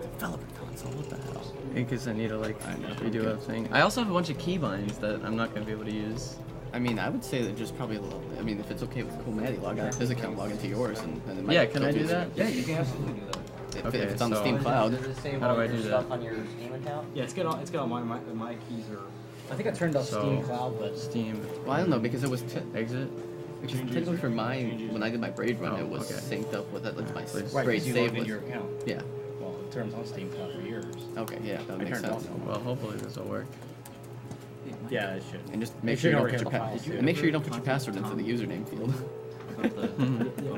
Developer console, what the hell? Because I need to like redo a thing. I also have a bunch of keybinds that I'm not going to be able to use. I mean, I would say that just probably, I mean, if it's okay with Cool Maddie, log out of his account, log into yours, and then it might Yeah, can go I through do that? Yeah, you can absolutely do that. If it's on the so- Steam cloud. How do I do that? on your Steam account? Yeah, it's got all my keys are. I think I turned off So, Steam Cloud, but Steam. Well, I don't know, because it was Exit. which is technically for mine, when I did my braid run, it was okay. synced up with that, like, my Please. right, braid because you save logged into was. your account. Yeah. Well, it turns on Steam Cloud for yours. Okay, yeah, that I makes turned it sense. on. Well, hopefully this will work. Yeah, it should. And just You make sure you should don't put your already have a file. and make sure you don't put your password into the username field.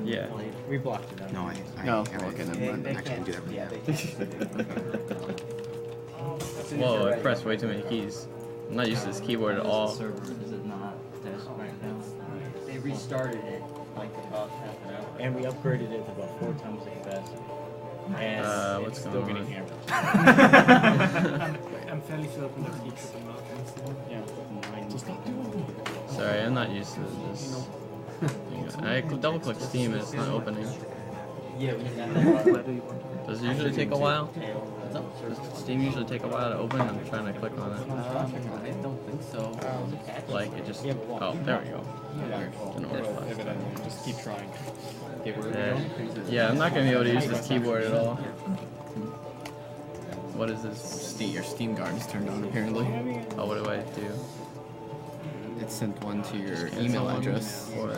Yeah. We blocked it out. No, I No, okay, never mind. I can't do that right now. Whoa, I pressed way too many keys. I'm not used to this keyboard at all. Server is it not test right now? They restarted it like about half an hour. And we upgraded it to about 4 times the capacity. And what's it's going still on? getting hammered. I'm fairly certain that he tripping markings. Yeah, 9. Just not doing it. Sorry, I'm not used to this. I double click Steam and it's not opening. Yeah, we Does it usually take a while? Does Steam usually take a while to open? I'm trying to click on it. I don't think so. Like it just. Oh, there we go. Didn't work last time. Just keep trying. Yeah, I'm not gonna be able to use this keyboard at all. What is this? Your Steam guard is turned on apparently. Oh, what do I do? It sent one to your email address. Or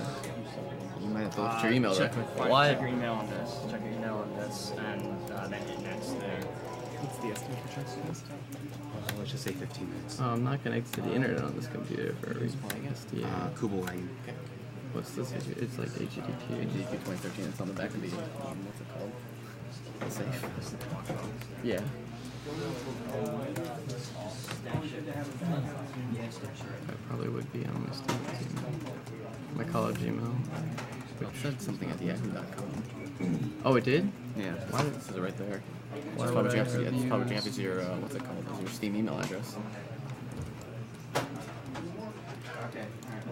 you might have to look at your email Check record. your email on this. Check your email on this, and then hit next there. What's the estimate for checks this time? Let's just say 15 minutes. Oh, I'm not connected to the internet on this computer for SDA. Kubeline. What's this? It's like HTTP. HTTP 2013. It's on the back of the what's it called? The safe. Yeah. That probably would be on my student's email. My college email. It said something at yahoo.com. Oh, it did? Yeah. Why? It says it right there. Why It's would probably I Jeffrey. have It's to probably use- Jeffrey's your what's it called? It's your Steam email address.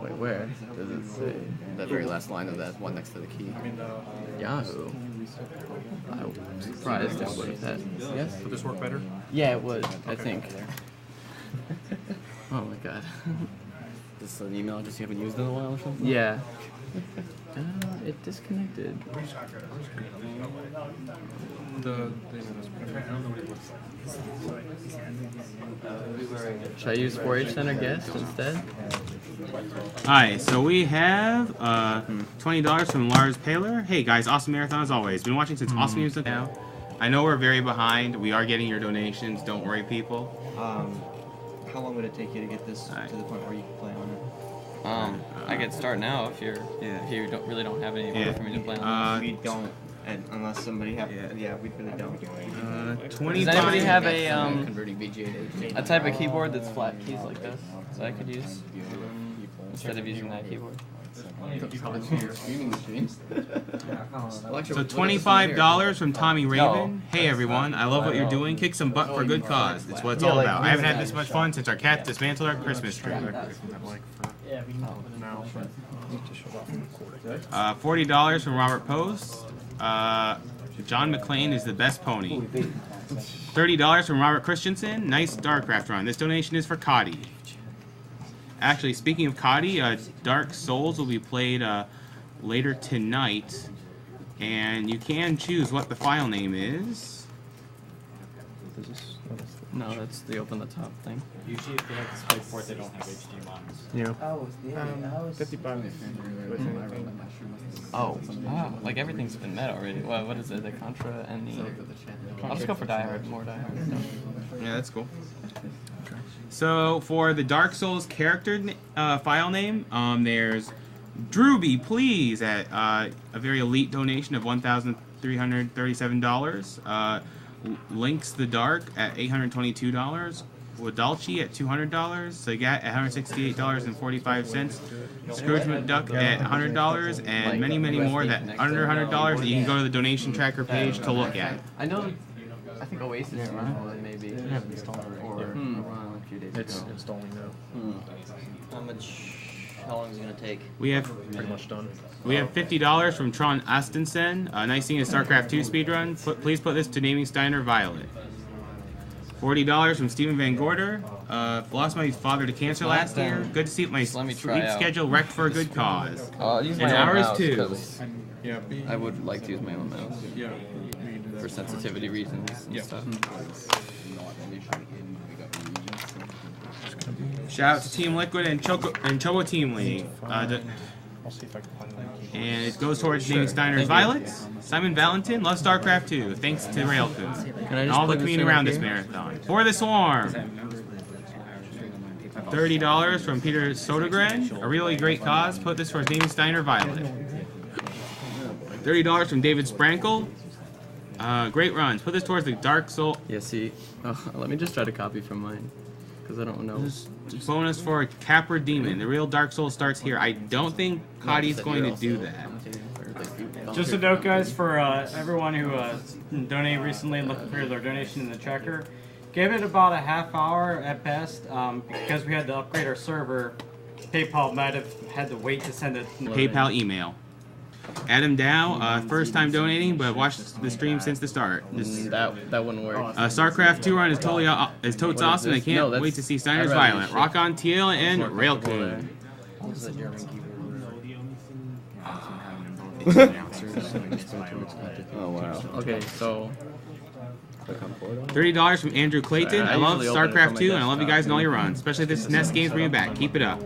Wait, where? Does it say that very last line of that one next to the key? Yahoo. I'm surprised it would have had. Yes? Would this work better? Yeah, it would, I Okay. think. Oh my god. This is an email address you haven't used in a while or something? Yeah. It disconnected. Should I use 4-H Center guest instead? Alright, so we have $20 from Lars Paler. Hey guys, awesome marathon as always. Been watching since awesome news now. I know we're very behind. We are getting your donations. Don't worry, people. How long would it take you to get this to the point where you can play on it? I could start now if you really don't have any more for me to play on. We don't, unless somebody have. Yeah, we really don't. Does anybody have a type of keyboard that's flat keys like this that I could use instead of using that keyboard? So $25 from Tommy Raven. Hey everyone, I love what you're doing. Kick some butt for a good cause. It's what it's all about. I haven't had this much fun since our cat dismantled our Christmas tree. $40 from Robert Post. John McClane is the best pony. $30 from Robert Christensen. Nice StarCraft run. This donation is for Coddy. Actually, speaking of Coddy, Dark Souls will be played later tonight, and you can choose what the file name is. No, that's the open the top thing. Usually if they have DisplayPort, they don't have HDMI. Yeah. 55. Oh, like everything's been met already. Well, what is it? The Contra and the. I'll just go for more Die Hard stuff. Yeah, that's cool. So for the Dark Souls character file name, there's Drewby, please, at a very elite donation of $1,337. Links the Dark at $822. Wadalchi at $200. Sagat at $168.45. Scrooge McDuck at $100, and many, many more that under $100 that you can go to the donation tracker page to look at. I know. I think Oasis is one, maybe. I haven't installed it Or yet. a few days It's ago. installing now. How long is it gonna take? We have Pretty much done. We have $50 from Tron Astensen. Nice seeing a StarCraft 2 speedrun. Please put this to Naming Steiner Violet. $40 from Stephen Van Gorder. Lost my father to cancer last year. Good to see my sleep schedule wrecked for a good cause. I'll use and my own ours mouse, too. 'cause I would like to use my own mouse. Yeah. For sensitivity reasons and stuff. Shout out to Team Liquid and Chobo Team League. I'll see if I can find that. And it goes towards Naming Steiner's Violet. Simon Valentin loves StarCraft 2. Thanks to Railcoon. And all the community around this marathon. For the Swarm. $30 from Peter Sodergren. A really great cause. Put this towards Naming Steiner Violet. $30 from David Sprankle. Great runs. Put this towards the Dark Soul. Yeah, see. Let me just try to copy from mine. Because I don't know. Bonus for Capra Demon. The real Dark Souls starts here. I don't think Coddy's going to do that. Just a note, guys, for everyone who donated recently and looking for their donation in the checker, give it about a half hour at best. Because we had to upgrade our server, PayPal might have had to wait to send it. PayPal email. Adam Dow, first time donating, but watched the stream since the start. That wouldn't work. StarCraft 2 run is totally totes awesome. I can't wait to see Steiner's Violent. Rock on TL and Railcoon. Oh wow. Okay, so $30 from Andrew Clayton. I love usually open it StarCraft from 2 my and I love you desktop. guys and all your runs. Especially this NES game's bringing back. Keep it up.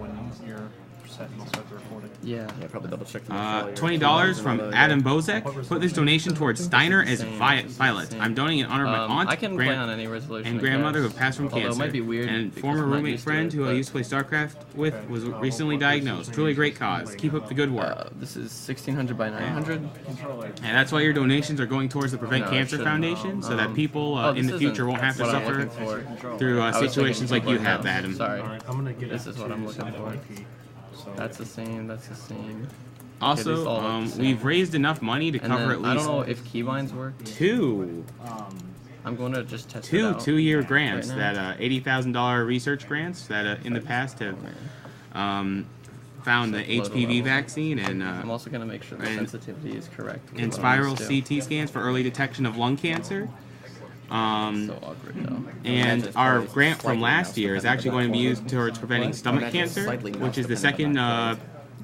You're set and I'll start the recording. Yeah, probably double check. $20 from Adam Bozek. Put this donation towards Steiner as Violet. I'm donating in honor of my aunt, I can play on any resolution, and grandmother who passed from cancer. It might be weird and former roommate friend who I used to play StarCraft with was recently diagnosed. Truly great cause. Keep up the good work. This is 1600 by 900. And that's why your donations are going towards the Prevent Cancer Foundation, so that people in the future won't have to suffer through situations like you have, Adam. Sorry. This is what I'm looking for. That's the same. That's the same. Also, we've raised enough money to cover at least. I don't know if keybinds work. 2. I'm going to just test it out. 2-year grants that $80,000 research grants that in the past have found the HPV vaccine, and I'm also going to make sure the sensitivity is correct. And spiral CT scans for early detection of lung cancer. So awkward, though. And our grant from last year is actually going to be used towards preventing stomach cancer, which is the second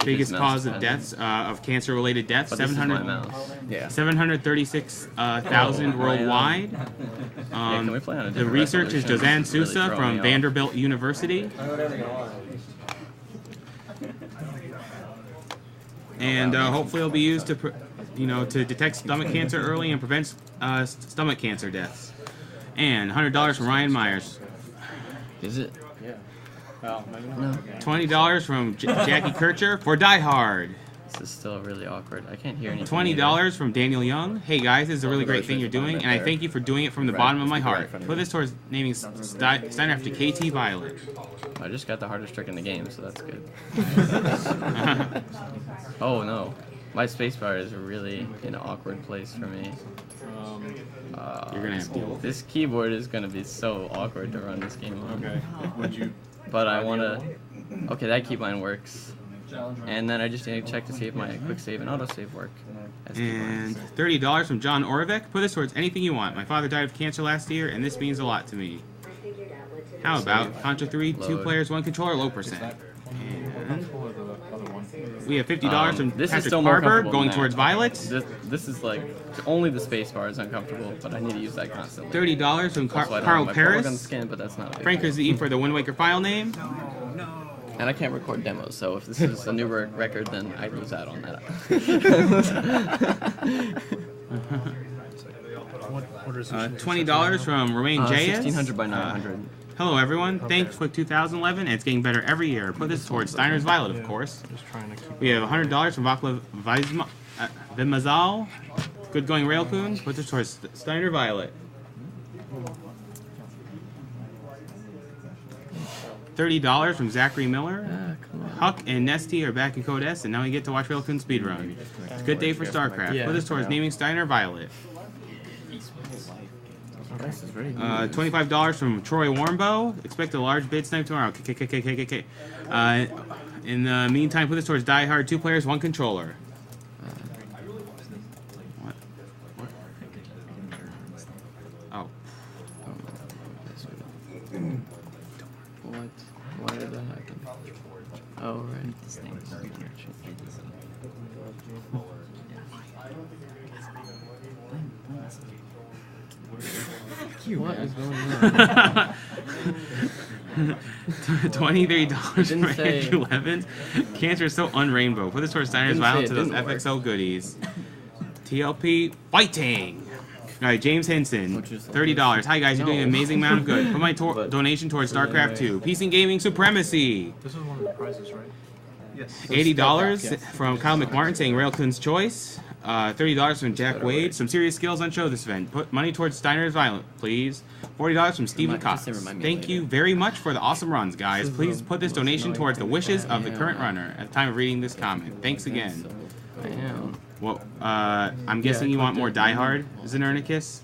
biggest cause of deaths, of cancer-related deaths. 736,000 worldwide. The research is Jozan Sousa from Vanderbilt University. And hopefully it'll be used to, to detect stomach cancer early and prevent stomach cancer deaths. And $100 from Ryan Myers. Is it? Yeah. Well, maybe not. No. $20 from Jackie Kircher for Die Hard. This is still really awkward. I can't hear anything. $20 from Daniel Young. Hey guys, this is a really great thing you're doing, and I thank you for doing it from the bottom of my heart. Put this towards naming Steiner after KT Violet. I just got the hardest trick in the game, so that's good. Oh no. My spacebar is really in an awkward place for me. You're gonna have to. This keyboard is gonna be so awkward to run this game on. Okay. Would you? But I wanna. Okay, that keybind works. And then I just need to check to see if my quick save and autosave work. And $30 from John Orvik. Put this towards anything you want. My father died of cancer last year, and this means a lot to me. How about Contra 3, 2 players, 1 controller, low percent. And we have $50 from Patrick Barber going towards Violet. This is like only the space bar is uncomfortable, but I need to use that constantly. $30 from Carl Paris. But that's not Frank is the E for the Wind Waker file name. And I can't record demos, so if this is a new record, then I lose out on that. $20 from Romain J.S. 1600 by 900. Hello, everyone. Thanks for 2011, and it's getting better every year. Put this towards Steiner's Violet, of course. We have $100 from Vaclav Vimazal. Good going, Railcoon. Put this towards Steiner Violet. $30 from Zachary Miller. Huck and Nesty are back in Code S, and now we get to watch Railcoon speedrun. It's a good day for StarCraft. Put this towards naming Steiner Violet. $25 from Troy Warmbow. Expect a large bid snipe tomorrow. In the meantime, put this towards Die Hard. 2 players, 1 controller. What? Oh. What? Why did that happen? Oh, right. What is going on? $23 from Andrew Levins. Cancer is so unrainbow. Put this towards Steiner's Violet to those FXO goodies. TLP fighting. All right, James Henson, $30. Hi guys, you're doing an amazing amount of good. Put my donation towards StarCraft 2. Peace and gaming supremacy. This is one of the prizes, right? Yes. $80 from Kyle McMartin saying Railcoon's choice. $30 from Jack Wade. Some serious skills on show this event. Put money towards Steiner's Violet, please. $40 from Stephen Cox. Thank you very much for the awesome runs, guys. Please put this donation towards the wishes of the current runner at the time of reading this comment. Thanks again. Well, I'm guessing you want more Die Hard, Znernicus?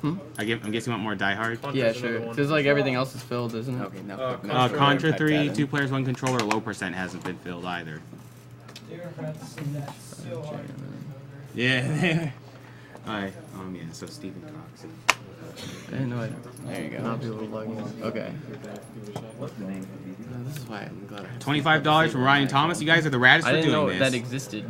I'm guessing you want more Die Hard? Yeah, sure. Because like everything else is filled, isn't it? Okay, now. Contra 3, 2 players, 1 controller, low percent hasn't been filled either. Yeah. Alright. Yeah, so Stephen Cox. I didn't know it. There you go. Not be able to log in. Okay. This is why I'm glad I have $25 from Ryan Thomas. You guys are the raddest I for didn't doing know this. that existed.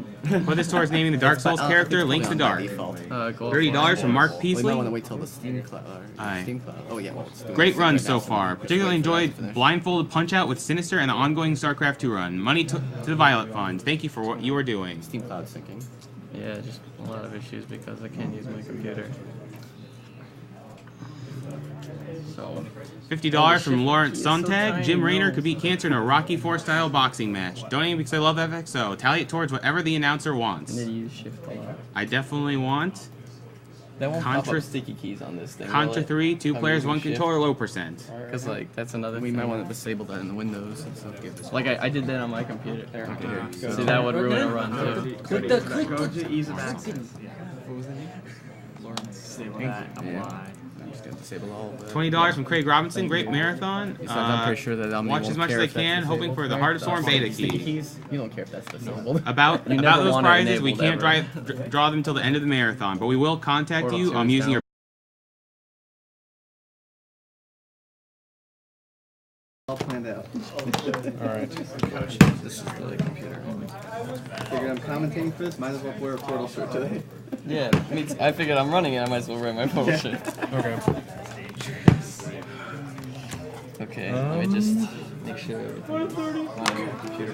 Put this towards naming the Dark Souls character, Link's the Dark. $30 from Mark We might want to Peasley. wait till the Steam Cloud. Aye. Steam Cloud. Oh yeah. Well, it's doing Great it run right so now, far. just Particularly wait for that to enjoyed finish. Blindfolded Punch-Out with Sinister and the ongoing StarCraft 2 run. Money to the Violet Funds. Thank you for what you are doing. Steam Cloud syncing. Yeah, just a lot of issues because I can't use my computer. So, $50 from Lawrence Sontag. Jim Raynor could beat Cancer in a Rocky IV style boxing match. Donating because I love FXO. Tally it towards whatever the announcer I wants. need to use shift a lot. I definitely want That won't pop Contra- up sticky keys on this thing. Contra 3, 2 players, 1 controller, low percent. Because like that's another. We thing. might want to disable that in the Windows and stuff. Give this Like I did that on my computer. Okay. See, that would ruin a run too. Click the ease of access. What was the name? Lawrence. Yeah. I'm just gonna disable all of that. $20 from Craig Robinson. Great marathon. Besides, I'm pretty sure that Watch as much as I can, hoping for the Heart of Storm beta Sticky key. keys. You don't care if that's disabled. About You never those want it prizes, we enabled can't draw them till the end of the marathon, but we will contact Portal you 2 on is using down. your. I'll plan that out. Alright. This is the computer. Figured I'm commentating for this, might as well wear a Portal shirt today. Yeah, I figured I'm running it. I might as well wear my photo shirt. Okay. Okay, let me just make sure everything's on my computer.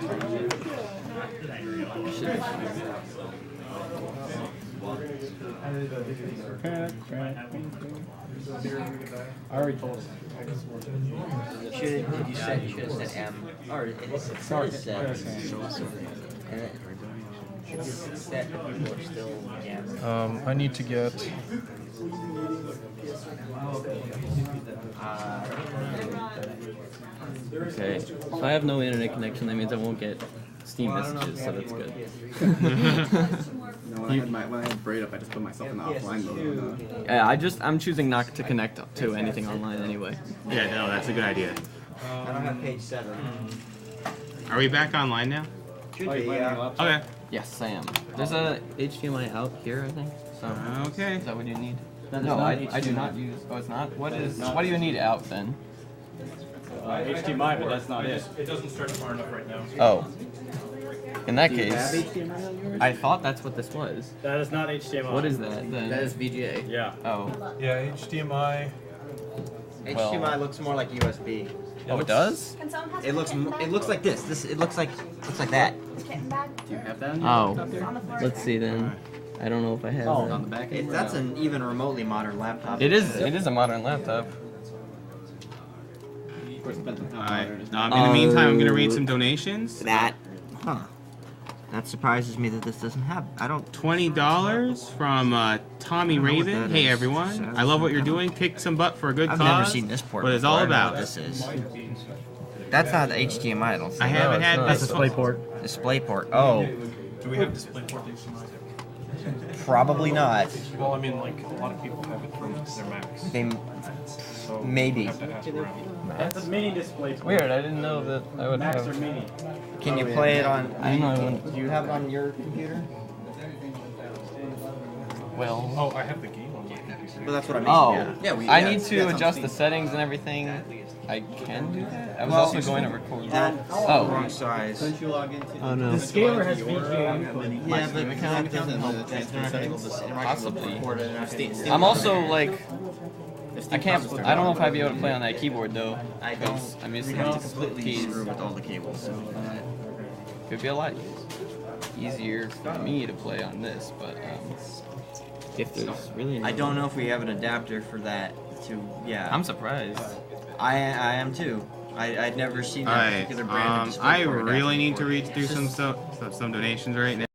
Should be fine. I already told him. Did you said M? Or it is set. And it is set, but people are still I need to get. Okay, if I have no internet connection, that means I won't get Steam messages, so that's good. No, when I had Braid up, I just put myself in the offline mode. Yeah, I'm choosing not to connect to anything online anyway. Yeah, no, that's a good idea. I don't have page 7. Are we back online now? Should be, yeah. Okay. Yes, I am. There's a HDMI out here, I think. So, okay. Is that what you need? That is No, not I do not use. Oh, it's not. What do you need out then? HDMI, but that's not it. It doesn't stretch far enough right now. Oh. In that Do you have case, HDMI on yours? I thought that's what this was. That is not HDMI. What is that then? That is VGA. Yeah. Oh. Yeah, HDMI. HDMI looks more like USB. Oh, it does? It looks like this. It looks like that. Do you have that on your Oh. laptop there? Let's see then. I don't know if I have Oh, it. On the back end? That's an even remotely modern laptop. It is a modern laptop. Of course, it depends on how Alright. modern it is. In the meantime, I'm going to read some donations. That surprises me that this doesn't have. I don't. $20 from Tommy Raven. Hey everyone, I love what you're doing. Kick some butt for a good I've cause. never seen this port. What it's before. all I don't know about. what this is. That's not HDMI. I don't think. I haven't had That's this. DisplayPort. DisplayPort. Oh, Do we have DisplayPort HDMI? probably not. Well, I mean, like, a lot of people have it from their Macs. They So maybe. we have to ask around. That's a mini display. It's weird. I didn't know that I would Macs are have. mini. Can you play it on? I know. Do you have it on your computer? Well. Oh, I have the game on my computer. Well, that's what I mean. Oh. Yeah, I need to adjust the settings and everything. I can do that. I was also going to record. Wrong size. Don't you log into? Oh no. The scaler has VGA. Yeah, but that doesn't help transfer settings. Possibly. I'm also like. I can't. I don't know if I'd be able to play on that keyboard though. I don't. I'm used We to have to completely keys. screw with all the cables. Could be a lot easier for me to play on this, but if there's really. No I don't know if we have an adapter for that. Yeah. I'm surprised. I am too. I'd never seen that Alright, particular brand of I DisplayPort really adapter need to before. read through some donations right now.